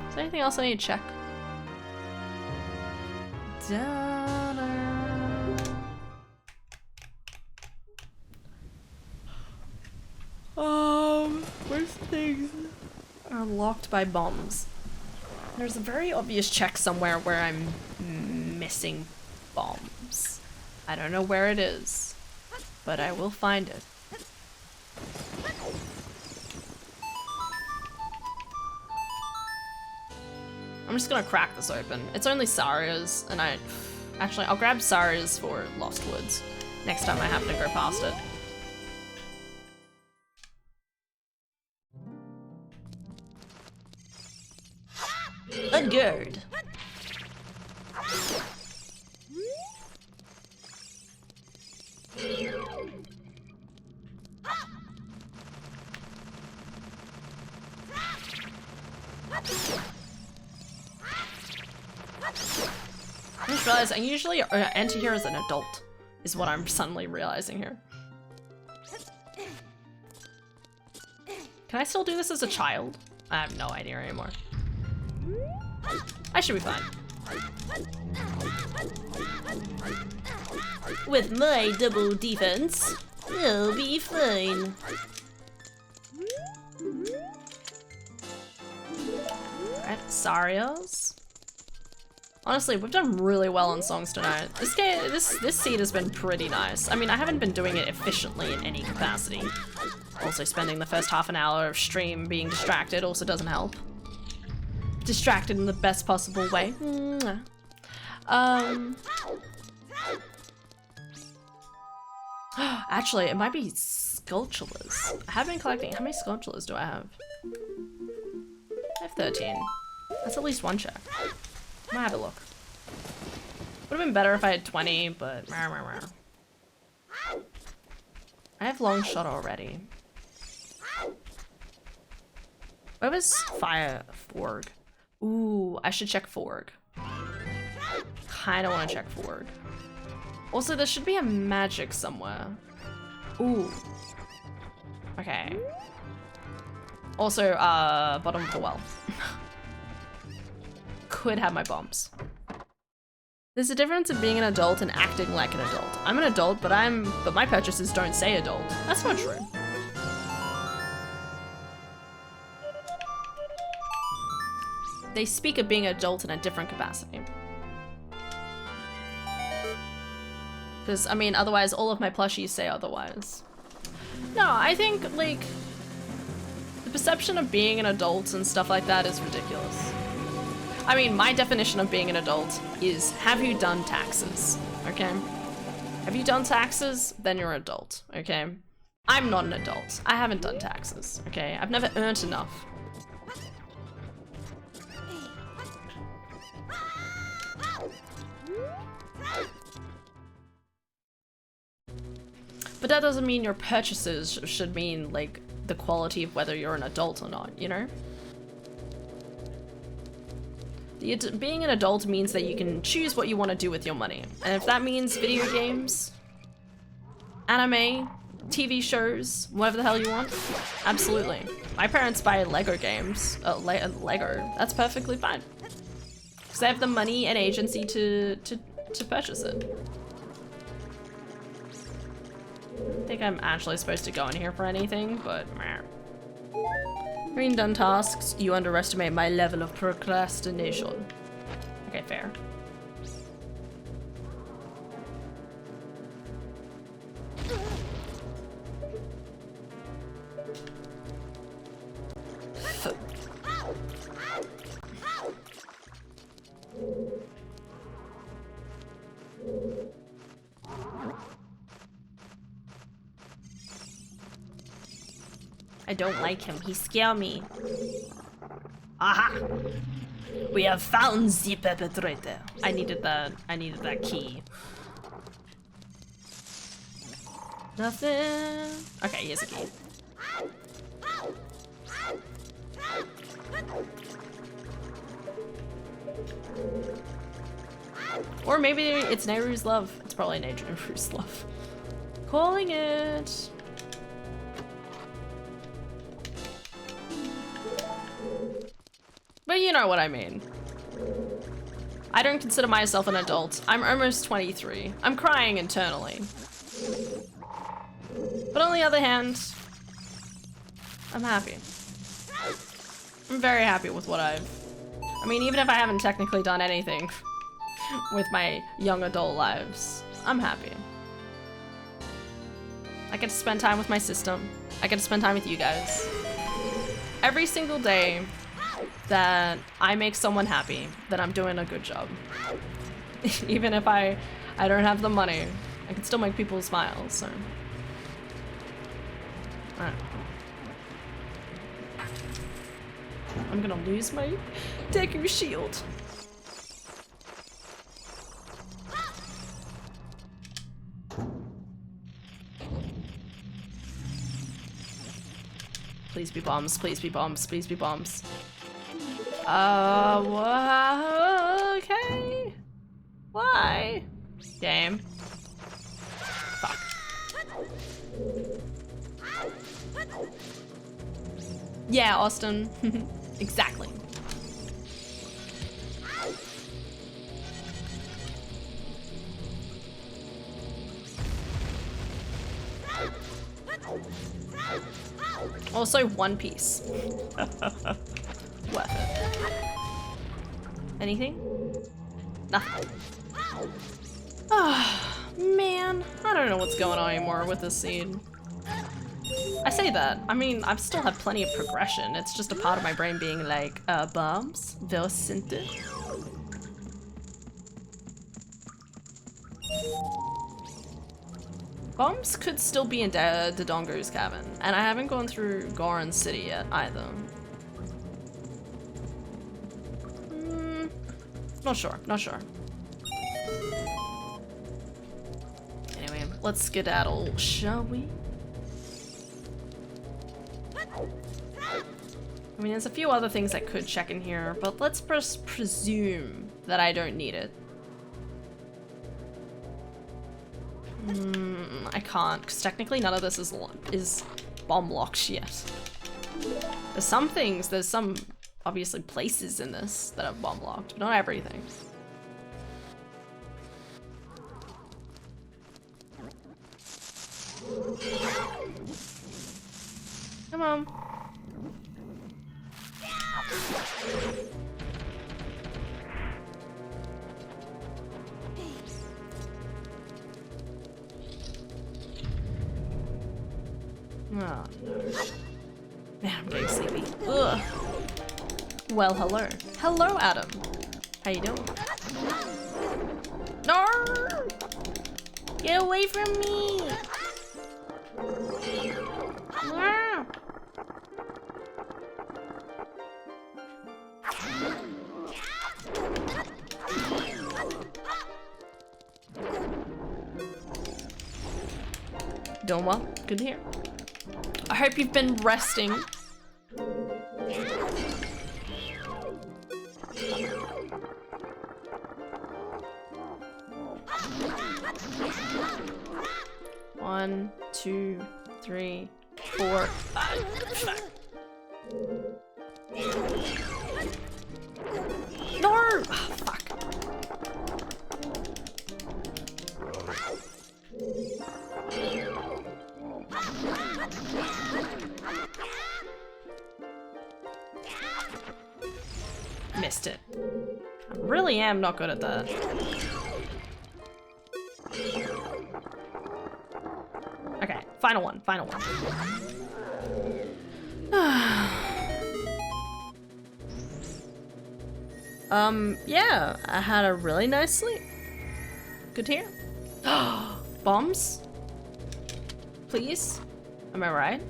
Is there anything else I need to check? Most things are locked by bombs. There's a very obvious check somewhere where I'm missing bombs. I don't know where it is, but I will find it. I'm just gonna crack this open. It's only Saria's, and actually, I'll grab Saria's for Lost Woods next time I happen to go past it. A gourd. I just realized I usually enter here as an adult, is what I'm suddenly realizing here. Can I still do this as a child? I have no idea anymore. I should be fine. With my double defense, I'll be fine. Alright, Sarios. Honestly, we've done really well on songs tonight. This seed has been pretty nice. I mean, I haven't been doing it efficiently in any capacity. Also, spending the first half an hour of stream being distracted also doesn't help. Distracted in the best possible way. Actually, it might be sculptures. I have been collecting. How many sculptures do I have? I have 13. That's at least one check. I might have a look. Would have been better if I had 20, but I have long shot already. What was fire Forg? Ooh, I should check Forg. Kinda wanna check Forg. Also, there should be a magic somewhere. Ooh. Okay. Also, bottom of the well. Could have my bombs. There's a difference in being an adult and acting like an adult. I'm an adult, but my purchases don't say adult. That's not true. They speak of being adult in a different capacity. Because, I mean, otherwise all of my plushies say otherwise. No, I think, like, the perception of being an adult and stuff like that is ridiculous. I mean, my definition of being an adult is, have you done taxes, okay? Have you done taxes? Then you're an adult, okay? I'm not an adult. I haven't done taxes, okay? I've never earned enough. But that doesn't mean your purchases should mean, like, the quality of whether you're an adult or not, you know? Being an adult means that you can choose what you want to do with your money. And if that means video games, anime, TV shows, whatever the hell you want. Absolutely. My parents buy Lego games. Lego. That's perfectly fine. Because they have the money and agency to purchase it. I think I'm actually supposed to go in here for anything, but meh. Having done tasks, you underestimate my level of procrastination. Okay, fair. I don't like him. He scared me. Aha! We have found the perpetrator. I needed that key. Nothing. Okay, here's a key. Or maybe it's Nehru's love. It's probably Nehru's love. Calling it. But you know what I mean. I don't consider myself an adult. I'm almost 23. I'm crying internally. But on the other hand, I'm happy. I'm very happy with what I mean, even if I haven't technically done anything with my young adult lives, I'm happy. I get to spend time with my system. I get to spend time with you guys. Every single day that I make someone happy, then I'm doing a good job. Even if I don't have the money, I can still make people smile, so. Alright. I'm gonna lose my Deku shield. Please be bombs, please be bombs, please be bombs. Okay. Why? Game. Fuck. Yeah, Austin. Exactly. Also, One Piece. Worth it. Anything? Nothing. Ah, man. I don't know what's going on anymore with this scene. I say that. I mean, I've still had plenty of progression. It's just a part of my brain being like, bombs? Very simple. Bombs could still be in Dodongo's cabin, and I haven't gone through Goron City yet either. Not sure, not sure. Anyway, let's skedaddle, shall we? I mean, there's a few other things I could check in here, but let's presume that I don't need it. I can't, because technically none of this is bomb locked yet. There's some things, there's some obviously places in this that are bomb locked, but not everything. Come on. Oh, no. Man, I'm getting sleepy. Ugh. Well, hello. Hello, Adam. How you doing? No! Get away from me! No! Doing well. Good to hear. I hope you've been resting. One, two, 3, 4, 5. No! Oh, fuck. Missed it. I really am not good at that. Okay, final one, final one. Yeah, I had a really nice sleep. Good to hear. Bombs? Please? Am I right?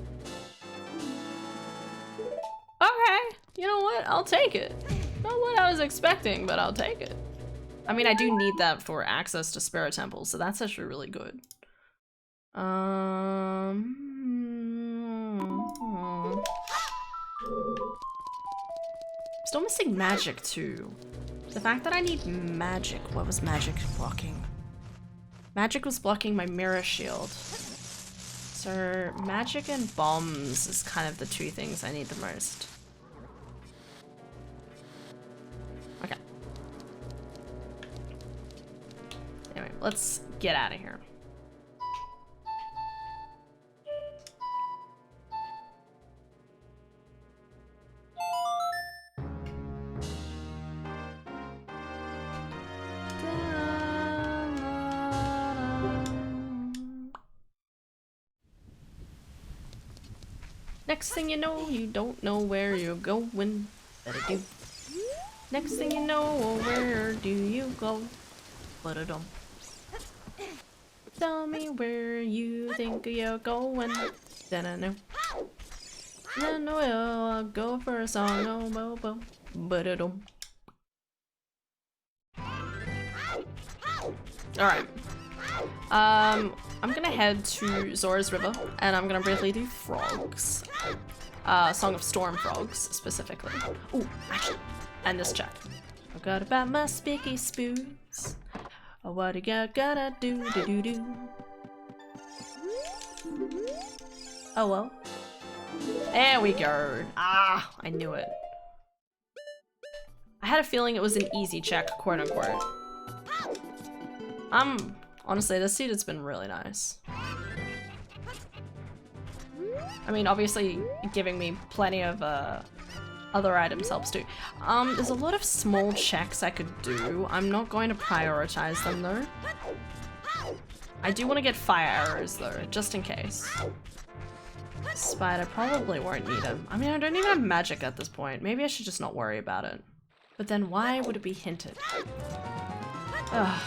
Okay, you know what? I'll take it. Not what I was expecting, but I'll take it. I mean, I do need that for access to Spirit Temple, so that's actually really good. Still missing magic too. The fact that I need magic. What was magic blocking? Magic was blocking my mirror shield. So magic and bombs is kind of the two things I need the most. Okay. Anyway, let's get out of here. Next thing you know, you don't know where you're going. Better do. Next thing you know, where do you go? Ba-da-dum. Tell me where you think you're going. Da-na-no. Then we'll go for a song. Oh, bo-bo. Ba-da-dum. Alright. I'm gonna head to Zora's River, and I'm gonna briefly do frogs. Song of Storm Frogs, specifically. Ooh, actually, and this check. I got about my spiky spoons. Oh, what you gotta do. Oh well. There we go. Ah, I knew it. I had a feeling it was an easy check, quote unquote. Honestly, this seed has been really nice. I mean, obviously, giving me plenty of other items helps too. There's a lot of small checks I could do. I'm not going to prioritize them though. I do want to get fire arrows though, just in case. Spider probably won't need them. I mean, I don't even have magic at this point. Maybe I should just not worry about it. But then why would it be hinted? Ugh.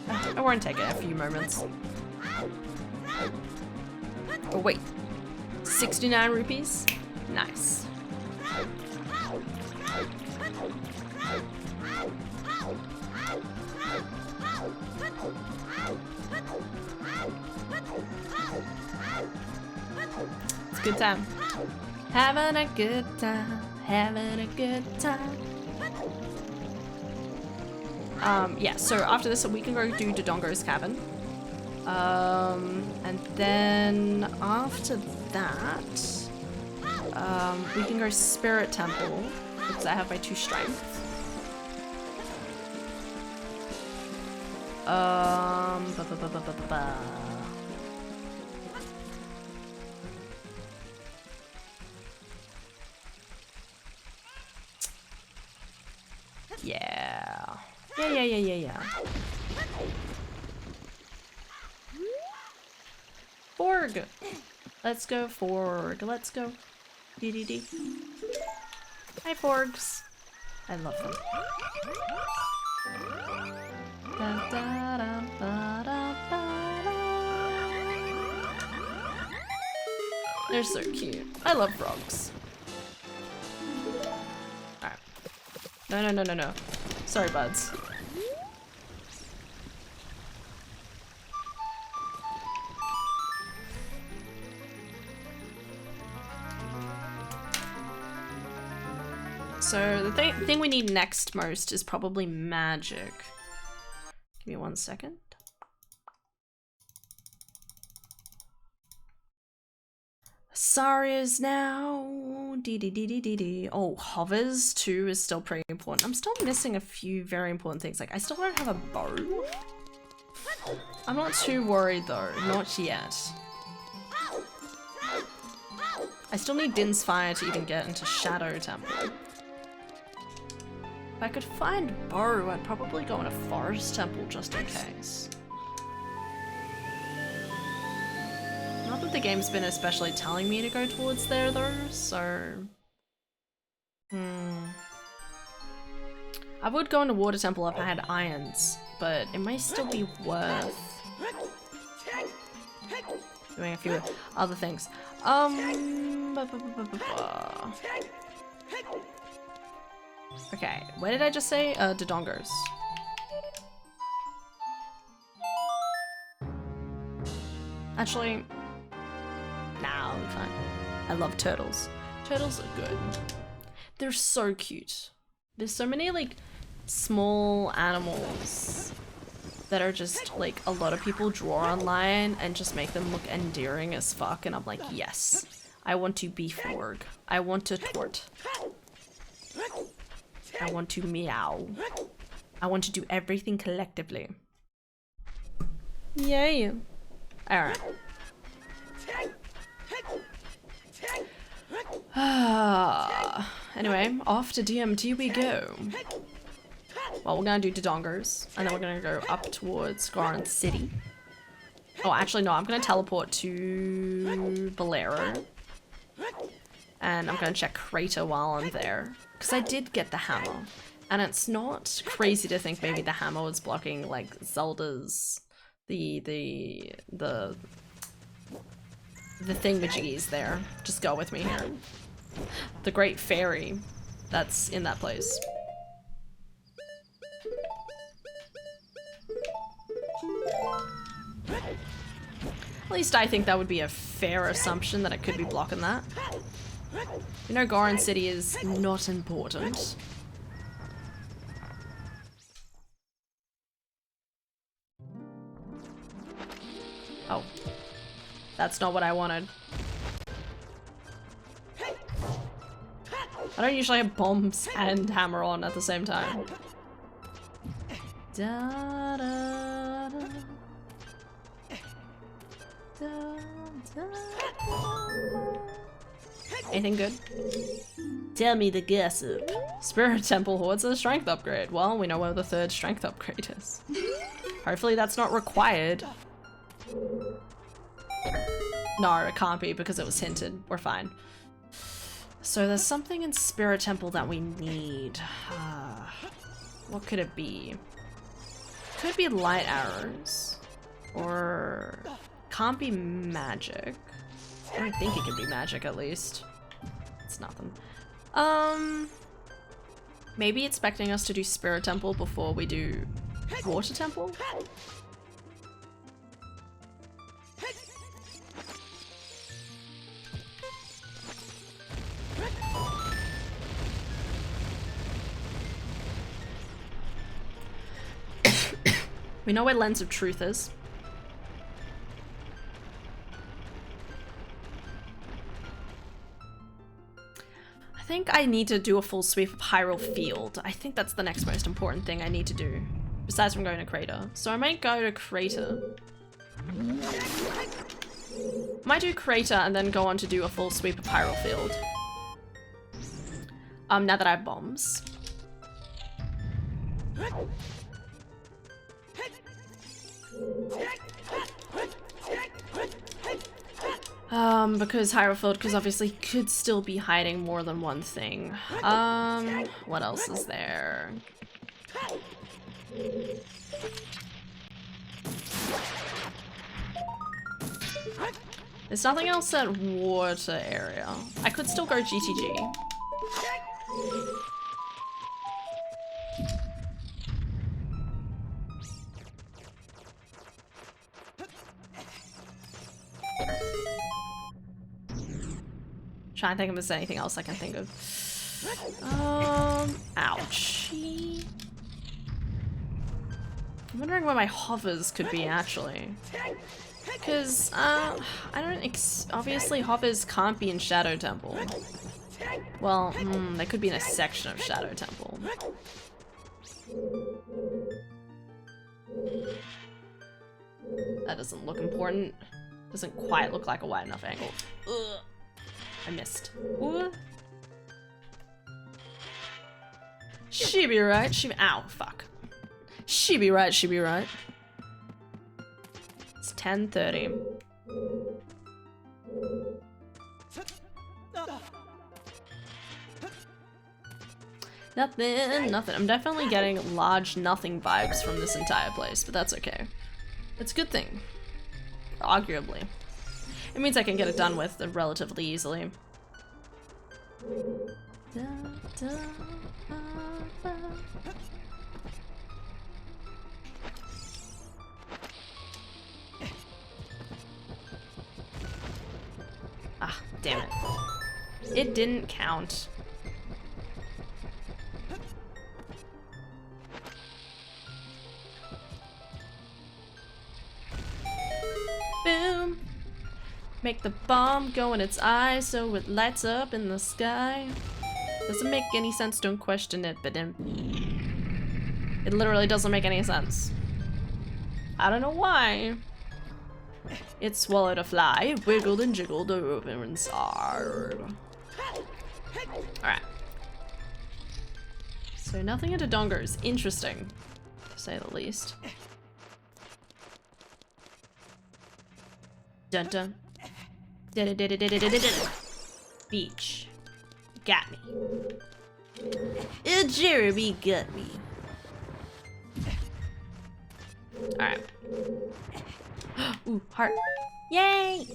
I won't take it a few moments. Oh wait, 69 rupees? Nice. It's a good time. Having a good time, having a good time. Yeah, so after this we can go do Dodongo's Cavern. And then after that, we can go Spirit Temple, because I have my 2 strength. Yeah. Yeah. Forg! Let's go Forg. Let's go. DDD. Hi, Forgs. I love them. Da, da, da, ba, da, ba, da. They're so cute. I love frogs. Alright. No. Sorry, buds. So the thing we need next most is probably magic. Give me 1 second. Saria's now. Dee. Oh, hovers too is still pretty important. I'm still missing a few very important things. Like, I still don't have a bow. I'm not too worried though, not yet. I still need Din's Fire to even get into Shadow Temple. If I could find bow, I'd probably go in a Forest Temple just in case. Not that the game's been especially telling me to go towards there though, so... I would go into Water Temple if I had irons, but it may still be worth doing a few other things. Okay, where did I just say? Dodongos. Actually, nah, I'll be fine. I love turtles. Turtles are good. They're so cute. There's so many like small animals that are just like a lot of people draw online and just make them look endearing as fuck, and I'm like, yes, I want to beef org. I want to tort. I want to meow. I want to do everything collectively. Yay. Alright. Anyway, off to DMT we go. Well, we're gonna do Dodongos, and then we're gonna go up towards Goron City. Oh, actually no, I'm gonna teleport to Bolero. And I'm gonna check Crater while I'm there. Because I did get the hammer. And it's not crazy to think maybe the hammer was blocking, like, Zelda's... the thingamajiggies there. Just go with me here. The Great Fairy that's in that place. At least I think that would be a fair assumption that it could be blocking that. You know, Goron City is not important. Oh. That's not what I wanted. I don't usually have bombs and hammer on at the same time. Da, da, da. Da, da, da. Anything good? Tell me the gossip. Spirit Temple Hordes a strength upgrade. Well, we know where the third strength upgrade is. Hopefully that's not required. No, it can't be because it was hinted. We're fine. So there's something in Spirit Temple that we need. What could it be? Could be light arrows. Or... can't be magic. I don't think it can be magic at least. It's nothing. Maybe expecting us to do Spirit Temple before we do Water Temple? We know where Lens of Truth is. I think I need to do a full sweep of Hyrule Field. I think that's the next most important thing I need to do. Besides from going to Crater. So I might go to Crater. Might do Crater and then go on to do a full sweep of Hyrule Field. Now that I have bombs. Because Hyrule Field, because obviously could still be hiding more than one thing. What else is there? There's nothing else at water area. I could still go GTG. Trying to think if there's anything else I can think of. Ouchie. I'm wondering where my hovers could be actually. Because, I don't obviously hoppers can't be in Shadow Temple. Well, they could be in a section of Shadow Temple. That doesn't look important. Doesn't quite look like a wide enough angle. Ugh. I missed. Ooh. She be right, ow, fuck. She be right, she be right. It's 10:30. Nothing. I'm definitely getting large nothing vibes from this entire place, but that's okay. It's a good thing. Arguably. It means I can get it done with relatively easily. Ah, damn it. It didn't count. Boom! Make the bomb go in its eye so it lights up in the sky. Doesn't make any sense, don't question it, but it literally doesn't make any sense. I don't know why. It swallowed a fly, it wiggled and jiggled over inside. Alright. So nothing into dongers. Interesting, to say the least. Dun dun. Beach. Got me. Jeremy got me. Alright. Ooh, heart. Yay!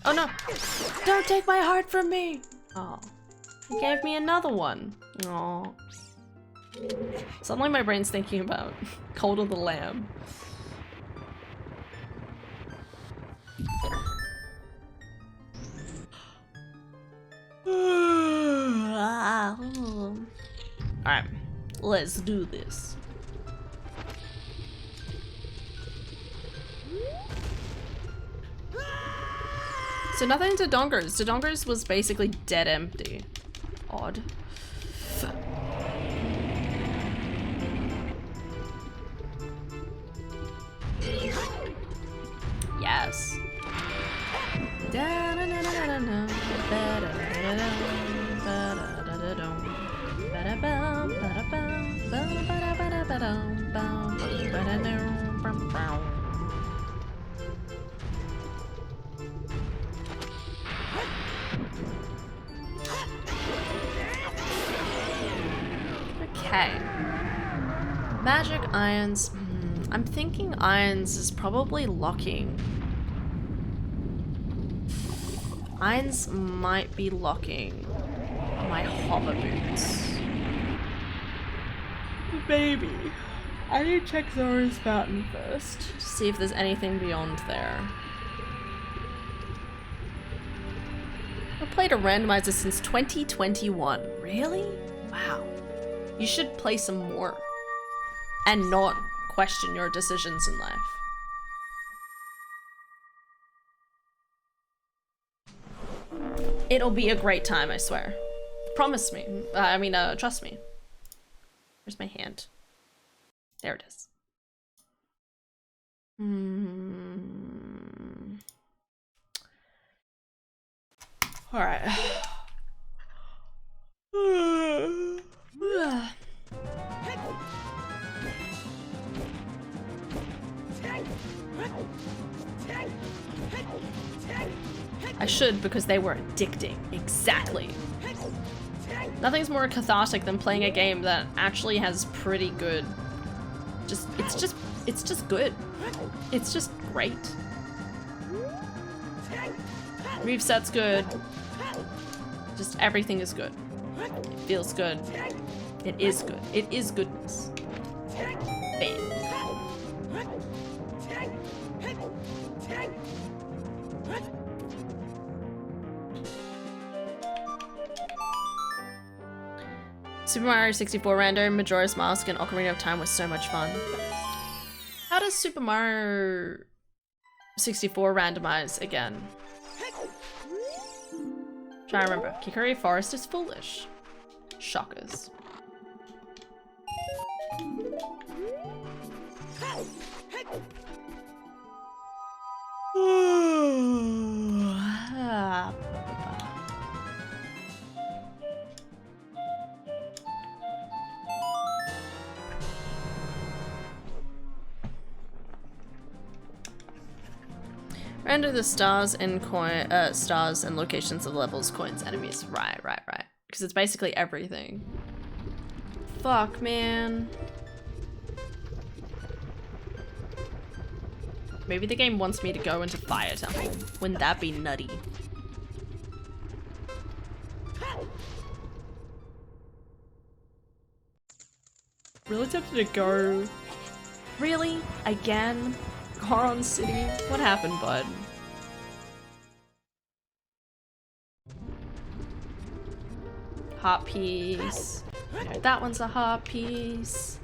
Oh no! Don't take my heart from me! Oh. He gave me another one. Oh. Suddenly my brain's thinking about Cult of the Lamb. Alright, let's do this. So nothing to Dongers. To Dongers was basically dead empty. Odd. Yes. Okay. Magic irons. I'm thinking irons is probably locking. Irons might be locking my hover boots. Maybe. I need to check Zora's Fountain first to see if there's anything beyond there. I've played a randomizer since 2021. Really? Wow. You should play some more and not question your decisions in life. It'll be a great time, I swear. Promise me. Trust me. Where's my hand? There it is. All right. I should, because they were addicting. Exactly. Nothing's more cathartic than playing a game that actually has pretty good. It's just good. It's just great. Moveset's good. Just everything is good. It feels good. It is good. It is goodness. Bam. Super Mario 64 Rando, Majora's Mask, and Ocarina of Time was so much fun. How does Super Mario 64 randomize again. Try to remember. Kikori Forest is foolish. Shockers. Render the stars and stars and locations of levels, coins, enemies. Right. Because it's basically everything. Fuck, man. Maybe the game wants me to go into Fire Temple. Wouldn't that be nutty? Really tempted to go. Really? Again? Goron City? What happened, bud? Heart piece. No, that one's a heart piece.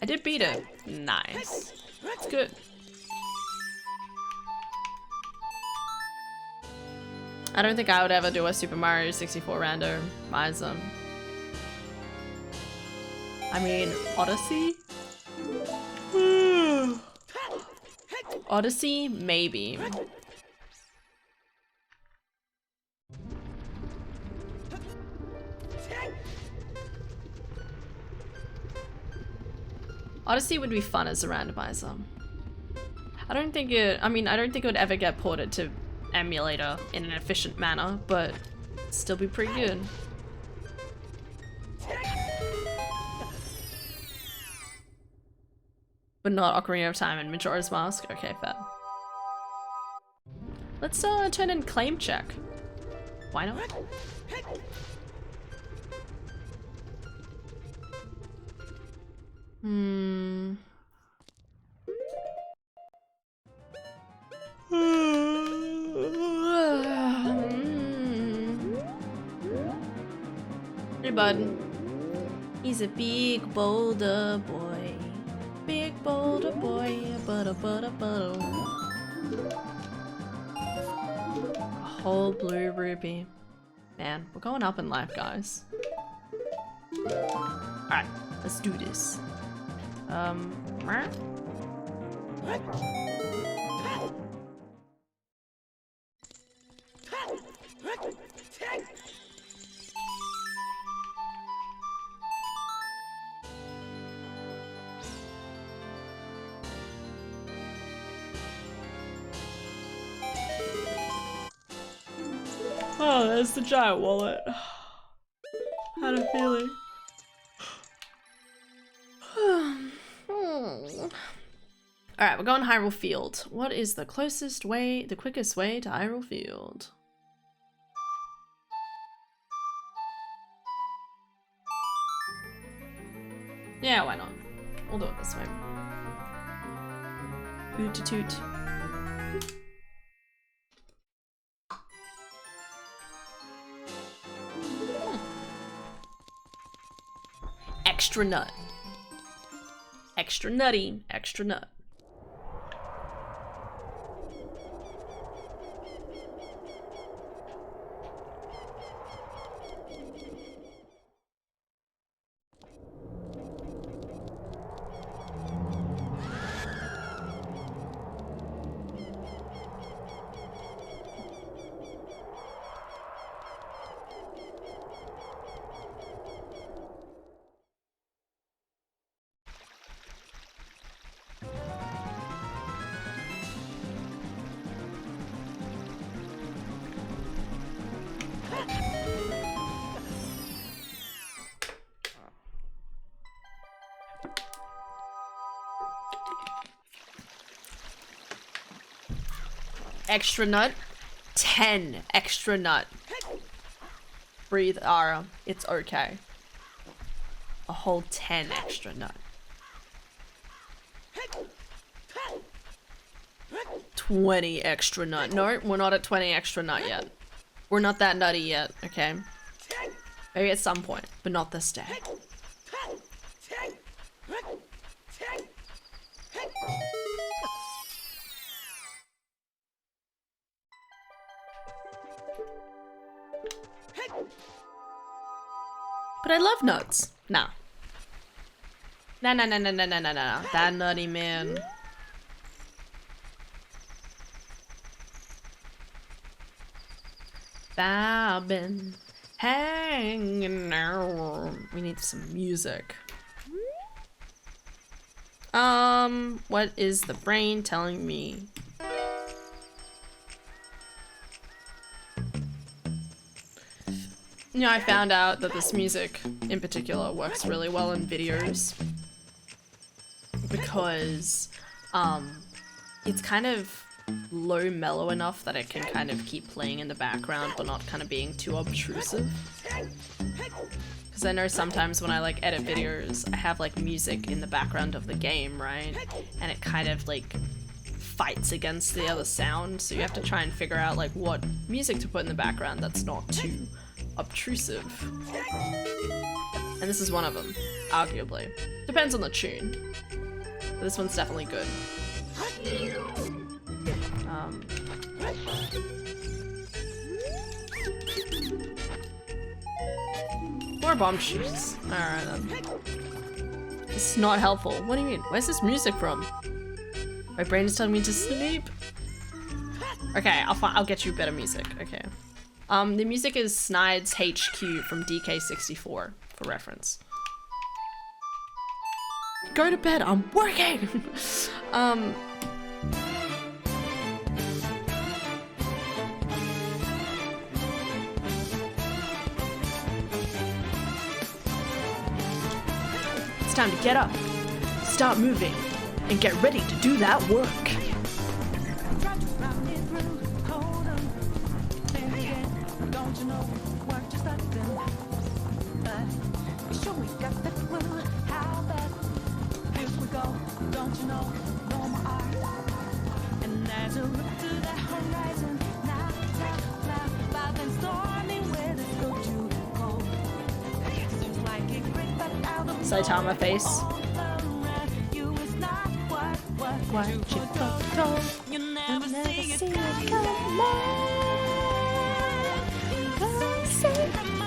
I did beat it. Nice. It's good. I don't think I would ever do a Super Mario 64 randomizer. I mean, Odyssey? Odyssey? Maybe. Odyssey would be fun as a randomizer. I don't think it would ever get ported to emulator in an efficient manner, but still be pretty good. But not Ocarina of Time and Majora's Mask? Okay, fair. Let's turn in claim check. Why not? Hey, bud. He's a big boulder boy. Big boulder boy. A whole blue rupee. Man, we're going up in life, guys. Alright, let's do this. Oh, there's the giant wallet. Had a feeling. Alright, we're going Hyrule Field. What is the quickest way to Hyrule Field? Yeah, why not? We'll do it this way. Oot toot. Extra nut. Extra nutty, extra nut. Extra nut. 10 extra nut. Breathe, Ara. It's okay. A whole 10 extra nut. 20 extra nut. No, we're not at 20 extra nut yet. We're not that nutty yet, okay? Maybe at some point, but not this day. But I love nuts. Nah. Nah. That nutty man. I've been hanging out. We need some music. What is the brain telling me? You know, I found out that this music in particular works really well in videos because it's kind of low mellow enough that it can kind of keep playing in the background but not kind of being too obtrusive. Because I know sometimes when I like edit videos, I have like music in the background of the game, right? And it kind of like fights against the other sound, so you have to try and figure out like what music to put in the background that's not too obtrusive. And this is one of them, arguably. Depends on the tune. But this one's definitely good. More bomb shoots. Alright then. This is not helpful. What do you mean? Where's this music from? My brain is telling me to sleep. Okay, I'll get you better music. Okay. The music is Snide's HQ from DK64 for reference. Go to bed, I'm working! It's time to get up, start moving, and get ready to do that work. Saitama face. Watch it go. You'll never see it come.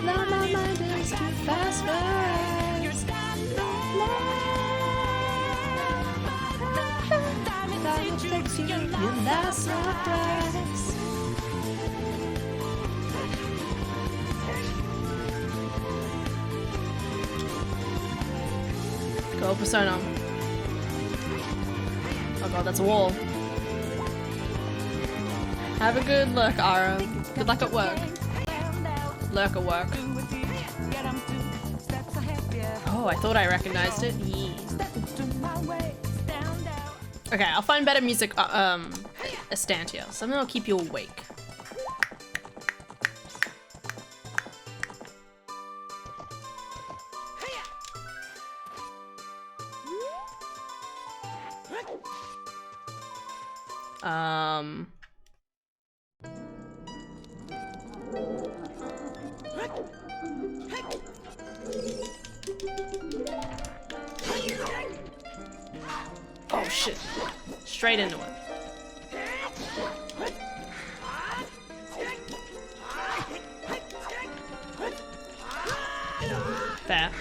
Now my mind is too fast for us. Time takes you your last surprise. Go Persona. Oh god, that's a wall. Have a good look, Ara. Good luck at work. Lurk at work. Oh, I thought I recognized it. Yeah. Okay, I'll find better music, Estantia. Something that'll keep you awake. Oh shit. Straight into it. Fair.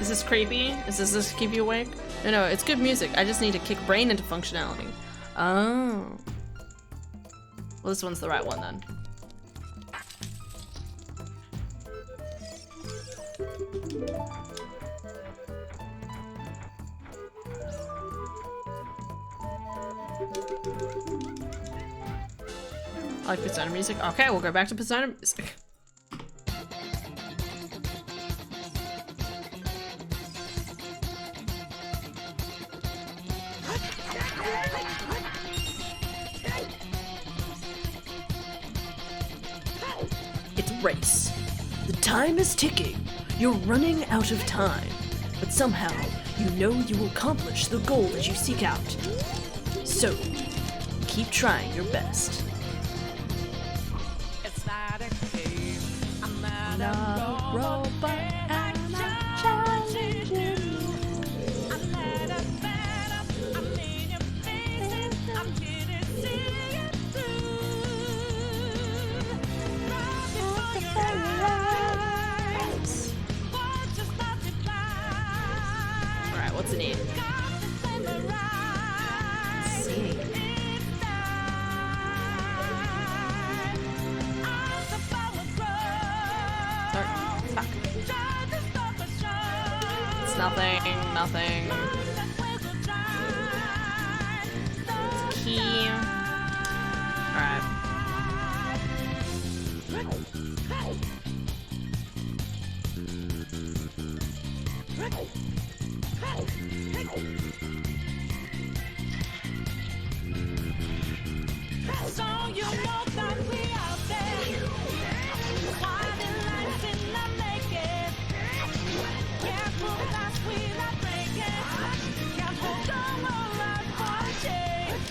Is this creepy? Does this keep you awake? No, it's good music. I just need to kick brain into functionality. Oh. Well, this one's the right one then. I like Persona music. Okay, we'll go back to Persona music. It's race. The time is ticking. You're running out of time. But somehow, you know you will accomplish the goal that you seek out. So, keep trying your best. It's not a game. I'm not Not a robot, and I'm challenging you. I'm not a phantom. I'm in your face. I'm here to see it through. Right before your eyes. Watch us multiply. Alright, what's the name? Got to memorize. Sing. It's time. As the power grows. Sorry. Fuck. Try to stop us short. It's nothing. Key. Alright. So you know that we out there. Winding lights in the naked. Careful that we not break it. Can't hold on our life for a change.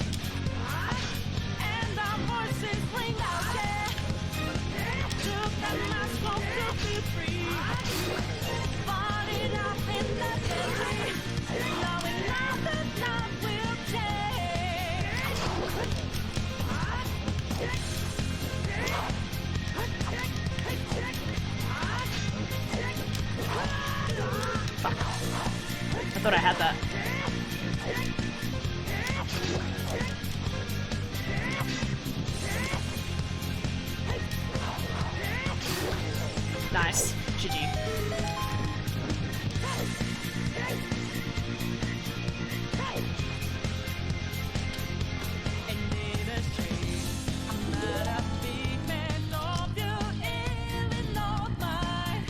And our voices ring out, yeah. Took that mask off to be free. Fought it out in the desert. Knowing now that none will change. I thought I had that. Nice. GG. And in a street, I'm not a big man of you, even not mine.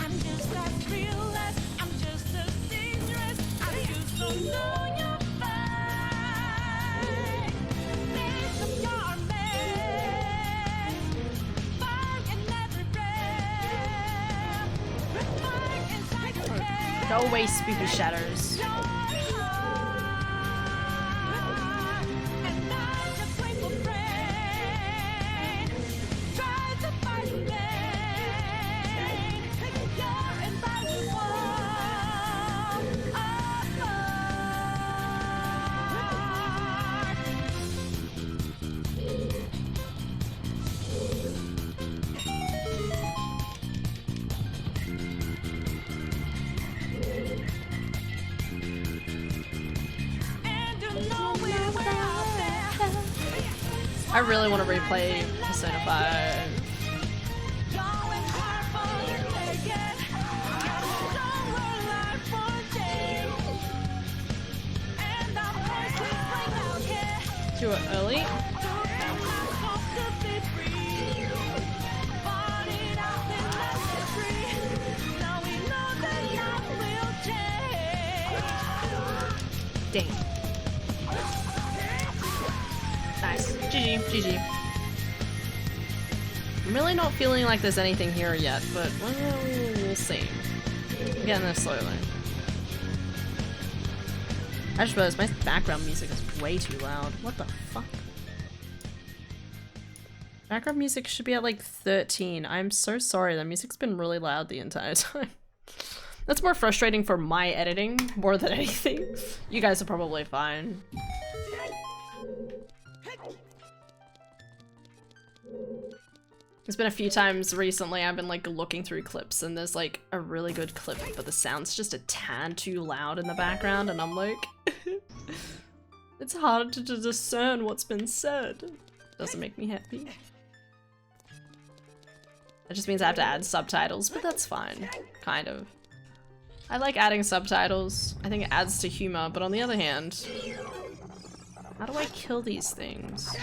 I'm just as real as I'm just as dangerous. I just don't know your fight. Think of your man, fire in every breath, fire inside your head. Go away, spooky shadows. I really want to replay Persona 5. Too early? Dang. Nice. GG. GG. I'm really not feeling like there's anything here yet, but we'll see. I'm getting there slowly. I just realized my background music is way too loud. What the fuck? Background music should be at like 13. I'm so sorry, the music's been really loud the entire time. That's more frustrating for my editing more than anything. You guys are probably fine. There's been a few times recently I've been like looking through clips and there's like a really good clip but the sound's just a tad too loud in the background and I'm like it's hard to discern what's been said. Doesn't make me happy. That just means I have to add subtitles, but that's fine. Kind of. I like adding subtitles. I think it adds to humor, but on the other hand, how do I kill these things?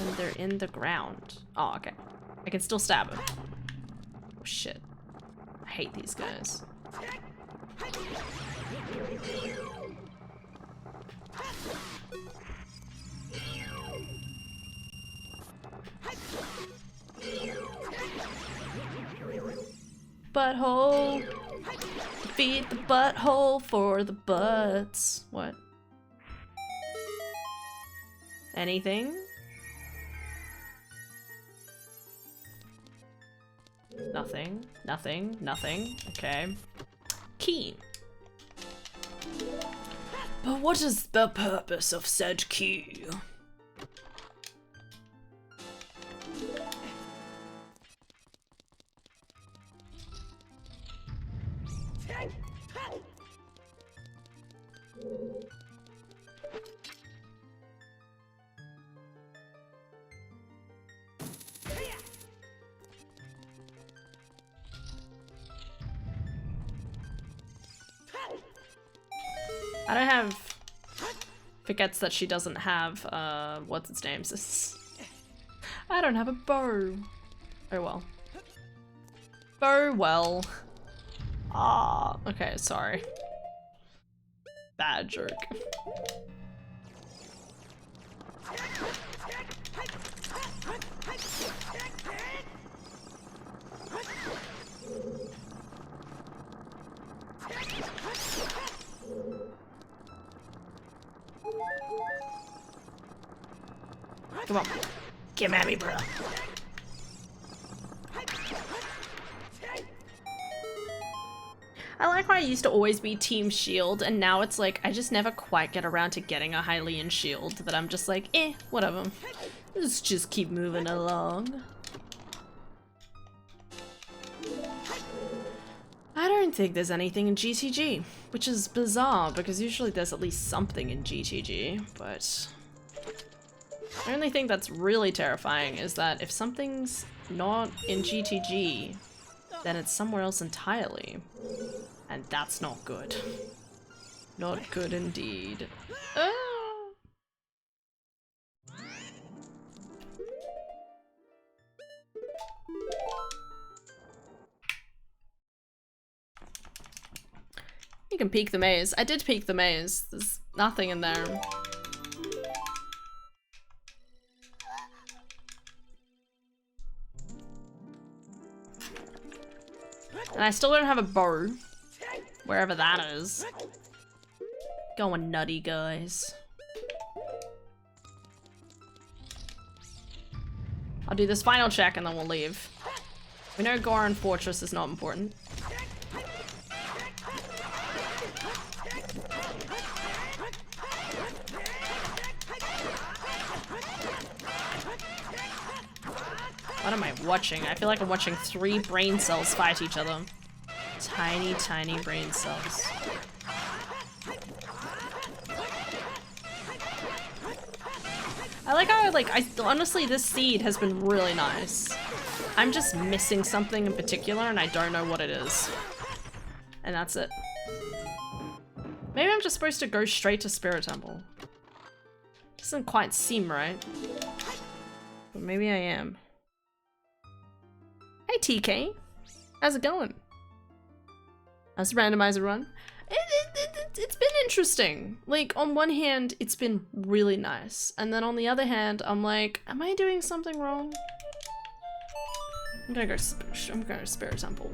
And they're in the ground. Oh, okay. I can still stab them. Oh shit. I hate these guys. butthole. Feed the butthole for the butts. What? Anything? Nothing. Nothing. Nothing. Okay. Key. But what is the purpose of said key? I don't have... Forgets that she doesn't have, what's its name? I don't have a bow. Oh well. Oh well. Ah, okay, sorry. Bad joke. Come on. Get at me, bro. I like how I used to always be Team Shield, and now it's like I just never quite get around to getting a Hylian shield, that I'm just like, whatever. Let's just keep moving along. I don't think there's anything in GTG, which is bizarre because usually there's at least something in GTG, but the only thing that's really terrifying is that if something's not in GTG, then it's somewhere else entirely. And that's not good. Not good indeed. You can peek the maze. I did peek the maze. There's nothing in there. And I still don't have a bow. Wherever that is. Going nutty, guys. I'll do this final check and then we'll leave. We know Goron Fortress is not important. What am I watching? I feel like I'm watching 3 brain cells fight each other. Tiny, tiny brain cells. I like how, honestly, this seed has been really nice. I'm just missing something in particular and I don't know what it is. And that's it. Maybe I'm just supposed to go straight to Spirit Temple. Doesn't quite seem right. But maybe I am. Hey TK, how's it going? How's the randomizer run? It's been interesting. Like, on one hand, it's been really nice. And then on the other hand, I'm like, am I doing something wrong? I'm gonna go to Spirit Temple.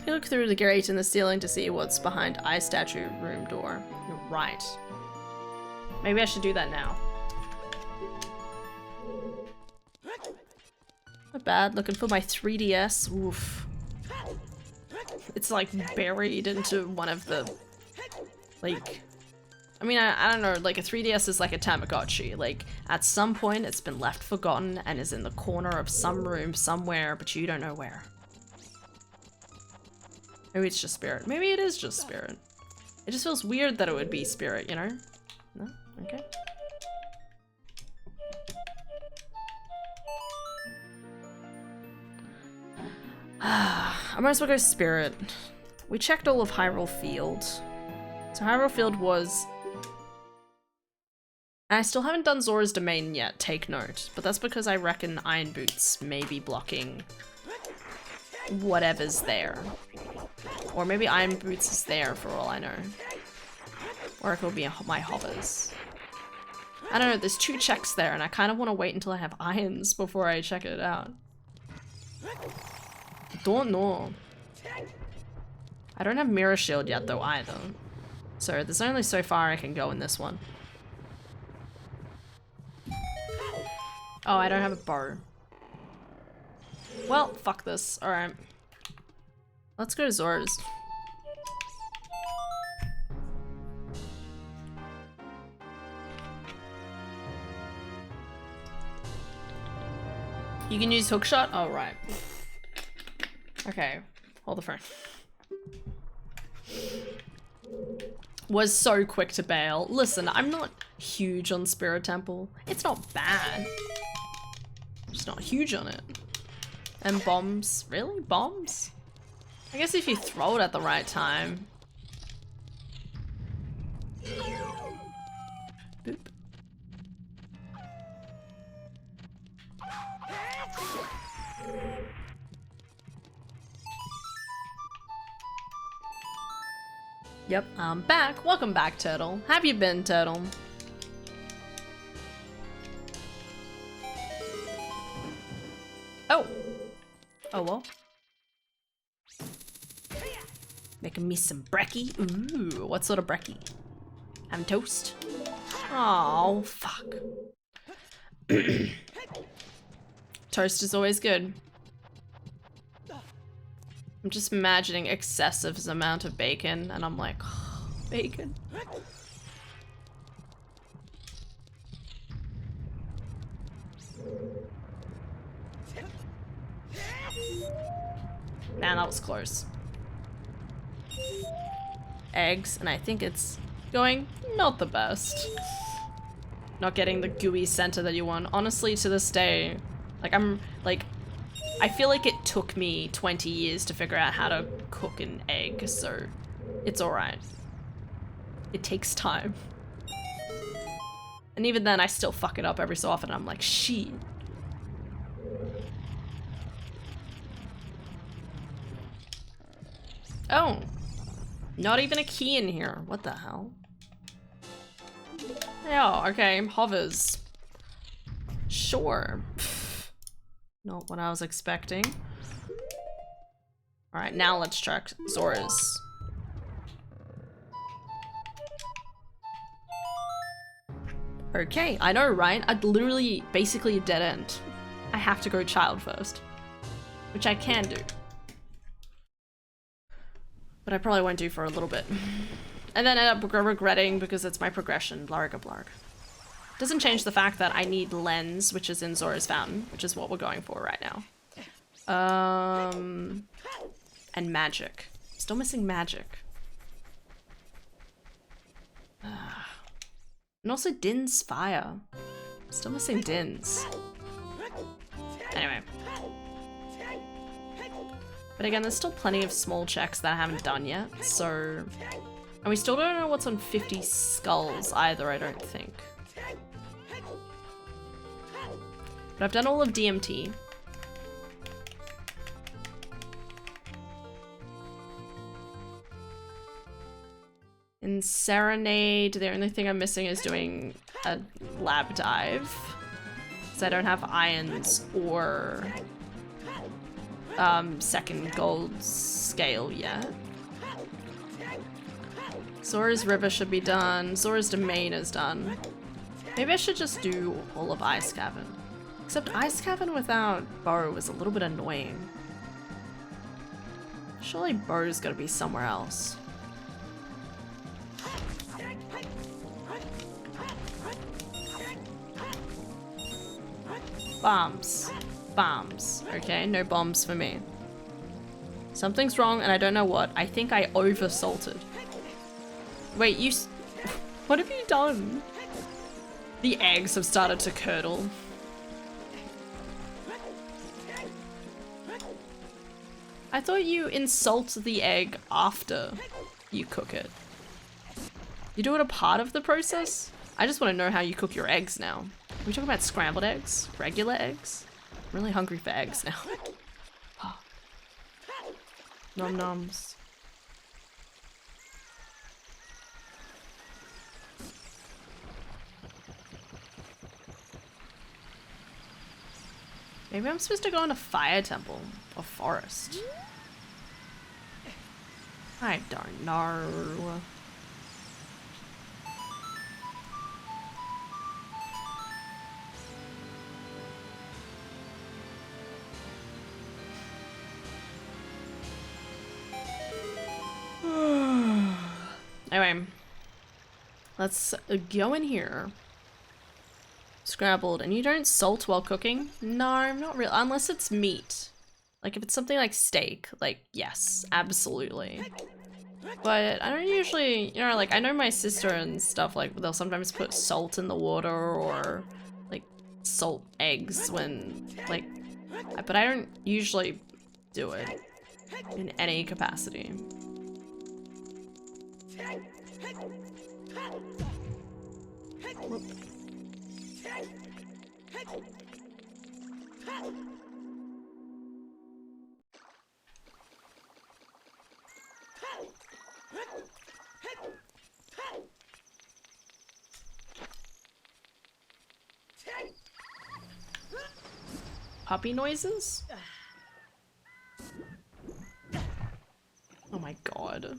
You look through the grate in the ceiling to see what's behind Eye Statue room door. You're right. Maybe I should do that now. Not bad. Looking for my 3DS. Oof. It's like buried into one of the, like, I mean, I don't know, like a 3DS is like a Tamagotchi. Like, at some point it's been left forgotten and is in the corner of some room somewhere, but you don't know where. Maybe it's just Spirit. Maybe it is just Spirit. It just feels weird that it would be Spirit, you know? No? Okay. I might as well go Spirit. We checked all of Hyrule Field. So Hyrule Field was... And I still haven't done Zora's Domain yet, take note. But that's because I reckon Iron Boots may be blocking whatever's there. Or maybe Iron Boots is there for all I know. Or it could be my hovers. I don't know, there's 2 checks there and I kind of want to wait until I have irons before I check it out. don't know. I don't have Mirror Shield yet though either. So there's only so far I can go in this one. Oh, I don't have a bow. Well, fuck this. Alright. Let's go to Zora's. You can use hookshot? Oh, right. Okay. Hold the phone. Was so quick to bail. Listen, I'm not huge on Spirit Temple. It's not bad. I'm just not huge on it. And bombs. Really? Bombs? I guess if you throw it at the right time. Boop. Yep, I'm back. Welcome back, Turtle. Have you been, Turtle? Oh. Oh, well. Making me some brekkie. Ooh, what sort of brekkie? Having toast? Oh, fuck. Toast is always good. I'm just imagining excessive amount of bacon, and I'm like, oh, bacon. Man, that was close. Eggs, and I think it's going not the best. Not getting the gooey center that you want. Honestly, to this day, like I feel like it took me 20 years to figure out how to cook an egg, so it's alright. It takes time. And even then, I still fuck it up every so often. I'm like, shit. Oh. Not even a key in here. What the hell? Yeah, okay. Hovers. Sure. Not what I was expecting. Alright, now let's check Zora's. Okay, I know, right? I'd literally basically a dead end. I have to go child first. Which I can do. But I probably won't do for a little bit. And then end up regretting because it's my progression, blarga blarg. Doesn't change the fact that I need lens, which is in Zora's Fountain, which is what we're going for right now. And magic. Still missing magic. And also Din's fire. Still missing Din's. Anyway. But again, there's still plenty of small checks that I haven't done yet, so... And we still don't know what's on 50 skulls either, I don't think. But I've done all of DMT. In Serenade, the only thing I'm missing is doing a lab dive. Because I don't have irons or second gold scale yet. Zora's River should be done. Zora's Domain is done. Maybe I should just do all of Ice Cavern. Except Ice Cavern without Bow is a little bit annoying. Surely Bow's gotta be somewhere else. Bombs. Bombs. Okay, no bombs for me. Something's wrong and I don't know what. I think I over-salted. Wait, what have you done? The eggs have started to curdle. I thought you insult the egg after you cook it. You do it a part of the process? I just want to know how you cook your eggs now. Are we talking about scrambled eggs? Regular eggs? I'm really hungry for eggs now. Nom noms. Maybe I'm supposed to go in a fire temple. Or forest. I don't know. Anyway, let's go in here. Scrambled, and you don't salt while cooking? No, not really, unless it's meat. Like if it's something like steak, like yes, absolutely. But I don't usually, you know, like I know my sister and stuff, like they'll sometimes put salt in the water or like salt eggs when like, but I don't usually do it in any capacity. Whoop. Puppy noises? Oh my god.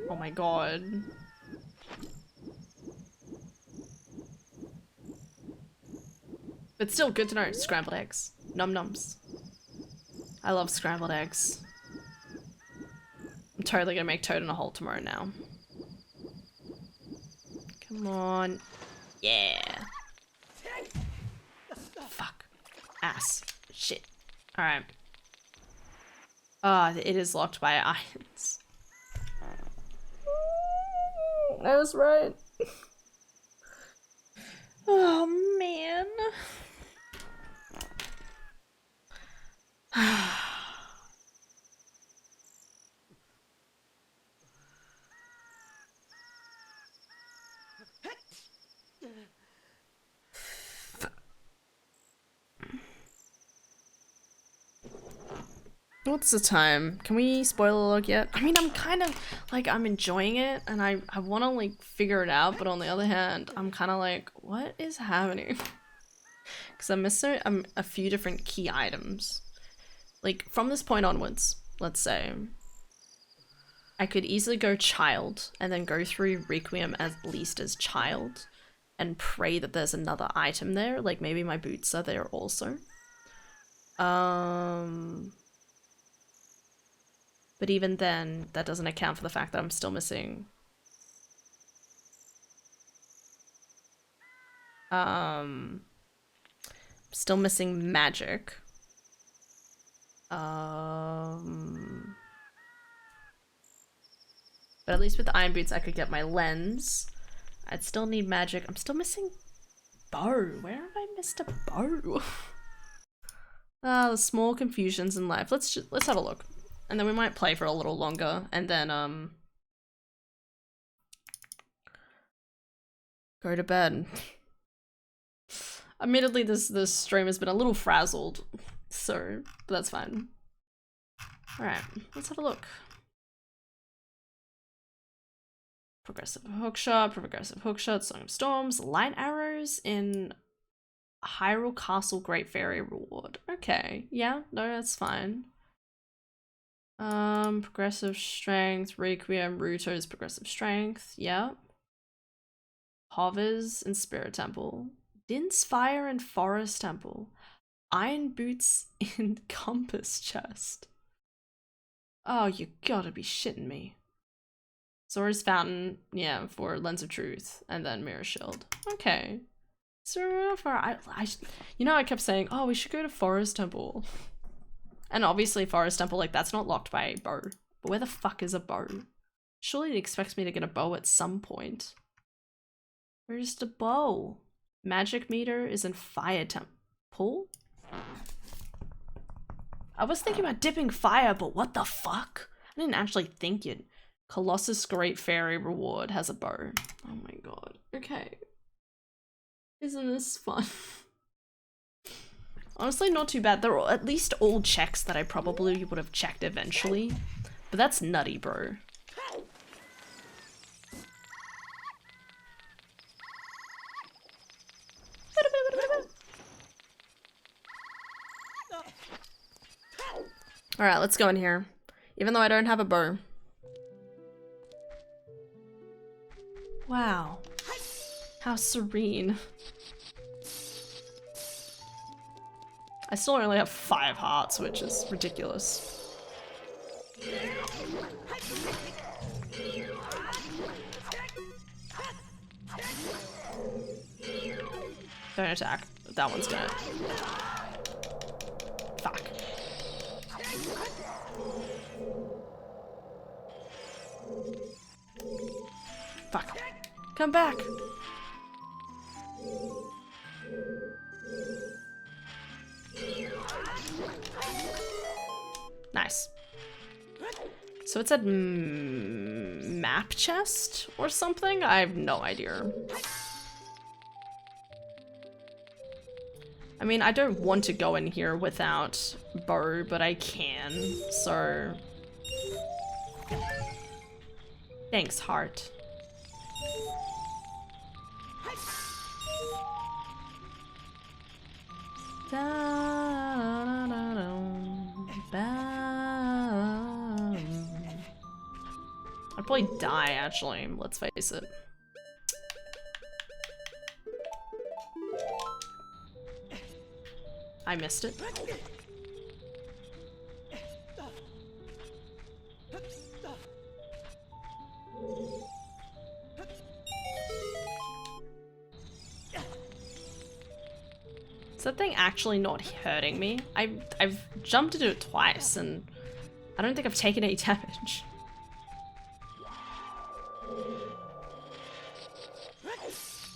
Oh my god. But still good to know. Scrambled eggs. Num nums. I love scrambled eggs. I'm totally gonna make Toad in a hole tomorrow now. Come on. Yeah. Fuck. Ass. Shit. Alright. Ah, it is locked by irons. I was right. Oh man. What's the time? Can we spoiler log yet? I mean, I'm kind of like, I'm enjoying it and I want to like figure it out, but on the other hand, I'm kind of like, what is happening? Because I'm missing a few different key items. Like from this point onwards, let's say, I could easily go child and then go through Requiem at least as child and pray that there's another item there. Like maybe my boots are there also. But even then, that doesn't account for the fact that I'm still missing still missing magic. But at least with the iron boots I could get my lens. I'd still need magic. I'm still missing bow. Where have I missed a bow? Ah, the small confusions in life. Let's have a look. And then we might play for a little longer and then go to bed. Admittedly, this stream has been a little frazzled, so but that's fine. Alright, let's have a look. Progressive hookshot, Song of Storms, light arrows in Hyrule Castle Great Fairy reward. Okay, yeah, no, that's fine. Progressive strength, Requiem, Ruto's progressive strength, yeah. Hovers and Spirit Temple. Din's Fire and Forest Temple. Iron Boots in Compass Chest. Oh, you gotta be shitting me. Zora's Fountain, yeah, for Lens of Truth, and then Mirror Shield. Okay. So far, you know, I kept saying, oh, we should go to Forest Temple. And obviously Forest Temple, like, that's not locked by a bow. But where the fuck is a bow? Surely it expects me to get a bow at some point. Where's the bow? Magic meter is in Fire Temple? I was thinking about dipping fire, but what the fuck? I didn't actually think it. Colossus Great Fairy reward has a bow. Oh my god. Okay. Isn't this fun? Honestly, not too bad. They're at least all checks that I probably would have checked eventually. But that's nutty, bro. Alright, let's go in here. Even though I don't have a bow. Wow. How serene. I still only have 5 hearts, which is ridiculous. Don't attack. That one's gonna... Fuck. Fuck. Come back! Nice. So it said map chest or something? I have no idea. I mean, I don't want to go in here without bow, but I can, so... Thanks, heart. I'd probably die, actually, let's face it. I missed it. Is that thing actually not hurting me? I've jumped into it twice and I don't think I've taken any damage.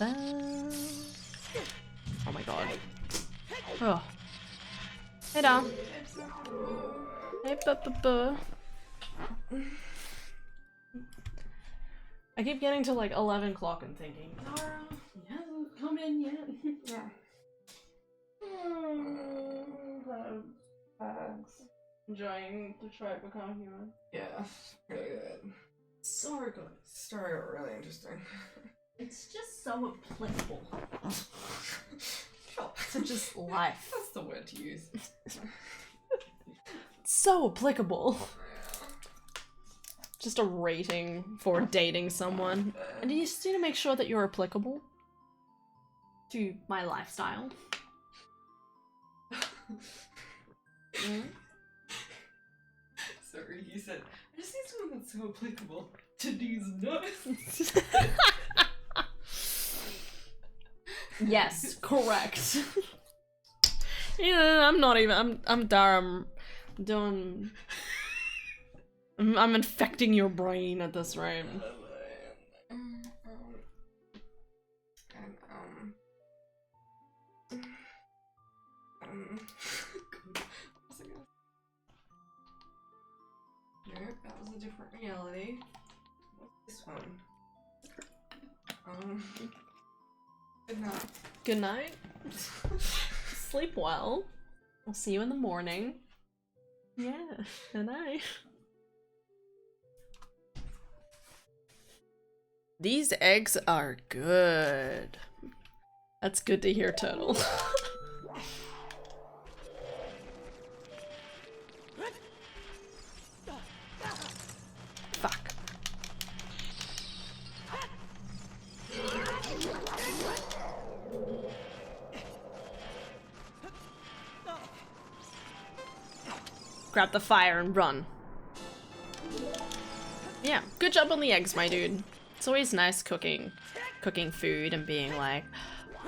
Oh my god. Oh. Hey down. Hey bu. I keep getting to like 11 o'clock and thinking, Zara, he hasn't come in yet. Yeah. Thanks. Enjoying Detroit Become Human. Yeah, really good. So good. Story really interesting. It's just so applicable to just life. That's the word to use. So applicable. Just a rating for dating someone. And you just need to make sure that you're applicable to my lifestyle. Sorry, you said, I just need someone that's so applicable to these nuts. Yes, correct. Yeah, I'm not even. I'm Dara. I'm doing. I'm infecting your brain at this rate. Nope, that was a different reality. What's this one? Good night. Good night. Sleep well. I'll see you in the morning. Yeah, good night. These eggs are good. That's good to hear, Turtle. Fuck. Grab the fire and run. Yeah, good job on the eggs, my dude. It's always nice cooking food and being like,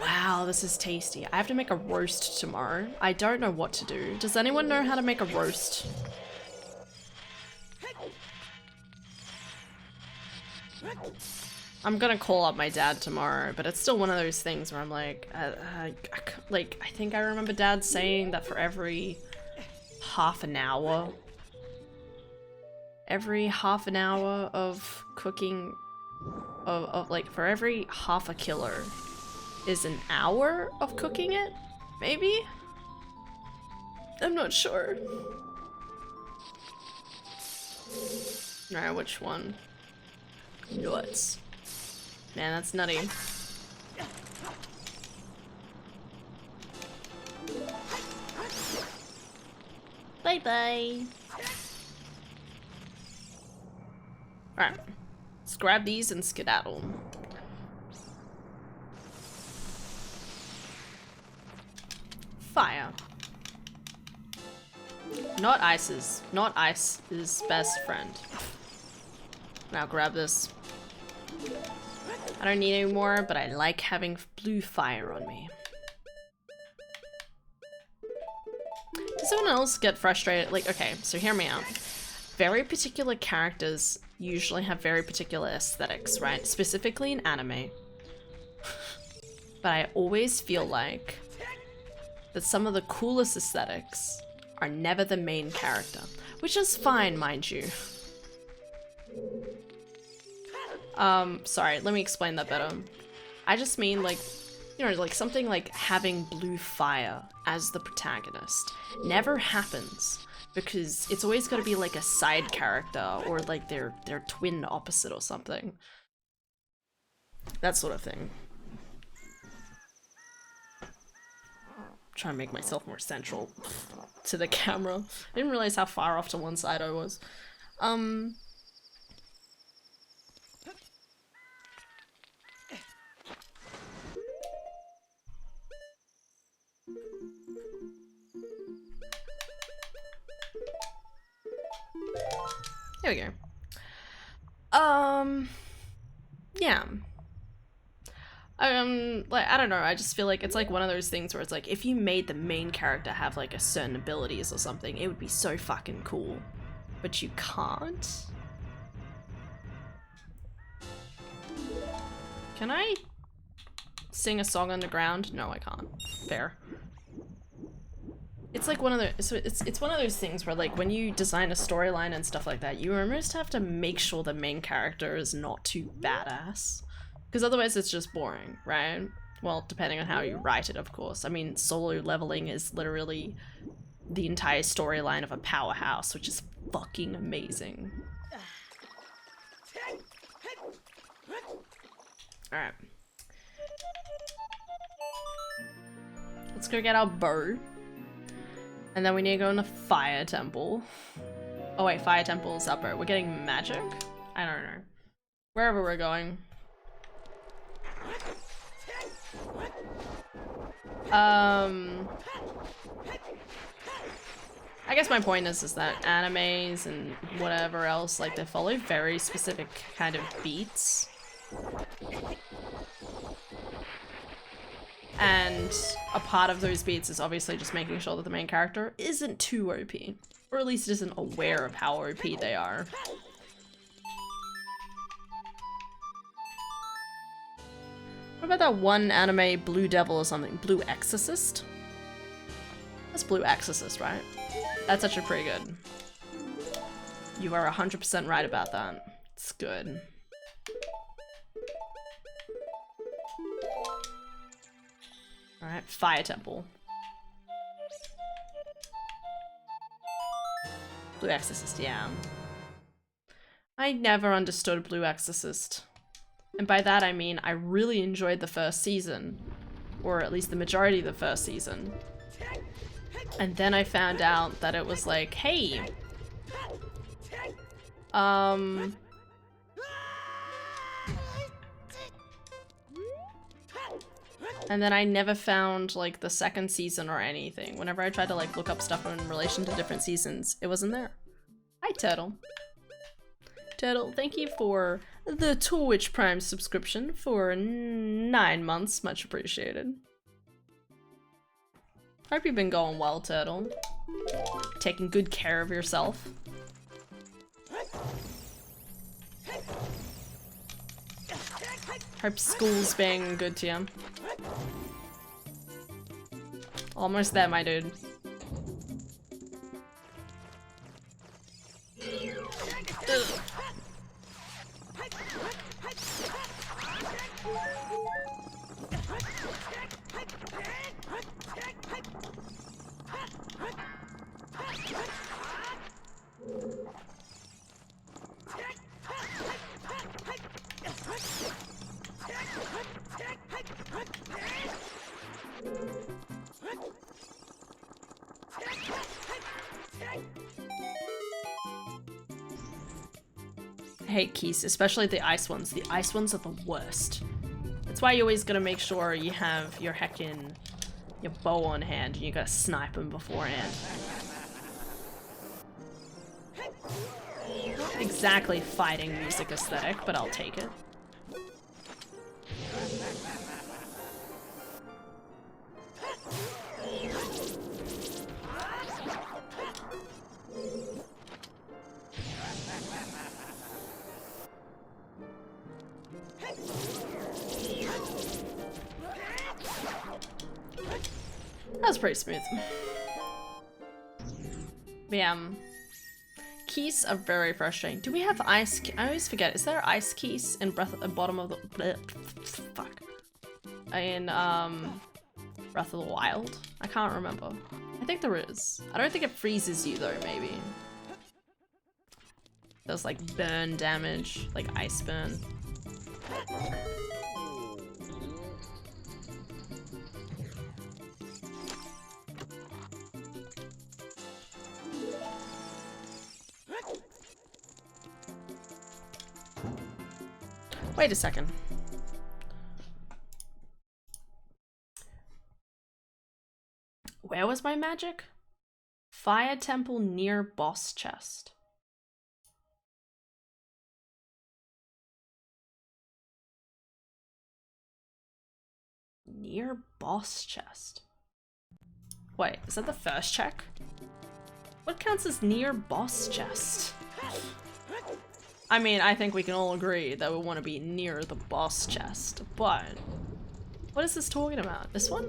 wow, this is tasty. I have to make a roast tomorrow. I don't know what to do. Does anyone know how to make a roast? I'm gonna call up my dad tomorrow, but it's still one of those things where I'm like, I think I remember Dad saying that for every half an hour of cooking, like for every half a kilo is an hour of cooking it, maybe? I'm not sure. Alright, which one? Nuts. Man, that's nutty. Bye-bye. Alright. Let's grab these and skedaddle. Fire. Not ice's best friend. Now grab this. I don't need any more, but I like having blue fire on me. Does anyone else get frustrated? Like, okay, so hear me out. Very particular characters usually have very particular aesthetics, right? Specifically in anime. But I always feel like that some of the coolest aesthetics are never the main character, which is fine, mind you. Sorry, let me explain that better. I just mean, like, you know, like something like having blue fire as the protagonist never happens because it's always got to be like a side character or like their twin opposite or something. That sort of thing. Trying to make myself more central to the camera. I didn't realize how far off to one side I was. Here we go. Yeah. Like, I don't know, I just feel like it's like one of those things where it's like, if you made the main character have like a certain abilities or something, it would be so fucking cool. But you can't? Can I sing a song underground? No, I can't. Fair. It's like one of the, it's one of those things where like when you design a storyline and stuff like that, you almost have to make sure the main character is not too badass. Because otherwise it's just boring, right? Well, depending on how you write it, of course. I mean, solo leveling is literally the entire storyline of a powerhouse, which is fucking amazing. Alright. Let's go get our bow. And then we need to go in the fire temple. Oh wait, fire temple is up, right? We're getting magic? I don't know. Wherever we're going. I guess my point is that animes and whatever else, like, they follow very specific kind of beats. And a part of those beats is obviously just making sure that the main character isn't too OP. Or at least isn't aware of how OP they are. What about that one anime, Blue Devil or something? Blue Exorcist? That's Blue Exorcist, right? That's actually pretty good. You are 100% right about that. It's good. Alright, Fire Temple. Blue Exorcist, yeah. I never understood Blue Exorcist. And by that I mean I really enjoyed the first season. Or at least the majority of the first season. And then I found out that it was like, hey, and then I never found like the second season or anything. Whenever I tried to like look up stuff in relation to different seasons, it wasn't there. Hi, Turtle. Turtle, thank you for the Twitch Prime subscription for 9 months. Much appreciated. Hope you've been going well, Turtle. Taking good care of yourself. Hope school's being good to you. Almost there, my dude. Ugh. hate keys, especially the ice ones. The ice ones are the worst. That's why you always gotta make sure you have your heckin' your bow on hand and you gotta snipe them beforehand. Not exactly fighting music aesthetic, but I'll take it. That was pretty smooth. But yeah, keys are very frustrating. Do we have ice? I always forget. Is there ice keys in bottom of the fuck? In Breath of the Wild? I can't remember. I think there is. I don't think it freezes you though. Maybe does like burn damage, like ice burn. Wait a second. Where was my magic? Fire temple near boss chest. Near boss chest. Wait, is that the first check? What counts as near boss chest? I mean, I think we can all agree that we want to be near the boss chest, but what is this talking about? This one?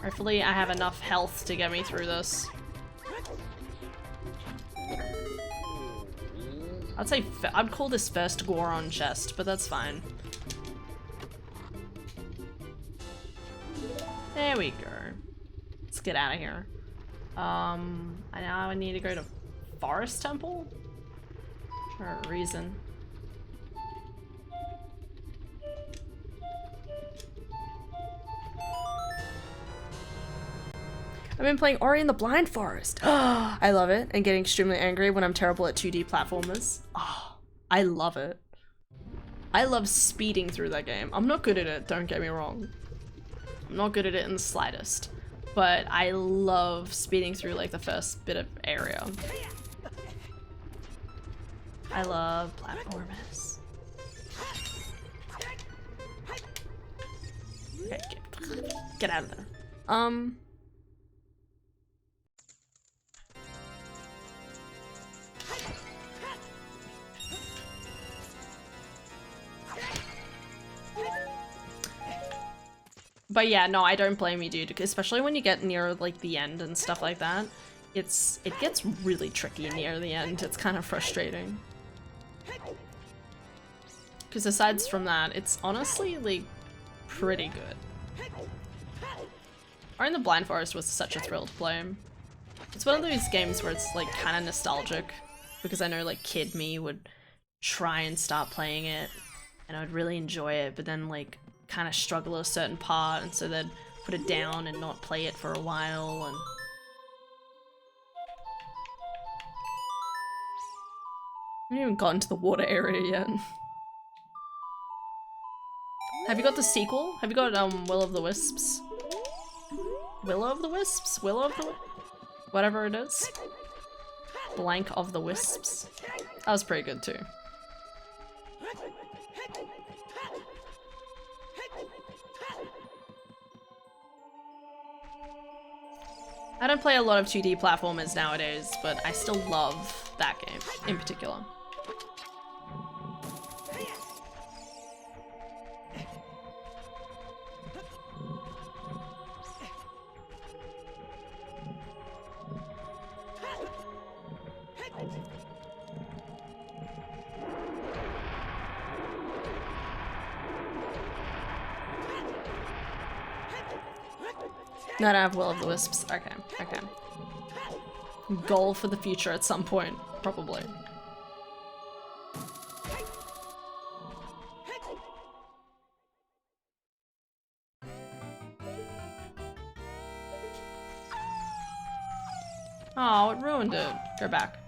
Hopefully I have enough health to get me through this. I'd call this first Goron chest, but that's fine. There we go. Let's get out of here. Now I need to go to Forest Temple? For a reason. I've been playing Ori and the Blind Forest. I love it, and getting extremely angry when I'm terrible at 2D platformers. Oh, I love it. I love speeding through that game. I'm not good at it, don't get me wrong. I'm not good at it in the slightest. But I love speeding through like the first bit of area. I love platformers. Okay, get out of there. But yeah, no, I don't blame you, dude, especially when you get near like the end and stuff like that. It gets really tricky near the end. It's kind of frustrating. Because aside from that, it's honestly like pretty good. Ori and the Blind Forest was such a thrill to play. It's one of those games where it's like kind of nostalgic, because I know like kid me would try and start playing it and I would really enjoy it, but then like kind of struggle at a certain part, and so they'd put it down and not play it for a while. And I haven't even gotten to the water area yet. Have you got the sequel? Have you got Will of the Wisps? Willow of the Wisps? Willow of the whatever it is. Blank of the Wisps. That was pretty good too. I don't play a lot of 2D platformers nowadays, but I still love that game in particular. No, I don't have Will of the Wisps. Okay, okay. Goal for the future at some point, probably. Oh, it ruined it. Go back.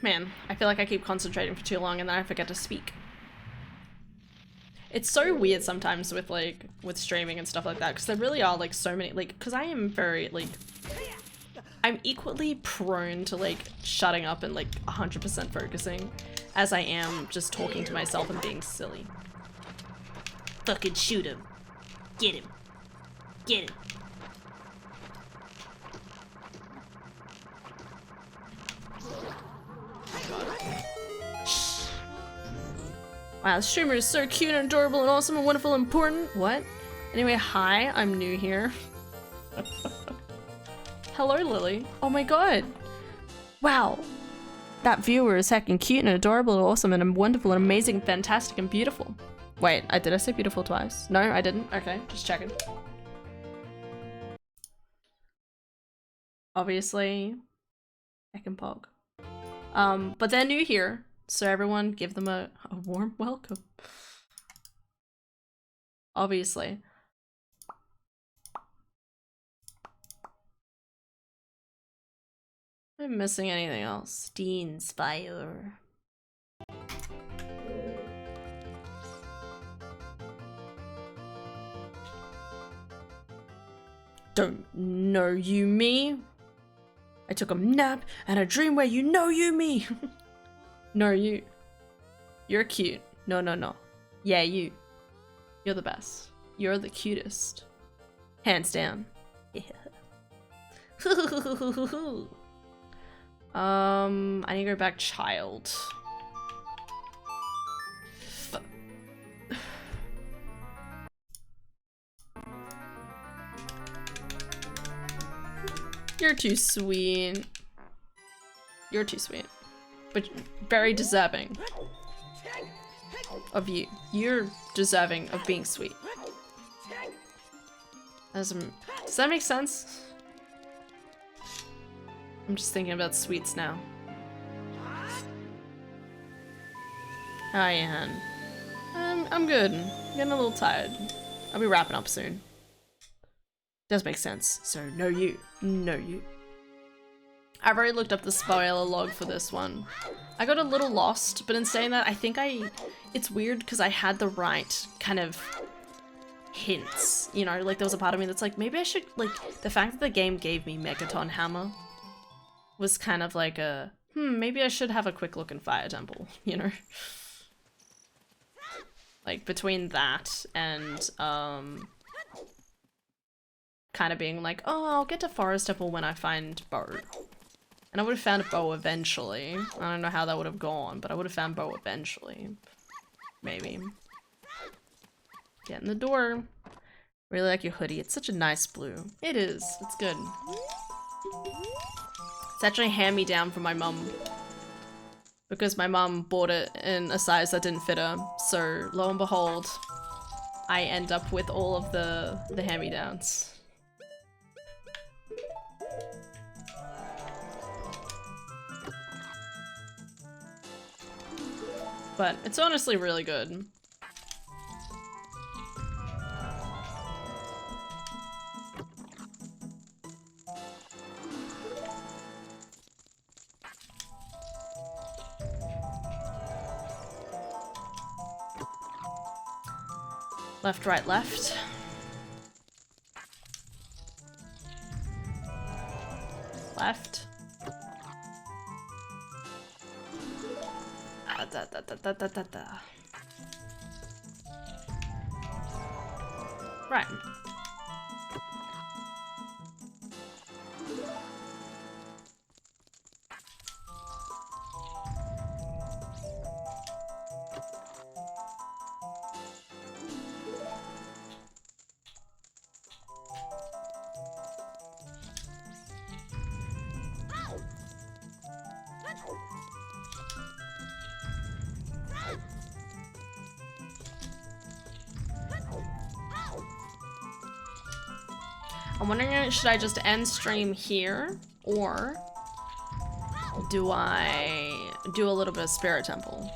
Man, I feel like I keep concentrating for too long and then I forget to speak. It's so weird sometimes with like, with streaming and stuff like that, because there really are like so many, like, because I am very like, I'm equally prone to like shutting up and like 100% focusing as I am just talking to myself and being silly. Fucking shoot him. Get him. Get him. Wow, the streamer is so cute and adorable and awesome and wonderful and important. What? Anyway, hi, I'm new here. Hello, Lily. Oh my god. Wow. That viewer is heckin' cute and adorable and awesome and wonderful and amazing, fantastic and beautiful. Wait, did I say beautiful twice? No, I didn't. Okay, just checking. Obviously, heckin' pog. But they're new here. So everyone give them a warm welcome. Obviously. I'm missing anything else. Dean Spire. Don't know you me. I took a nap and a dream where you know you me. No, you. You're cute. No, no, no. Yeah, you. You're the best. You're the cutest. Hands down. Yeah. I need to go back child. You're too sweet. You're too sweet. But very deserving of you. You're deserving of being sweet. Does that make sense? I'm just thinking about sweets now. Hi, Anne. I'm good. I'm getting a little tired. I'll be wrapping up soon. Does make sense. So, no you. No you. I've already looked up the spoiler log for this one. I got a little lost, but in saying that, I think it's weird because I had the right kind of hints, you know, like there was a part of me that's like, maybe I should, like, the fact that the game gave me Megaton Hammer was kind of like a, maybe I should have a quick look in Fire Temple, you know? Like, between that and, kind of being like, oh, I'll get to Forest Temple when I find Bo. And I would have found Bo eventually. I don't know how that would have gone, but I would have found Bo eventually. Maybe. Get in the door. Really like your hoodie. It's such a nice blue. It is. It's good. It's actually a hand-me-down from my mum. Because my mum bought it in a size that didn't fit her. So, lo and behold, I end up with all of the hand-me-downs. But it's honestly really good. Left, right, left. Left. Right. I'm wondering, should I just end stream here, or do I do a little bit of Spirit Temple?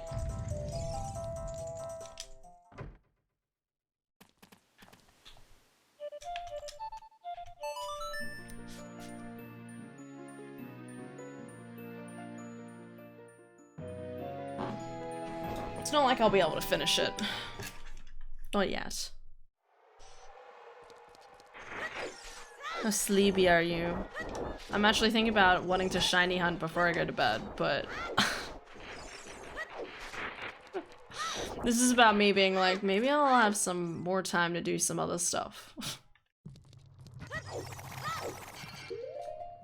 It's not like I'll be able to finish it. Not yet. How sleepy are you? I'm actually thinking about wanting to shiny hunt before I go to bed, but... this is about me being like, maybe I'll have some more time to do some other stuff.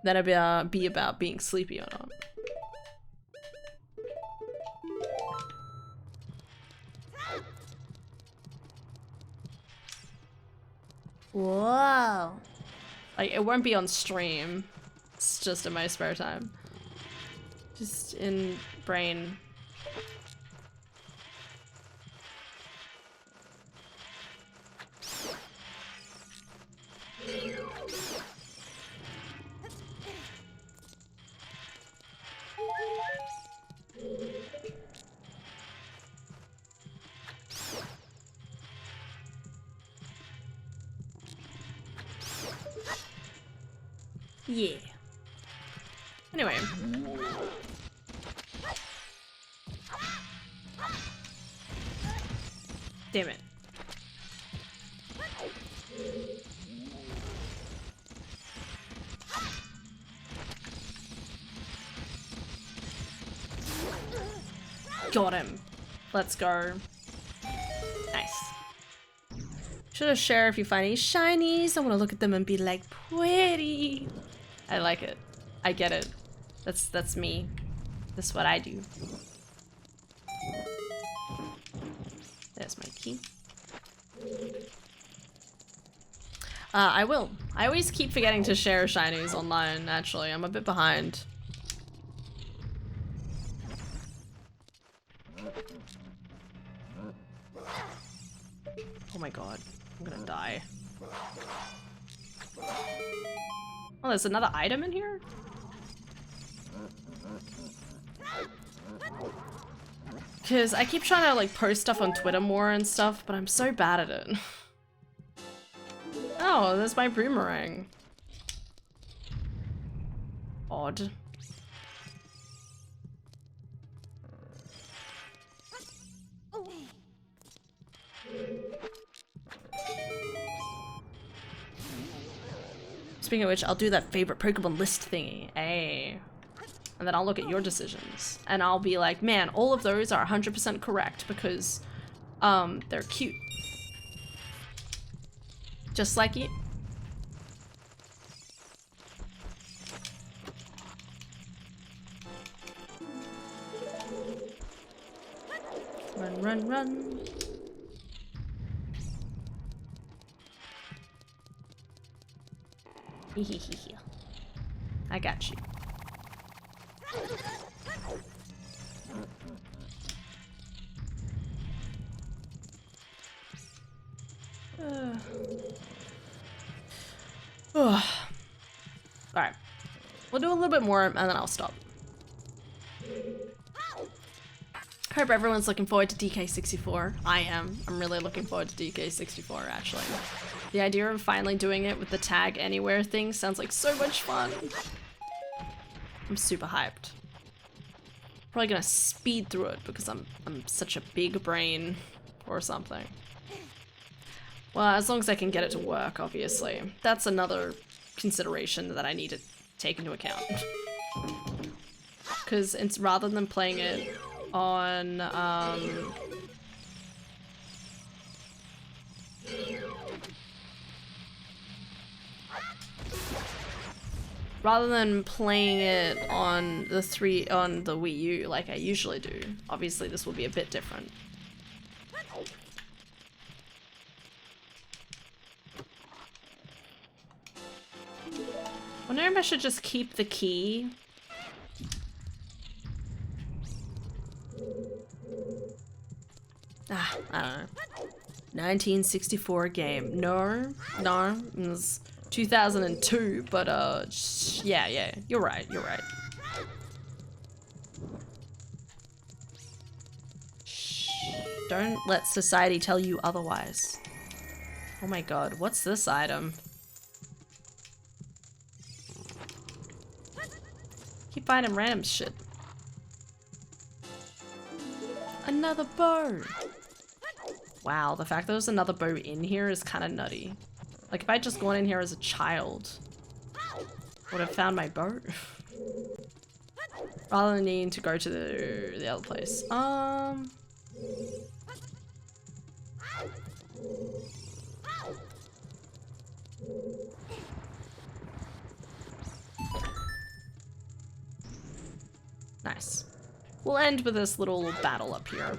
Then it'd be about being sleepy or not. Whoa. Like, it won't be on stream. It's just in my spare time. Just in brain. Yeah. Anyway. Damn it. Got him. Let's go. Nice. Should have share if you find any shinies. I want to look at them and be like, pretty. I like it. I get it. That's me. That's what I do. There's my key. I will. I always keep forgetting to share shinies online, actually. I'm a bit behind. Oh my god. I'm gonna die. Oh, there's another item in here? Because I keep trying to like post stuff on Twitter more and stuff, but I'm so bad at it. Oh, there's my boomerang. Odd. Speaking of which, I'll do that favorite Pokemon list thingy. Ay. And then I'll look at your decisions. And I'll be like, man, all of those are 100% correct because, they're cute. Just like you. Run, run, run. I got you. Alright. We'll do a little bit more and then I'll stop. Hope everyone's looking forward to DK64. I am. I'm really looking forward to DK64 actually. The idea of finally doing it with the tag anywhere thing sounds like so much fun. I'm super hyped. Probably gonna speed through it because I'm such a big brain or something. Well, as long as I can get it to work, obviously. That's another consideration that I need to take into account. Because it's rather than playing it on rather than playing it on the Wii U like I usually do. Obviously this will be a bit different. I wonder if I should just keep the key. I don't know. 1964 game. No, it was 2002, but yeah, you're right. Shh, don't let society tell you otherwise. Oh my god, what's this item? Keep finding random shit. another bow! Wow, the fact that there's another bow in here is kind of nutty. Like, if I'd just gone in here as a child, I would have found my bow. Rather than needing to go to the other place. Nice. We'll end with this little battle up here.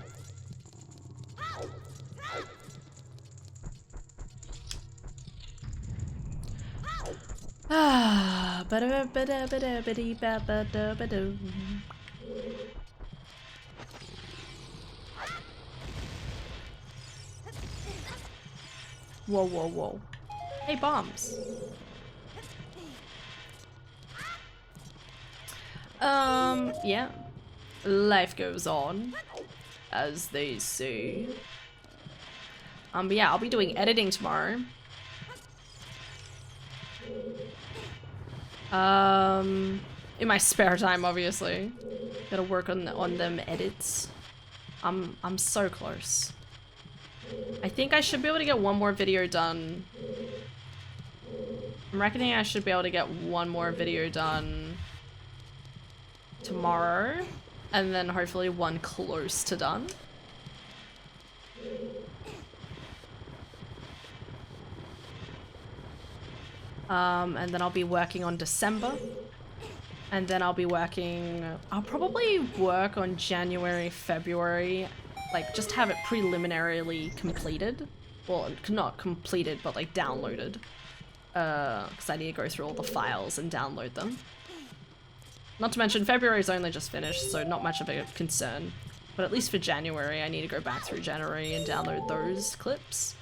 Ah, ba-da-ba-da-ba-da-ba-dee-ba-ba-da-ba-doo. Whoa, whoa, whoa. Hey, bombs. Yeah. Life goes on, as they say. But yeah, I'll be doing editing tomorrow. In my spare time, obviously. Gotta work on them edits. I'm so close. I think I should be able to get one more video done. I'm reckoning I should be able to get one more video done tomorrow, and then hopefully one close to done. And then I'll be working on December. And then I'll probably work on January, February, like just have it preliminarily completed. Well, not completed, but like downloaded. Because I need to go through all the files and download them. Not to mention February's only just finished, so not much of a concern. But at least for January, I need to go back through January and download those clips.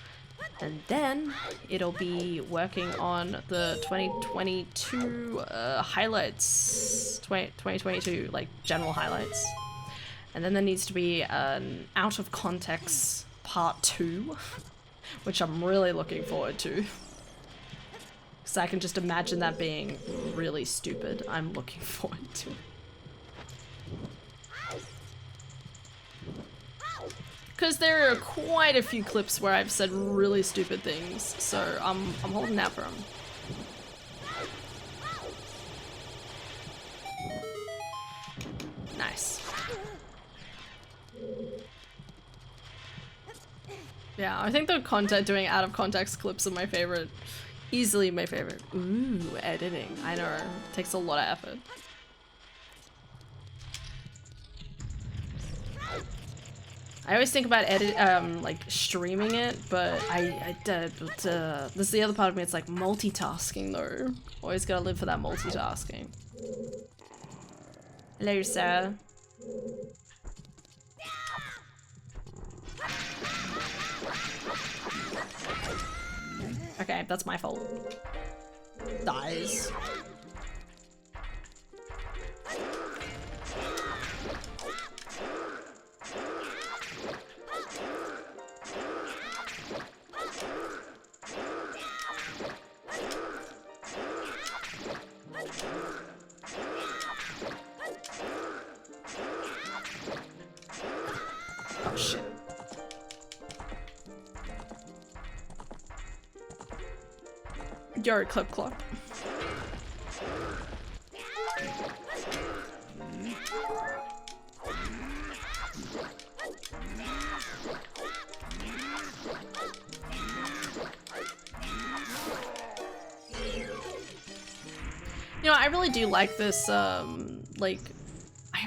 And then it'll be working on the 2022 highlights, 2022 like general highlights. And then there needs to be an out of context part 2, which I'm really looking forward to. Because I can just imagine that being really stupid. I'm looking forward to it. Because there are quite a few clips where I've said really stupid things, so I'm holding out for them. Nice. Yeah, I think doing out of context clips are my favorite. Easily my favorite. Ooh, editing. I know. It takes a lot of effort. I always think about like streaming it, but this is the other part of me. It's like multitasking though. Always gotta live for that multitasking. Hello, Sarah. Okay, that's my fault. Dies. Oh shit. You're a clip clock. You know, I really do like this, like,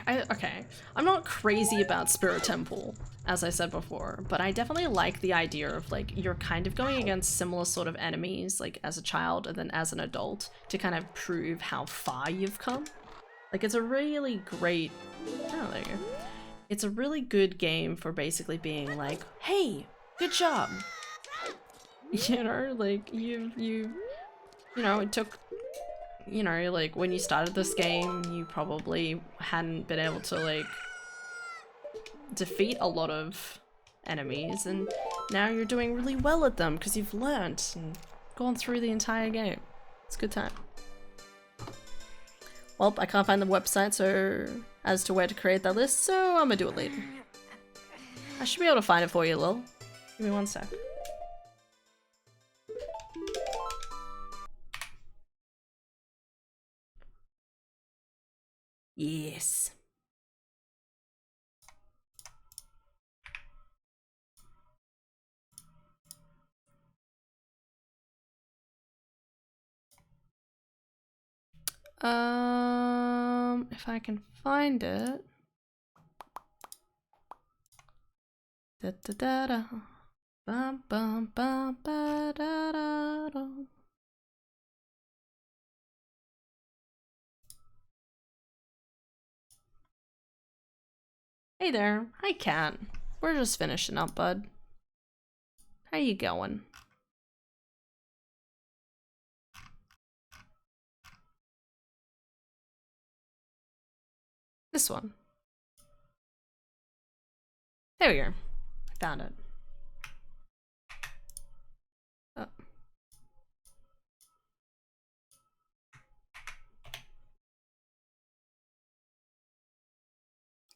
okay, I'm not crazy about Spirit Temple, as I said before, but I definitely like the idea of, like, you're kind of going against similar sort of enemies, like, as a child and then as an adult, to kind of prove how far you've come. Like, it's a really great, oh, there you go. It's a really good game for basically being like, hey, good job! You know, like, you know, it took, you know, like, when you started this game, you probably hadn't been able to, like, defeat a lot of enemies, and now you're doing really well at them because you've learnt and gone through the entire game. It's a good time. Well, I can't find the website so as to where to create that list, so I'm gonna do it later. should be able to find it for you, Lil. Give me one sec. Yes. If I can find it. Da da da da. Bum bum bum ba da da da. Hey there. Hi, Cat. We're just finishing up, bud. How you going? This one. There we go. I found it. Oh.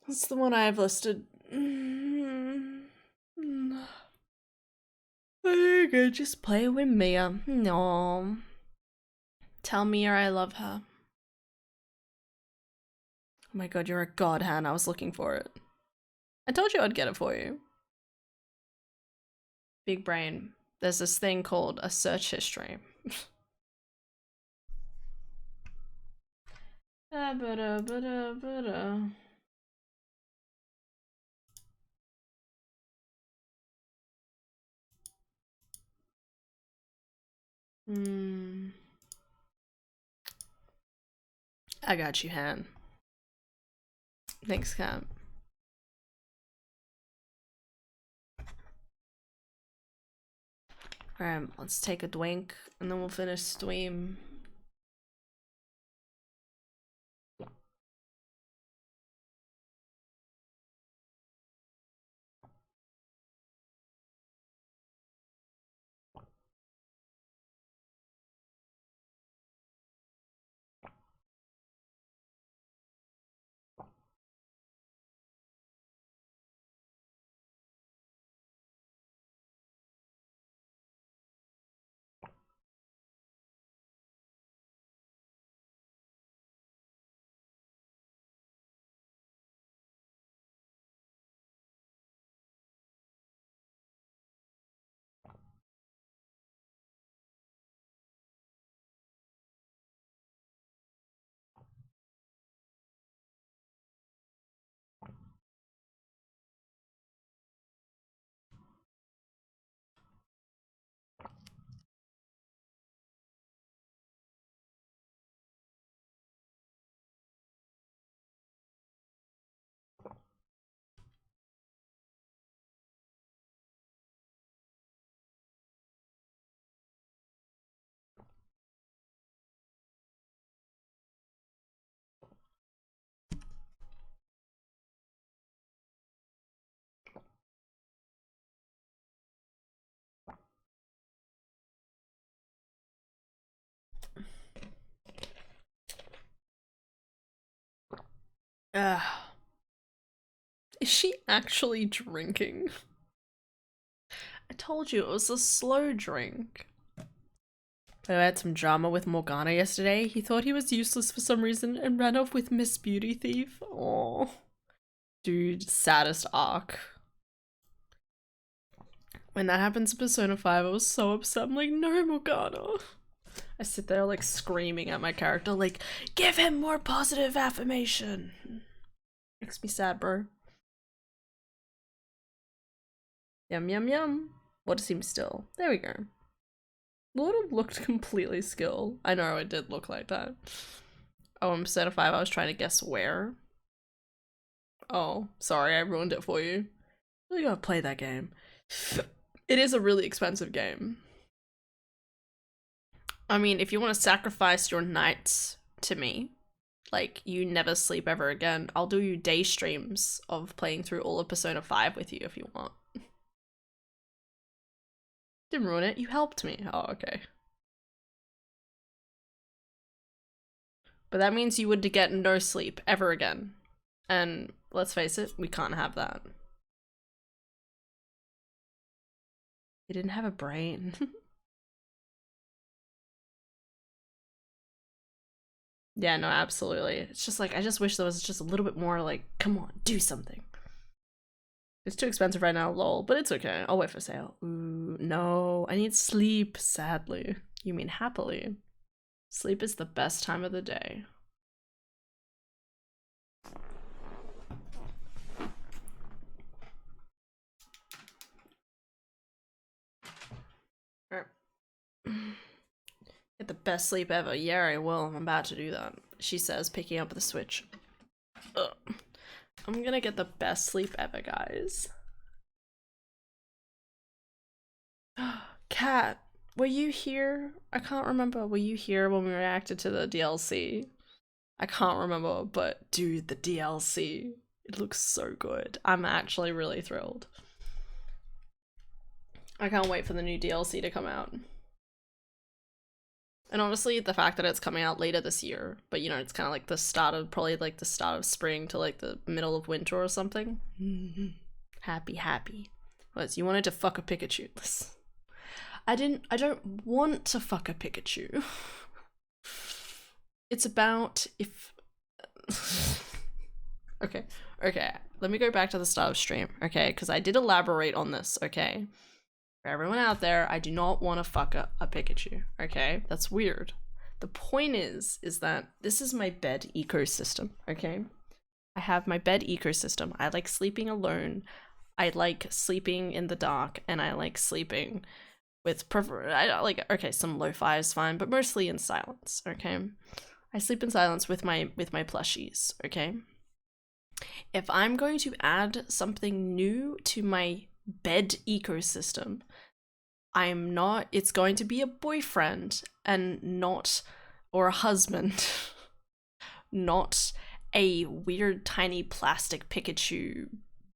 That's the one I have listed. There you go, just play with Mia. No. Tell Mia I love her. Oh my god, you're a god, Han. I was looking for it. I told you I'd get it for you. Big brain. There's this thing called a search history. I got you, Han. Thanks, Cap. Alright, let's take a drink and then we'll finish stream. Ugh. Is she actually drinking? I told you it was a slow drink. I had some drama with Morgana yesterday. He thought he was useless for some reason and ran off with Miss Beauty Thief. Oh, dude, saddest arc. When that happens in Persona 5, I was so upset. I'm like, no, Morgana. I sit there like screaming at my character, like, give him more positive affirmation. Makes me sad, bro. Yum, yum, yum. What seems still? There we go. Would have looked completely skilled. I know it did look like that. Oh, in Persona 5, I was trying to guess where. Oh, sorry, I ruined it for you. Really gotta play that game. It is a really expensive game. I mean, if you want to sacrifice your nights to me, like, you never sleep ever again, I'll do you day streams of playing through all of Persona 5 with you if you want. Didn't ruin it, you helped me. Oh, okay. But that means you would get no sleep ever again. And let's face it, we can't have that. He didn't have a brain. Yeah, no, absolutely. It's just like, I just wish there was just a little bit more like, come on, do something. It's too expensive right now, lol, but it's okay. I'll wait for sale. Ooh, no, I need sleep, sadly. You mean happily. Sleep is the best time of the day. Get the best sleep ever. Yeah, I will. I'm about to do that. She says, picking up the Switch. Ugh. I'm gonna get the best sleep ever, guys. Kat, were you here? I can't remember. Were you here when we reacted to the DLC? I can't remember, but dude, the DLC. It looks so good. I'm actually really thrilled. I can't wait for the new DLC to come out. And honestly, the fact that it's coming out later this year, but you know, it's kind of like the start of, probably like the start of spring to like the middle of winter or something. Happy, happy. What, you wanted to fuck a Pikachu? I don't want to fuck a Pikachu. It's about if... Okay, let me go back to the start of stream, okay? Because I did elaborate on this, okay? For everyone out there, I do not want to fuck a Pikachu, okay? That's weird. The point is that this is my bed ecosystem, okay? I have my bed ecosystem. I like sleeping alone. I like sleeping in the dark, and I like sleeping with okay, some lo-fi is fine, but mostly in silence, okay? I sleep in silence with my plushies, okay? If I'm going to add something new to my bed ecosystem, it's going to be a boyfriend and not, or a husband, not a weird tiny plastic Pikachu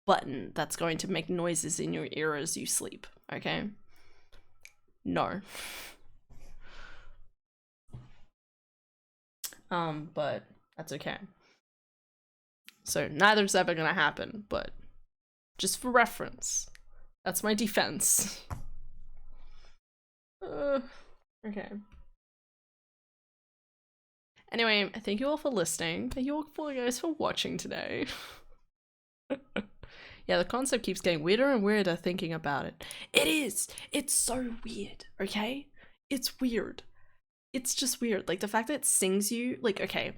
button that's going to make noises in your ear as you sleep, okay? No. But that's okay. So neither's ever gonna happen, but just for reference, that's my defense. Okay. Anyway, thank you all for listening. Thank you all guys for watching today. Yeah, the concept keeps getting weirder and weirder thinking about it. It is! It's so weird, okay? It's weird. It's just weird. Like, the fact that it sings you, like, okay,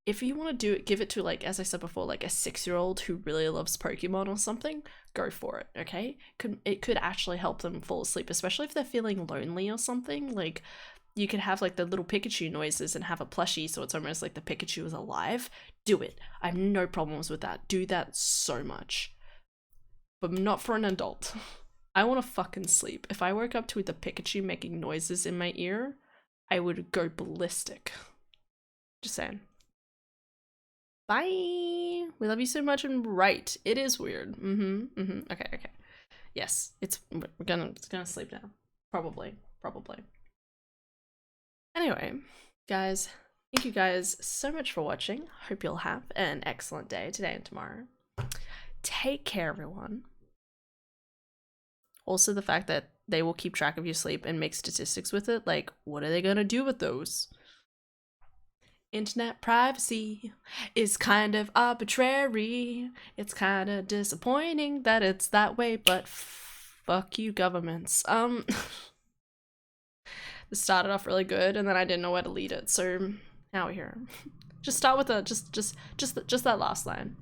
if you want to do it, give it to, like, as I said before, like a 6-year-old who really loves Pokemon or something, go for it, okay? It could actually help them fall asleep, especially if they're feeling lonely or something. Like, you could have, like, the little Pikachu noises and have a plushie so it's almost like the Pikachu is alive. Do it. I have no problems with that. Do that so much. But not for an adult. I want to fucking sleep. If I woke up to the Pikachu making noises in my ear, I would go ballistic. Just saying. Bye. We love you so much, and right, it is weird. Okay. Yes, it's gonna sleep now. Probably. Anyway, guys, thank you guys so much for watching. Hope you'll have an excellent day today and tomorrow. Take care, everyone. Also, the fact that they will keep track of your sleep and make statistics with it, like, what are they gonna do with those? Internet privacy is kind of arbitrary. It's kind of disappointing that it's that way, but fuck you, governments. This started off really good, and then I didn't know where to lead it, so now we're here. Just start with just that last line.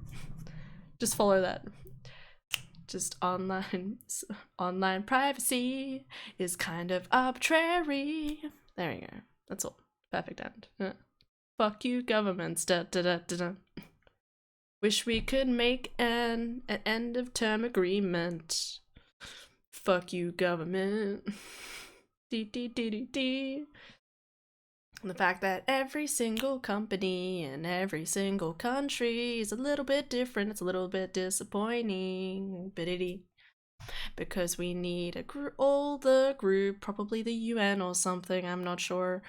Just follow that. Just online privacy is kind of arbitrary. There we go. That's all. Perfect end. Fuck you, governments. Da da da da da. Wish we could make an end of term agreement. Fuck you, government. Dee dee dee dee dee. And the fact that every single company in every single country is a little bit different, it's a little bit disappointing. Because we need all the group, probably the UN or something, I'm not sure,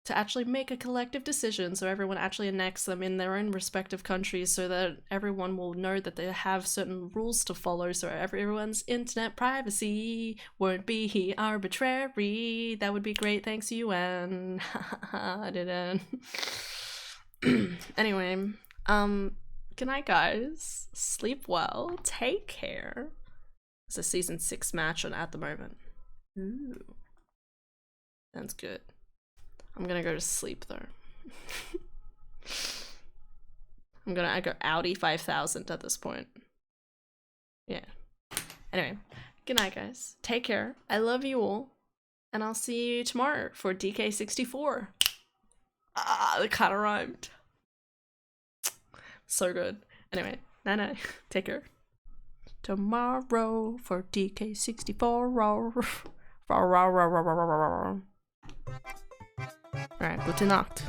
to actually make a collective decision, so everyone actually enacts them in their own respective countries, so that everyone will know that they have certain rules to follow, so everyone's internet privacy won't be arbitrary. That would be great, thanks UN. I didn't. Anyway, good night guys, sleep well, take care. It's a season 6 match on at the moment. Ooh, sounds good. I'm gonna go to sleep though. I go Audi 5000 at this point. Yeah. Anyway, good night guys. Take care. I love you all. And I'll see you tomorrow for DK64. Ah, it kinda rhymed. So good. Anyway, night. Take care. Tomorrow for DK64. Alright, gute Nacht.